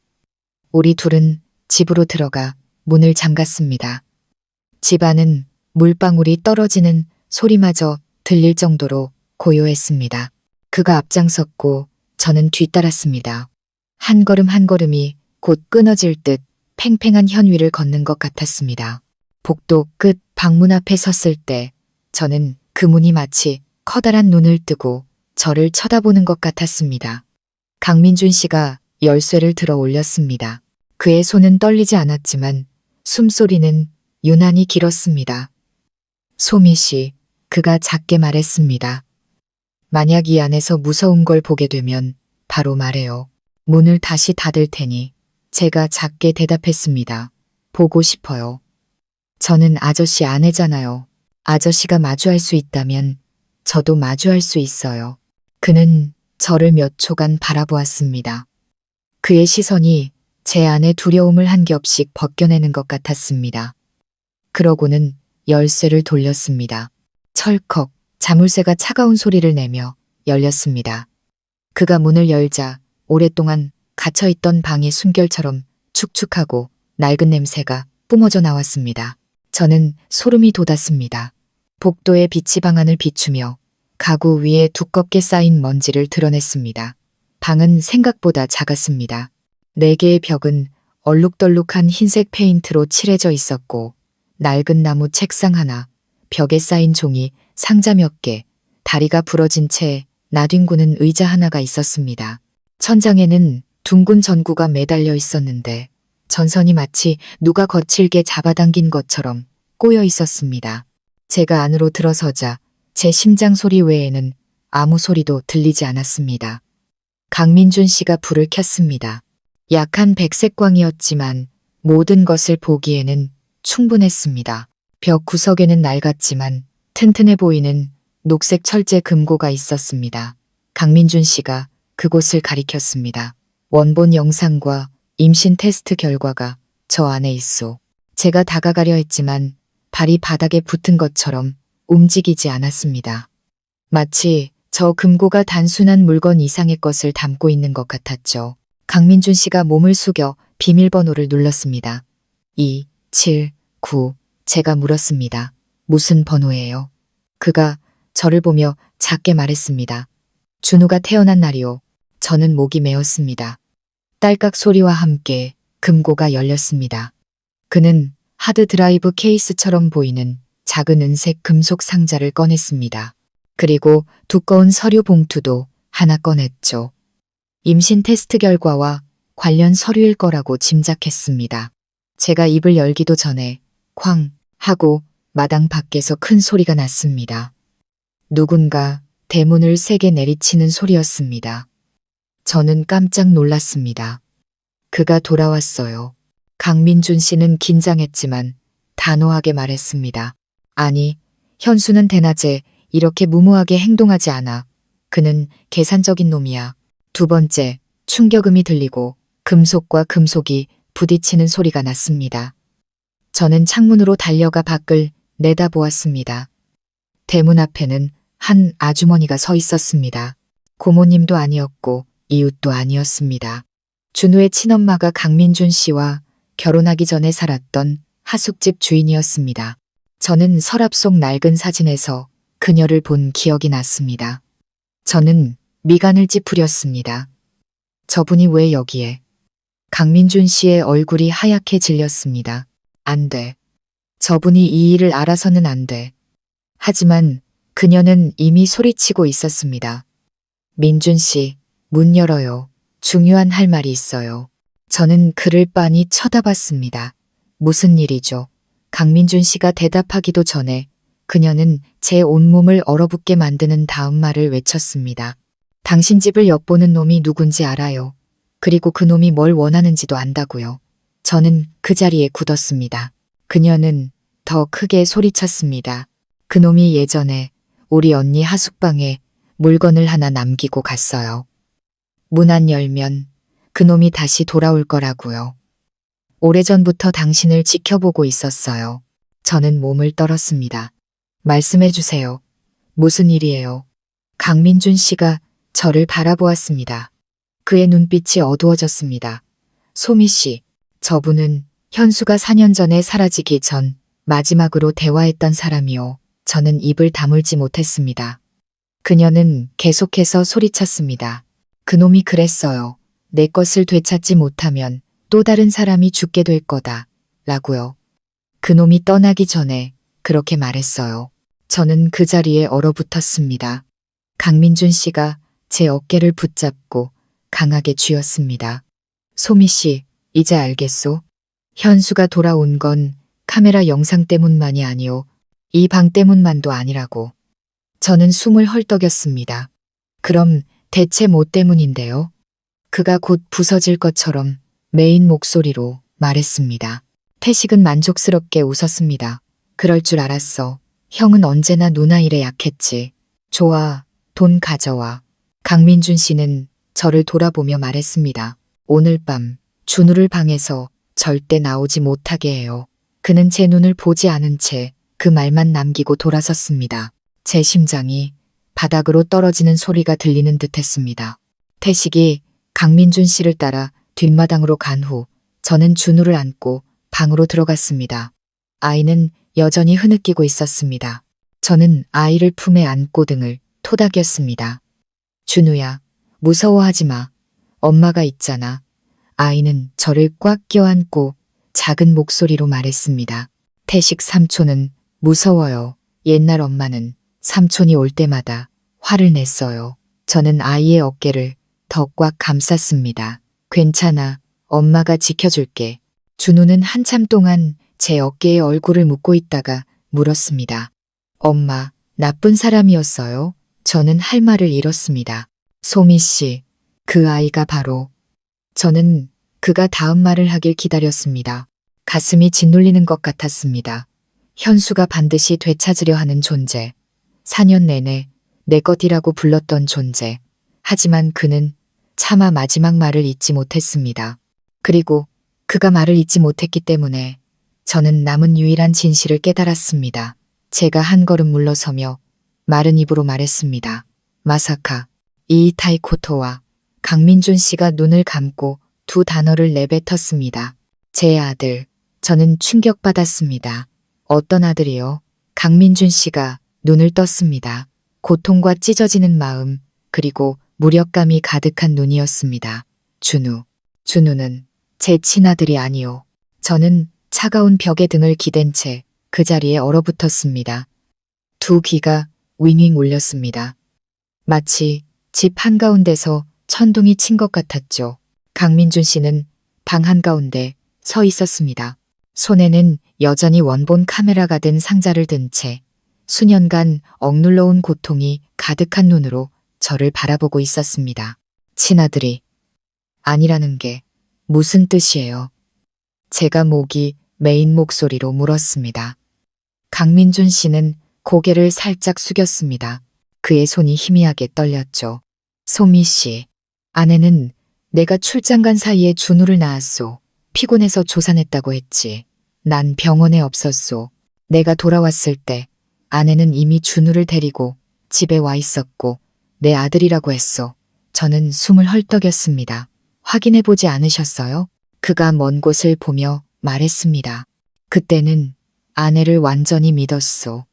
우리 둘은 집으로 들어가 문을 잠갔습니다. 집안은 물방울이 떨어지는 소리마저 들릴 정도로 고요했습니다. 그가 앞장섰고 저는 뒤따랐습니다. 한 걸음 한 걸음이 곧 끊어질 듯 팽팽한 현 위를 걷는 것 같았습니다. 복도 끝 방문 앞에 섰을 때 저는 그 문이 마치 커다란 눈을 뜨고 저를 쳐다보는 것 같았습니다. 강민준 씨가 열쇠를 들어 올렸습니다. 그의 손은 떨리지 않았지만 숨소리는 유난히 길었습니다. 소미 씨, 그가 작게 말했습니다. 만약 이 안에서 무서운 걸 보게 되면 바로 말해요. 문을 다시 닫을 테니 제가 작게 대답했습니다. 보고 싶어요. 저는 아저씨 아내잖아요. 아저씨가 마주할 수 있다면 저도 마주할 수 있어요. 그는 저를 몇 초간 바라보았습니다. 그의 시선이 제 안에 두려움을 한 겹씩 벗겨내는 것 같았습니다. 그러고는 열쇠를 돌렸습니다. 철컥 자물쇠가 차가운 소리를 내며 열렸습니다. 그가 문을 열자 오랫동안 갇혀있던 방의 숨결처럼 축축하고 낡은 냄새가 뿜어져 나왔습니다. 저는 소름이 돋았습니다. 복도의 빛이 방 안을 비추며 가구 위에 두껍게 쌓인 먼지를 드러냈습니다. 방은 생각보다 작았습니다. 4개의 벽은 얼룩덜룩한 흰색 페인트로 칠해져 있었고 낡은 나무 책상 하나, 벽에 쌓인 종이, 상자 몇 개, 다리가 부러진 채 나뒹구는 의자 하나가 있었습니다. 천장에는 둥근 전구가 매달려 있었는데 전선이 마치 누가 거칠게 잡아당긴 것처럼 꼬여 있었습니다. 제가 안으로 들어서자 제 심장 소리 외에는 아무 소리도 들리지 않았습니다. 강민준 씨가 불을 켰습니다. 약한 백색광이었지만 모든 것을 보기에는 충분했습니다. 벽 구석에는 낡았지만 튼튼해 보이는 녹색 철제 금고가 있었습니다. 강민준 씨가 그곳을 가리켰습니다. 원본 영상과 임신 테스트 결과가 저 안에 있소. 제가 다가가려 했지만 발이 바닥에 붙은 것처럼 움직이지 않았습니다. 마치 저 금고가 단순한 물건 이상의 것을 담고 있는 것 같았죠. 강민준 씨가 몸을 숙여 비밀번호를 눌렀습니다. 2, 7, 9. 제가 물었습니다. 무슨 번호예요? 그가 저를 보며 작게 말했습니다. 준우가 태어난 날이요. 저는 목이 메었습니다. 딸깍 소리와 함께 금고가 열렸습니다. 그는 하드 드라이브 케이스처럼 보이는 작은 은색 금속 상자를 꺼냈습니다. 그리고 두꺼운 서류 봉투도 하나 꺼냈죠. 임신 테스트 결과와 관련 서류일 거라고 짐작했습니다. 제가 입을 열기도 전에 쾅 하고 마당 밖에서 큰 소리가 났습니다. 누군가 대문을 세게 내리치는 소리였습니다. 저는 깜짝 놀랐습니다. 그가 돌아왔어요. 강민준 씨는 긴장했지만 단호하게 말했습니다. 아니, 현수는 대낮에 이렇게 무모하게 행동하지 않아. 그는 계산적인 놈이야. 2번째, 충격음이 들리고 금속과 금속이 부딪히는 소리가 났습니다. 저는 창문으로 달려가 밖을 내다보았습니다. 대문 앞에는 한 아주머니가 서 있었습니다. 고모님도 아니었고 이웃도 아니었습니다. 준우의 친엄마가 강민준 씨와 결혼하기 전에 살았던 하숙집 주인이었습니다. 저는 서랍 속 낡은 사진에서 그녀를 본 기억이 났습니다. 저는 미간을 찌푸렸습니다. 저분이 왜 여기에? 강민준 씨의 얼굴이 하얗게 질렸습니다. 안 돼. 저분이 이 일을 알아서는 안 돼. 하지만 그녀는 이미 소리치고 있었습니다. 민준 씨, 문 열어요. 중요한 할 말이 있어요. 저는 그를 빤히 쳐다봤습니다. 무슨 일이죠? 강민준 씨가 대답하기도 전에 그녀는 제 온몸을 얼어붙게 만드는 다음 말을 외쳤습니다. 당신 집을 엿보는 놈이 누군지 알아요. 그리고 그 놈이 뭘 원하는지도 안다고요. 저는 그 자리에 굳었습니다. 그녀는 더 크게 소리쳤습니다. 그 놈이 예전에 우리 언니 하숙방에 물건을 하나 남기고 갔어요. 문 안 열면 그 놈이 다시 돌아올 거라고요. 오래전부터 당신을 지켜보고 있었어요. 저는 몸을 떨었습니다. 말씀해 주세요. 무슨 일이에요? 강민준 씨가 저를 바라보았습니다. 그의 눈빛이 어두워졌습니다. 소미 씨, 저분은 현수가 4년 전에 사라지기 전 마지막으로 대화했던 사람이요. 저는 입을 다물지 못했습니다. 그녀는 계속해서 소리쳤습니다. 그놈이 그랬어요. 내 것을 되찾지 못하면 또 다른 사람이 죽게 될 거다. 라고요. 그놈이 떠나기 전에 그렇게 말했어요. 저는 그 자리에 얼어붙었습니다. 강민준 씨가 제 어깨를 붙잡고 강하게 쥐었습니다. 소미 씨, 이제 알겠소? 현수가 돌아온 건 카메라 영상 때문만이 아니오. 이 방 때문만도 아니라고. 저는 숨을 헐떡였습니다. 그럼 대체 뭐 때문인데요? 그가 곧 부서질 것처럼 메인 목소리로 말했습니다. 태식은 만족스럽게 웃었습니다. 그럴 줄 알았어. 형은 언제나 누나 일에 약했지. 좋아, 돈 가져와. 강민준 씨는 저를 돌아보며 말했습니다. 오늘 밤 준우를 방에서 절대 나오지 못하게 해요. 그는 제 눈을 보지 않은 채 그 말만 남기고 돌아섰습니다. 제 심장이 바닥으로 떨어지는 소리가 들리는 듯했습니다. 태식이 강민준 씨를 따라 뒷마당으로 간 후 저는 준우를 안고 방으로 들어갔습니다. 아이는 여전히 흐느끼고 있었습니다. 저는 아이를 품에 안고 등을 토닥였습니다. 준우야, 무서워하지 마. 엄마가 있잖아. 아이는 저를 꽉 껴안고 작은 목소리로 말했습니다. 태식 삼촌은 무서워요. 옛날 엄마는 삼촌이 올 때마다 화를 냈어요. 저는 아이의 어깨를 더 꽉 감쌌습니다. 괜찮아. 엄마가 지켜줄게. 준우는 한참 동안 제 어깨에 얼굴을 묻고 있다가 물었습니다. 엄마, 나쁜 사람이었어요? 저는 할 말을 잃었습니다. 소미 씨, 그 아이가 바로... 저는 그가 다음 말을 하길 기다렸습니다. 가슴이 짓눌리는 것 같았습니다. 현수가 반드시 되찾으려 하는 존재. 4년 내내 내 것이라고 불렀던 존재. 하지만 그는 차마 마지막 말을 잊지 못했습니다. 그리고 그가 말을 잊지 못했기 때문에 저는 남은 유일한 진실을 깨달았습니다. 제가 한 걸음 물러서며 마른 입으로 말했습니다. 마사카, 이이타이 코토와 강민준 씨가 눈을 감고 두 단어를 내뱉었습니다. 제 아들. 저는 충격받았습니다. 어떤 아들이요? 강민준 씨가 눈을 떴습니다. 고통과 찢어지는 마음, 그리고 무력감이 가득한 눈이었습니다. 준우. 준우는 제 친아들이 아니오. 저는 차가운 벽에 등을 기댄 채 그 자리에 얼어붙었습니다. 두 귀가 윙윙 울렸습니다. 마치 집 한가운데서 천둥이 친 것 같았죠. 강민준 씨는 방 한가운데 서 있었습니다. 손에는 여전히 원본 카메라가 든 상자를 든 채 수년간 억눌러온 고통이 가득한 눈으로 저를 바라보고 있었습니다. 친아들이 아니라는 게 무슨 뜻이에요? 제가 목이 메인 목소리로 물었습니다. 강민준 씨는 고개를 살짝 숙였습니다. 그의 손이 희미하게 떨렸죠. 소미 씨, 아내는 내가 출장 간 사이에 준우를 낳았소. 피곤해서 조산했다고 했지. 난 병원에 없었소. 내가 돌아왔을 때 아내는 이미 준우를 데리고 집에 와 있었고 내 아들이라고 했소. 저는 숨을 헐떡였습니다. 확인해보지 않으셨어요? 그가 먼 곳을 보며 말했습니다. 그때는 아내를 완전히 믿었소.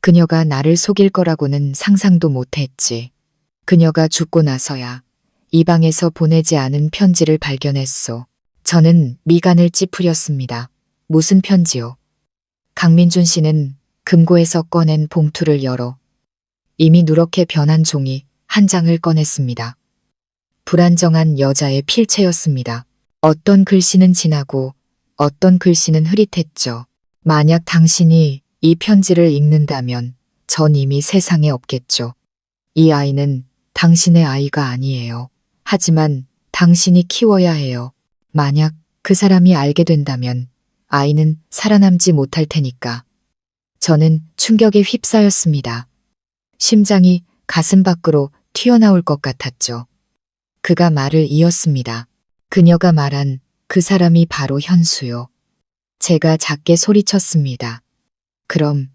그녀가 나를 속일 거라고는 상상도 못했지. 그녀가 죽고 나서야 이 방에서 보내지 않은 편지를 발견했소. 저는 미간을 찌푸렸습니다. 무슨 편지요? 강민준 씨는 금고에서 꺼낸 봉투를 열어 이미 누렇게 변한 종이 한 장을 꺼냈습니다. 불안정한 여자의 필체였습니다. 어떤 글씨는 진하고 어떤 글씨는 흐릿했죠. 만약 당신이 이 편지를 읽는다면 전 이미 세상에 없겠죠. 이 아이는 당신의 아이가 아니에요. 하지만 당신이 키워야 해요. 만약 그 사람이 알게 된다면 아이는 살아남지 못할 테니까. 저는 충격에 휩싸였습니다. 심장이 가슴 밖으로 튀어나올 것 같았죠. 그가 말을 이었습니다. 그녀가 말한 그 사람이 바로 현수요. 제가 작게 소리쳤습니다. 그럼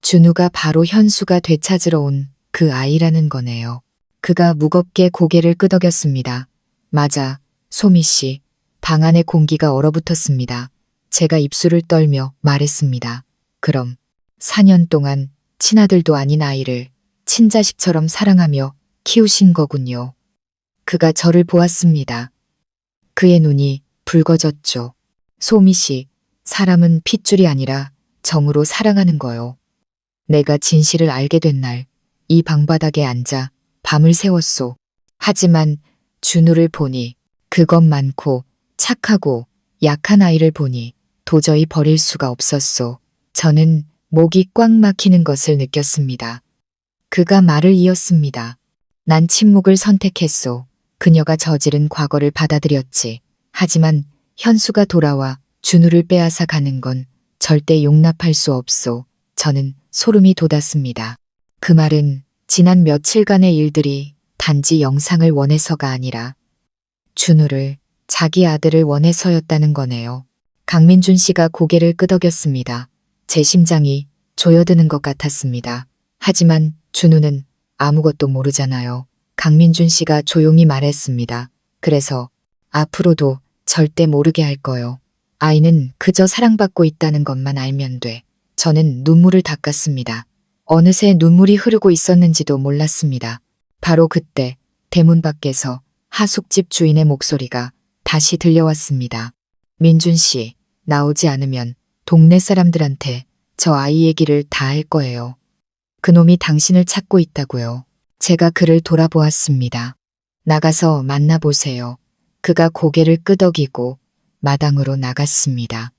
준우가 바로 현수가 되찾으러 온 그 아이라는 거네요. 그가 무겁게 고개를 끄덕였습니다. 맞아, 소미 씨. 방 안의 공기가 얼어붙었습니다. 제가 입술을 떨며 말했습니다. 그럼 4년 동안 친아들도 아닌 아이를 친자식처럼 사랑하며 키우신 거군요. 그가 저를 보았습니다. 그의 눈이 붉어졌죠. 소미 씨, 사람은 핏줄이 아니라 정으로 사랑하는 거요. 내가 진실을 알게 된 날, 이 방바닥에 앉아 밤을 새웠소. 하지만 준우를 보니 그것 많고 착하고 약한 아이를 보니 도저히 버릴 수가 없었소. 저는 목이 꽉 막히는 것을 느꼈습니다. 그가 말을 이었습니다. 난 침묵을 선택했소. 그녀가 저지른 과거를 받아들였지. 하지만 현수가 돌아와 준우를 빼앗아 가는 건 절대 용납할 수 없소. 저는 소름이 돋았습니다. 그 말은 지난 며칠간의 일들이 단지 영상을 원해서가 아니라 준우를, 자기 아들을 원해서였다는 거네요. 강민준 씨가 고개를 끄덕였습니다. 제 심장이 조여드는 것 같았습니다. 하지만 준우는 아무것도 모르잖아요. 강민준 씨가 조용히 말했습니다. 그래서 앞으로도 절대 모르게 할 거요. 아이는 그저 사랑받고 있다는 것만 알면 돼. 저는 눈물을 닦았습니다. 어느새 눈물이 흐르고 있었는지도 몰랐습니다. 바로 그때 대문 밖에서 하숙집 주인의 목소리가 다시 들려왔습니다. 민준 씨, 나오지 않으면 동네 사람들한테 저 아이 얘기를 다 할 거예요. 그놈이 당신을 찾고 있다고요. 제가 그를 돌아보았습니다. 나가서 만나보세요. 그가 고개를 끄덕이고 마당으로 나갔습니다.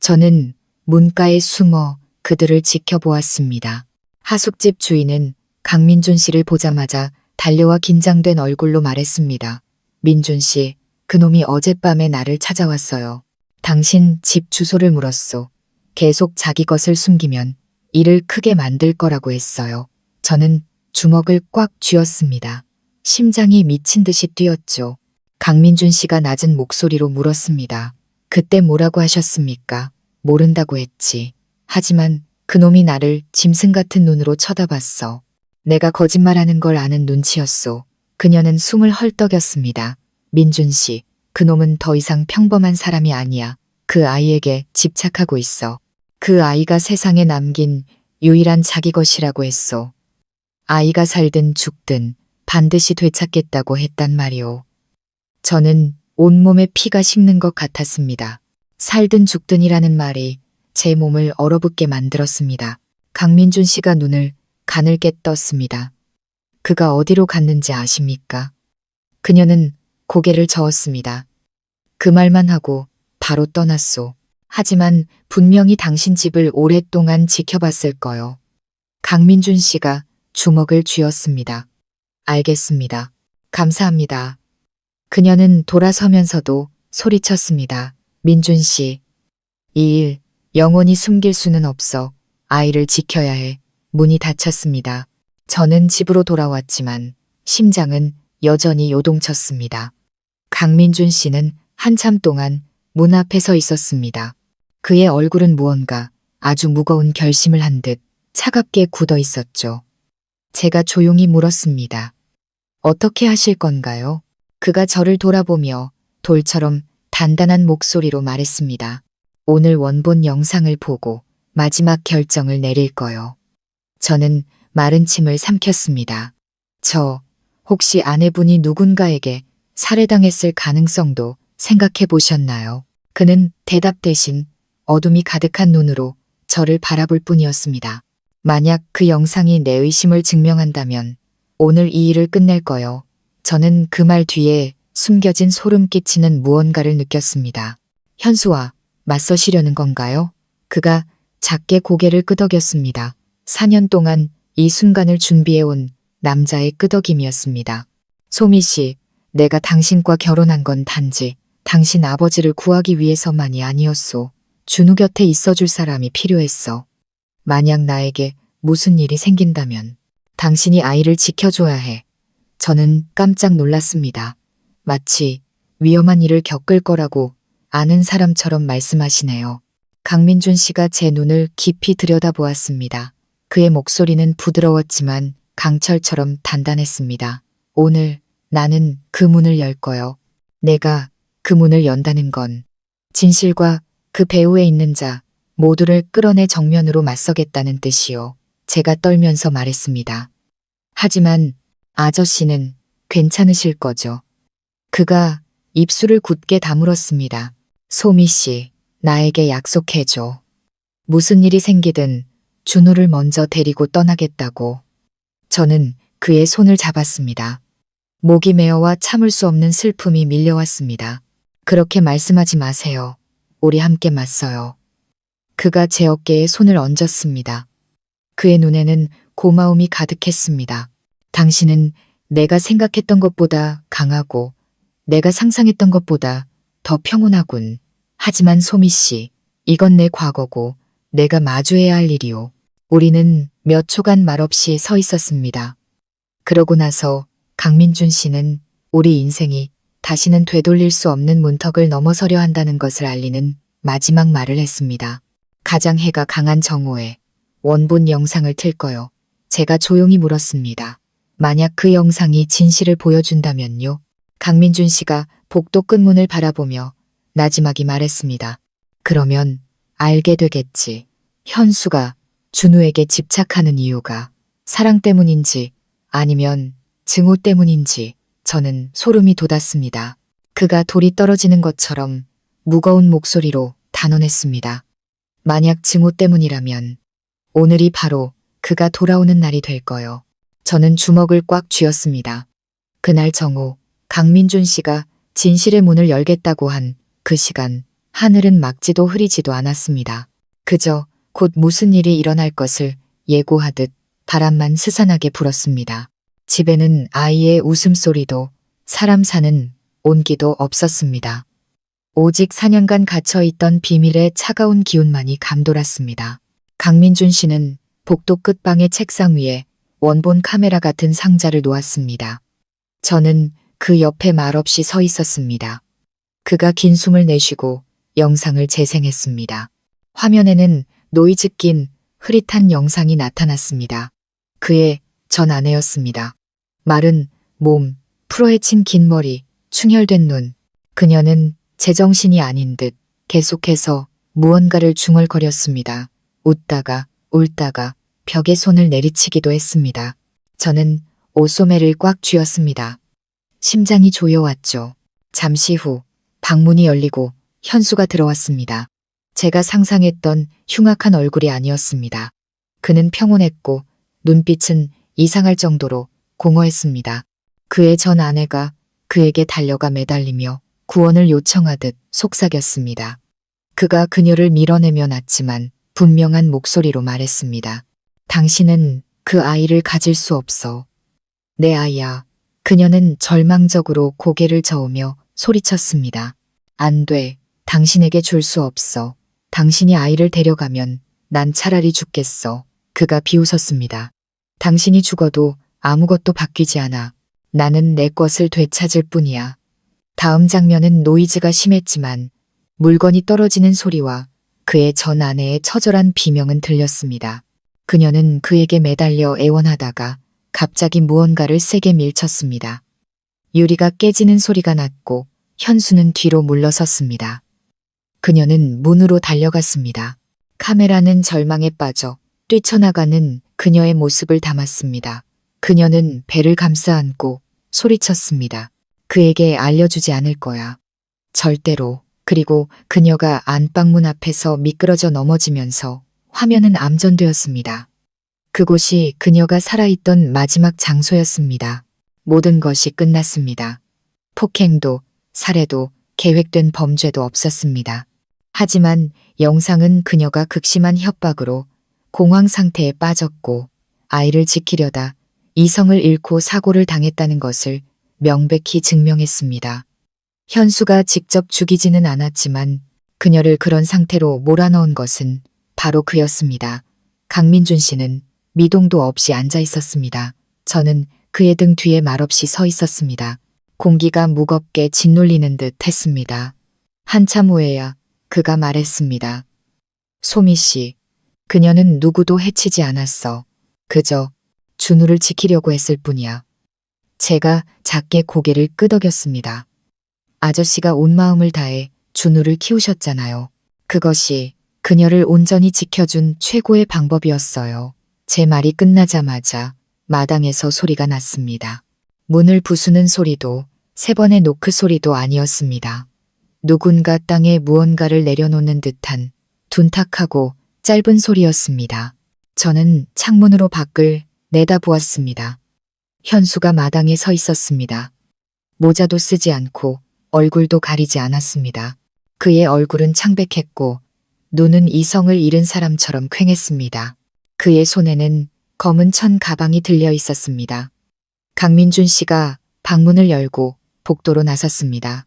저는 문가에 숨어 그들을 지켜보았습니다. 하숙집 주인은 강민준 씨를 보자마자 달려와 긴장된 얼굴로 말했습니다. 민준 씨, 그놈이 어젯밤에 나를 찾아왔어요. 당신 집 주소를 물었소. 계속 자기 것을 숨기면 일을 크게 만들 거라고 했어요. 저는 주먹을 꽉 쥐었습니다. 심장이 미친 듯이 뛰었죠. 강민준 씨가 낮은 목소리로 물었습니다. 그때 뭐라고 하셨습니까? 모른다고 했지. 하지만 그놈이 나를 짐승 같은 눈으로 쳐다봤어. 내가 거짓말하는 걸 아는 눈치였소. 그녀는 숨을 헐떡였습니다. 민준 씨, 그놈은 더 이상 평범한 사람이 아니야. 그 아이에게 집착하고 있어. 그 아이가 세상에 남긴 유일한 자기 것이라고 했소. 아이가 살든 죽든 반드시 되찾겠다고 했단 말이오. 저는 온몸에 피가 식는 것 같았습니다. 살든 죽든이라는 말이 제 몸을 얼어붙게 만들었습니다. 강민준 씨가 눈을 가늘게 떴습니다. 그가 어디로 갔는지 아십니까? 그녀는 고개를 저었습니다. 그 말만 하고 바로 떠났소. 하지만 분명히 당신 집을 오랫동안 지켜봤을 거요. 강민준 씨가 주먹을 쥐었습니다. 알겠습니다. 감사합니다. 그녀는 돌아서면서도 소리쳤습니다. 민준 씨, 이 일 영원히 숨길 수는 없어. 아이를 지켜야 해. 문이 닫혔습니다. 저는 집으로 돌아왔지만 심장은 여전히 요동쳤습니다. 강민준 씨는 한참 동안 문 앞에 서 있었습니다. 그의 얼굴은 무언가 아주 무거운 결심을 한 듯 차갑게 굳어 있었죠. 제가 조용히 물었습니다. 어떻게 하실 건가요? 그가 저를 돌아보며 돌처럼 단단한 목소리로 말했습니다. 오늘 원본 영상을 보고 마지막 결정을 내릴 거요. 저는 마른 침을 삼켰습니다. 혹시 아내분이 누군가에게 살해당했을 가능성도 생각해 보셨나요? 그는 대답 대신 어둠이 가득한 눈으로 저를 바라볼 뿐이었습니다. 만약 그 영상이 내 의심을 증명한다면 오늘 이 일을 끝낼 거요. 저는 그 말 뒤에 숨겨진 소름 끼치는 무언가를 느꼈습니다. 현수와 맞서시려는 건가요? 그가 작게 고개를 끄덕였습니다. 4년 동안 이 순간을 준비해온 남자의 끄덕임이었습니다. 소미 씨, 내가 당신과 결혼한 건 단지 당신 아버지를 구하기 위해서만이 아니었소. 준우 곁에 있어줄 사람이 필요했어. 만약 나에게 무슨 일이 생긴다면 당신이 아이를 지켜줘야 해. 저는 깜짝 놀랐습니다. 마치 위험한 일을 겪을 거라고 아는 사람처럼 말씀하시네요. 강민준 씨가 제 눈을 깊이 들여다보았습니다. 그의 목소리는 부드러웠지만 강철처럼 단단했습니다. 오늘 나는 그 문을 열 거요. 내가 그 문을 연다는 건 진실과 그 배후에 있는 자 모두를 끌어내 정면으로 맞서겠다는 뜻이요. 제가 떨면서 말했습니다. 하지만 아저씨는 괜찮으실 거죠? 그가 입술을 굳게 다물었습니다. 소미 씨, 나에게 약속해줘. 무슨 일이 생기든 준우를 먼저 데리고 떠나겠다고. 저는 그의 손을 잡았습니다. 목이 메어와 참을 수 없는 슬픔이 밀려왔습니다. 그렇게 말씀하지 마세요. 우리 함께 맞서요. 그가 제 어깨에 손을 얹었습니다. 그의 눈에는 고마움이 가득했습니다. 당신은 내가 생각했던 것보다 강하고 내가 상상했던 것보다 더 평온하군. 하지만 소미 씨, 이건 내 과거고 내가 마주해야 할 일이오. 우리는 몇 초간 말없이 서 있었습니다. 그러고 나서 강민준 씨는 우리 인생이 다시는 되돌릴 수 없는 문턱을 넘어서려 한다는 것을 알리는 마지막 말을 했습니다. 가장 해가 강한 정오에 원본 영상을 틀 거요. 제가 조용히 물었습니다. 만약 그 영상이 진실을 보여준다면요? 강민준 씨가 복도 끝문을 바라보며 나지막이 말했습니다. 그러면 알게 되겠지. 현수가 준우에게 집착하는 이유가 사랑 때문인지 아니면 증오 때문인지. 저는 소름이 돋았습니다. 그가 돌이 떨어지는 것처럼 무거운 목소리로 단언했습니다. 만약 증오 때문이라면 오늘이 바로 그가 돌아오는 날이 될 거요. 저는 주먹을 꽉 쥐었습니다. 그날 정오, 강민준 씨가 진실의 문을 열겠다고 한 그 시간, 하늘은 막지도 흐리지도 않았습니다. 그저 곧 무슨 일이 일어날 것을 예고하듯 바람만 스산하게 불었습니다. 집에는 아이의 웃음소리도 사람 사는 온기도 없었습니다. 오직 4년간 갇혀있던 비밀의 차가운 기운만이 감돌았습니다. 강민준 씨는 복도 끝방의 책상 위에 원본 카메라 같은 상자를 놓았습니다. 저는 그 옆에 말없이 서 있었습니다. 그가 긴 숨을 내쉬고 영상을 재생했습니다. 화면에는 노이즈 낀 흐릿한 영상이 나타났습니다. 그의 전 아내였습니다. 마른 몸, 풀어헤친 긴 머리, 충혈된 눈. 그녀는 제정신이 아닌 듯 계속해서 무언가를 중얼거렸습니다. 웃다가 울다가 벽에 손을 내리치기도 했습니다. 저는 옷소매를 꽉 쥐었습니다. 심장이 조여왔죠. 잠시 후 방문이 열리고 현수가 들어왔습니다. 제가 상상했던 흉악한 얼굴이 아니었습니다. 그는 평온했고 눈빛은 이상할 정도로 공허했습니다. 그의 전 아내가 그에게 달려가 매달리며 구원을 요청하듯 속삭였습니다. 그가 그녀를 밀어내며 낳지만 분명한 목소리로 말했습니다. 당신은 그 아이를 가질 수 없어. 내 아이야. 그녀는 절망적으로 고개를 저으며 소리쳤습니다. 안 돼. 당신에게 줄 수 없어. 당신이 아이를 데려가면 난 차라리 죽겠어. 그가 비웃었습니다. 당신이 죽어도 아무것도 바뀌지 않아. 나는 내 것을 되찾을 뿐이야. 다음 장면은 노이즈가 심했지만 물건이 떨어지는 소리와 그의 전 아내의 처절한 비명은 들렸습니다. 그녀는 그에게 매달려 애원하다가 갑자기 무언가를 세게 밀쳤습니다. 유리가 깨지는 소리가 났고 현수는 뒤로 물러섰습니다. 그녀는 문으로 달려갔습니다. 카메라는 절망에 빠져 뛰쳐나가는 그녀의 모습을 담았습니다. 그녀는 배를 감싸 안고 소리쳤습니다. 그에게 알려주지 않을 거야. 절대로. 그리고 그녀가 안방문 앞에서 미끄러져 넘어지면서 화면은 암전되었습니다. 그곳이 그녀가 살아있던 마지막 장소였습니다. 모든 것이 끝났습니다. 폭행도, 살해도, 계획된 범죄도 없었습니다. 하지만 영상은 그녀가 극심한 협박으로 공황 상태에 빠졌고 아이를 지키려다 이성을 잃고 사고를 당했다는 것을 명백히 증명했습니다. 현수가 직접 죽이지는 않았지만 그녀를 그런 상태로 몰아넣은 것은 바로 그였습니다. 강민준 씨는 미동도 없이 앉아 있었습니다. 저는 그의 등 뒤에 말없이 서 있었습니다. 공기가 무겁게 짓눌리는 듯 했습니다. 한참 후에야 그가 말했습니다. 소미 씨, 그녀는 누구도 해치지 않았어. 그저 준우를 지키려고 했을 뿐이야. 제가 작게 고개를 끄덕였습니다. 아저씨가 온 마음을 다해 준우를 키우셨잖아요. 그것이 그녀를 온전히 지켜준 최고의 방법이었어요. 제 말이 끝나자마자 마당에서 소리가 났습니다. 문을 부수는 소리도 3번의 노크 소리도 아니었습니다. 누군가 땅에 무언가를 내려놓는 듯한 둔탁하고 짧은 소리였습니다. 저는 창문으로 밖을 내다보았습니다. 현수가 마당에 서 있었습니다. 모자도 쓰지 않고 얼굴도 가리지 않았습니다. 그의 얼굴은 창백했고 눈은 이성을 잃은 사람처럼 퀭했습니다. 그의 손에는 검은 천 가방이 들려 있었습니다. 강민준 씨가 방문을 열고 복도로 나섰습니다.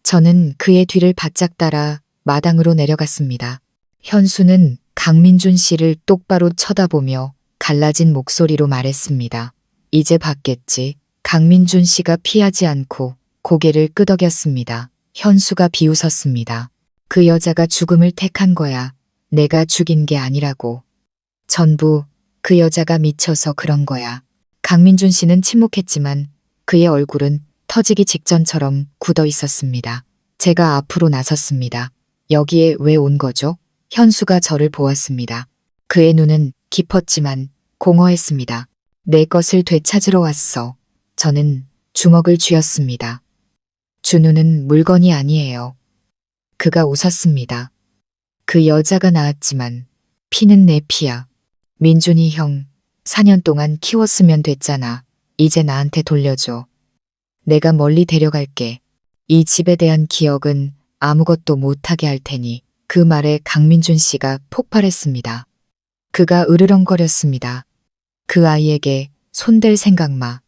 저는 그의 뒤를 바짝 따라 마당으로 내려갔습니다. 현수는 강민준 씨를 똑바로 쳐다보며 갈라진 목소리로 말했습니다. 이제 봤겠지. 강민준 씨가 피하지 않고 고개를 끄덕였습니다. 현수가 비웃었습니다. 그 여자가 죽음을 택한 거야. 내가 죽인 게 아니라고. 전부 그 여자가 미쳐서 그런 거야. 강민준 씨는 침묵했지만 그의 얼굴은 터지기 직전처럼 굳어 있었습니다. 제가 앞으로 나섰습니다. 여기에 왜 온 거죠? 현수가 저를 보았습니다. 그의 눈은 깊었지만 공허했습니다. 내 것을 되찾으러 왔어. 저는 주먹을 쥐었습니다. 준우는 물건이 아니에요. 그가 웃었습니다. 그 여자가 낳았지만 피는 내 피야. 민준이 형, 4년 동안 키웠으면 됐잖아. 이제 나한테 돌려줘. 내가 멀리 데려갈게. 이 집에 대한 기억은 아무것도 못하게 할 테니. 그 말에 강민준 씨가 폭발했습니다. 그가 으르렁거렸습니다. 그 아이에게 손댈 생각 마.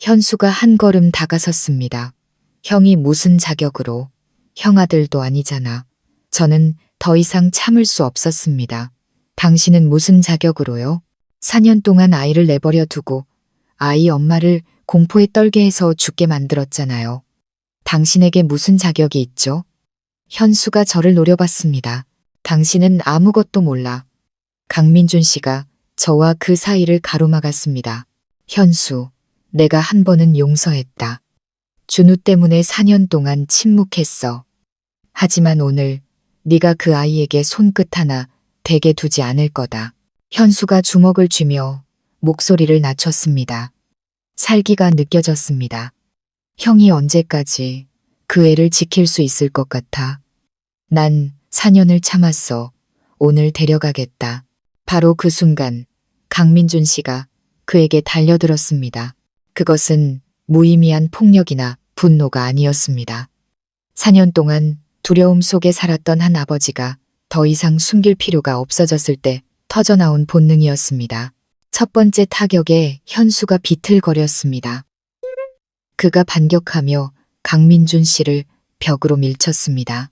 현수가 한 걸음 다가섰습니다. 형이 무슨 자격으로. 형아들도 아니잖아. 저는 더 이상 참을 수 없었습니다. 당신은 무슨 자격으로요? 4년 동안 아이를 내버려 두고 아이 엄마를 공포에 떨게 해서 죽게 만들었잖아요. 당신에게 무슨 자격이 있죠? 현수가 저를 노려봤습니다. 당신은 아무것도 몰라. 강민준 씨가 저와 그 사이를 가로막았습니다. 현수, 내가 한 번은 용서했다. 준우 때문에 4년 동안 침묵했어. 하지만 오늘 네가 그 아이에게 손끝 하나 대게 두지 않을 거다. 현수가 주먹을 쥐며 목소리를 낮췄습니다. 살기가 느껴졌습니다. 형이 언제까지 그 애를 지킬 수 있을 것 같아. 난 4년을 참았어. 오늘 데려가겠다. 바로 그 순간 강민준 씨가 그에게 달려들었습니다. 그것은 무의미한 폭력이나 분노가 아니었습니다. 4년 동안 두려움 속에 살았던 한 아버지가 더 이상 숨길 필요가 없어졌을 때 터져나온 본능이었습니다. 첫 번째 타격에 현수가 비틀거렸습니다. 그가 반격하며 강민준 씨를 벽으로 밀쳤습니다.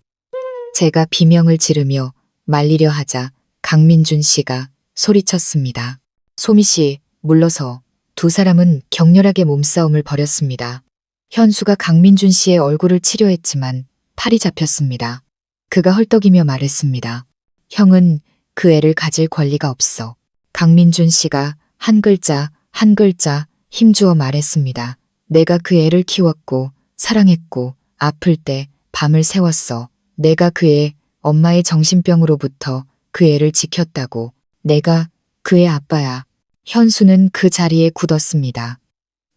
제가 비명을 지르며 말리려 하자 강민준 씨가 소리쳤습니다. 소미 씨, 물러서. 두 사람은 격렬하게 몸싸움을 벌였습니다. 현수가 강민준 씨의 얼굴을 치료했지만 팔이 잡혔습니다. 그가 헐떡이며 말했습니다. 형은 그 애를 가질 권리가 없어. 강민준 씨가 한 글자 한 글자 힘주어 말했습니다. 내가 그 애를 키웠고 사랑했고 아플 때 밤을 새웠어. 내가 그 애 엄마의 정신병으로부터 그 애를 지켰다고. 내가 그 애 아빠야. 현수는 그 자리에 굳었습니다.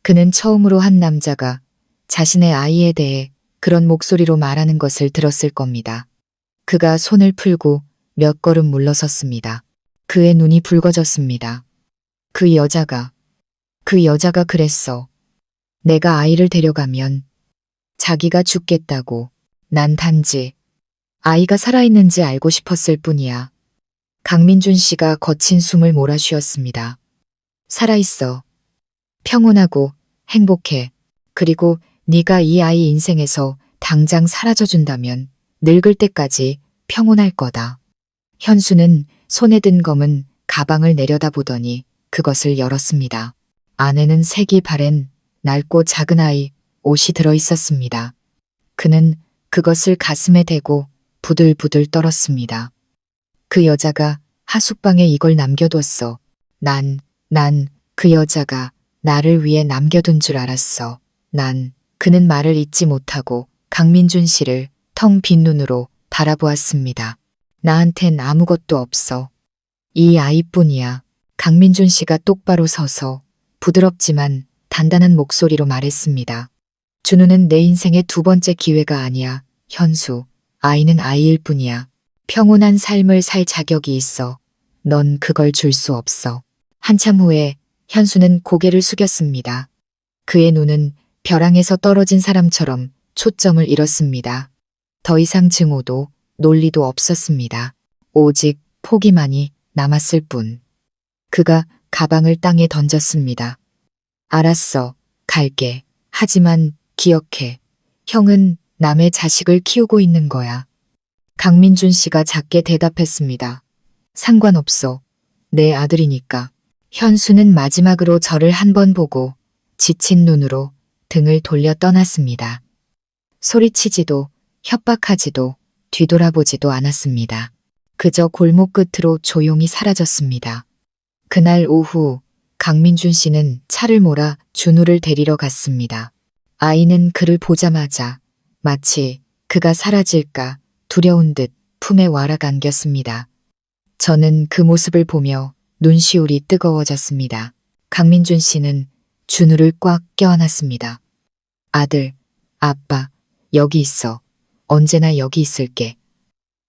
그는 처음으로 한 남자가 자신의 아이에 대해 그런 목소리로 말하는 것을 들었을 겁니다. 그가 손을 풀고 몇 걸음 물러섰습니다. 그의 눈이 붉어졌습니다. 그 여자가 그랬어. 내가 아이를 데려가면 자기가 죽겠다고. 난 단지 아이가 살아있는지 알고 싶었을 뿐이야. 강민준 씨가 거친 숨을 몰아쉬었습니다. 살아있어. 평온하고 행복해. 그리고 네가 이 아이 인생에서 당장 사라져준다면 늙을 때까지 평온할 거다. 현수는 손에 든 검은 가방을 내려다보더니 그것을 열었습니다. 안에는 색이 바랜 낡고 작은 아이 옷이 들어있었습니다. 그는 그것을 가슴에 대고 부들부들 떨었습니다. 그 여자가 하숙방에 이걸 남겨뒀어. 난 그 여자가 나를 위해 남겨둔 줄 알았어. 그는 말을 잇지 못하고 강민준 씨를 텅 빈 눈으로 바라보았습니다. 나한텐 아무것도 없어. 이 아이뿐이야. 강민준 씨가 똑바로 서서 부드럽지만 단단한 목소리로 말했습니다. 준우는 내 인생의 두 번째 기회가 아니야. 현수, 아이는 아이일 뿐이야. 평온한 삶을 살 자격이 있어. 넌 그걸 줄 수 없어. 한참 후에 현수는 고개를 숙였습니다. 그의 눈은 벼랑에서 떨어진 사람처럼 초점을 잃었습니다. 더 이상 증오도 논리도 없었습니다. 오직 포기만이 남았을 뿐. 그가 가방을 땅에 던졌습니다. 알았어. 갈게. 하지만 기억해. 형은 남의 자식을 키우고 있는 거야. 강민준 씨가 작게 대답했습니다. 상관없어. 내 아들이니까. 현수는 마지막으로 저를 한 번 보고 지친 눈으로 등을 돌려 떠났습니다. 소리치지도 협박하지도 뒤돌아보지도 않았습니다. 그저 골목 끝으로 조용히 사라졌습니다. 그날 오후 강민준 씨는 차를 몰아 준우를 데리러 갔습니다. 아이는 그를 보자마자 마치 그가 사라질까 두려운 듯 품에 와락 안겼습니다. 저는 그 모습을 보며 눈시울이 뜨거워졌습니다. 강민준 씨는 준우를 꽉 껴안았습니다. 아들, 아빠, 여기 있어. 언제나 여기 있을게.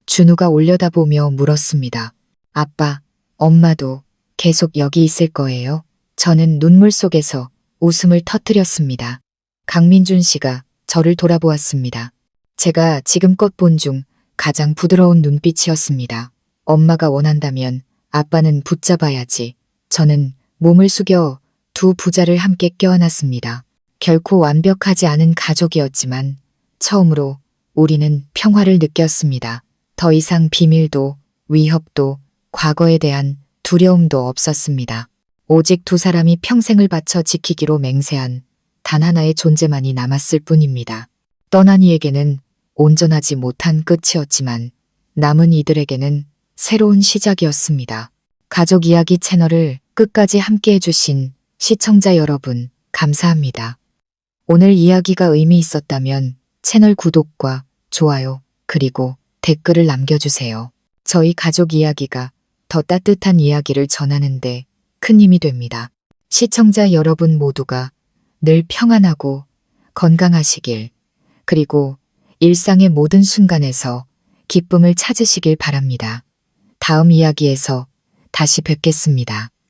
준우가 올려다보며 물었습니다. 아빠, 엄마도 계속 여기 있을 거예요? 저는 눈물 속에서 웃음을 터뜨렸습니다. 강민준 씨가 저를 돌아보았습니다. 제가 지금껏 본 중 가장 부드러운 눈빛이었습니다. 엄마가 원한다면 아빠는 붙잡아야지. 저는 몸을 숙여 두 부자를 함께 껴안았습니다. 결코 완벽하지 않은 가족이었지만 처음으로 우리는 평화를 느꼈습니다. 더 이상 비밀도 위협도 과거에 대한 두려움도 없었습니다. 오직 두 사람이 평생을 바쳐 지키기로 맹세한 단 하나의 존재만이 남았을 뿐입니다. 떠난 이에게는 온전하지 못한 끝이었지만 남은 이들에게는 새로운 시작이었습니다. 가족 이야기 채널을 끝까지 함께 해주신 시청자 여러분, 감사합니다. 오늘 이야기가 의미 있었다면 채널 구독과 좋아요, 그리고 댓글을 남겨주세요. 저희 가족 이야기가 더 따뜻한 이야기를 전하는데 큰 힘이 됩니다. 시청자 여러분 모두가 늘 평안하고 건강하시길, 그리고 일상의 모든 순간에서 기쁨을 찾으시길 바랍니다. 다음 이야기에서 다시 뵙겠습니다.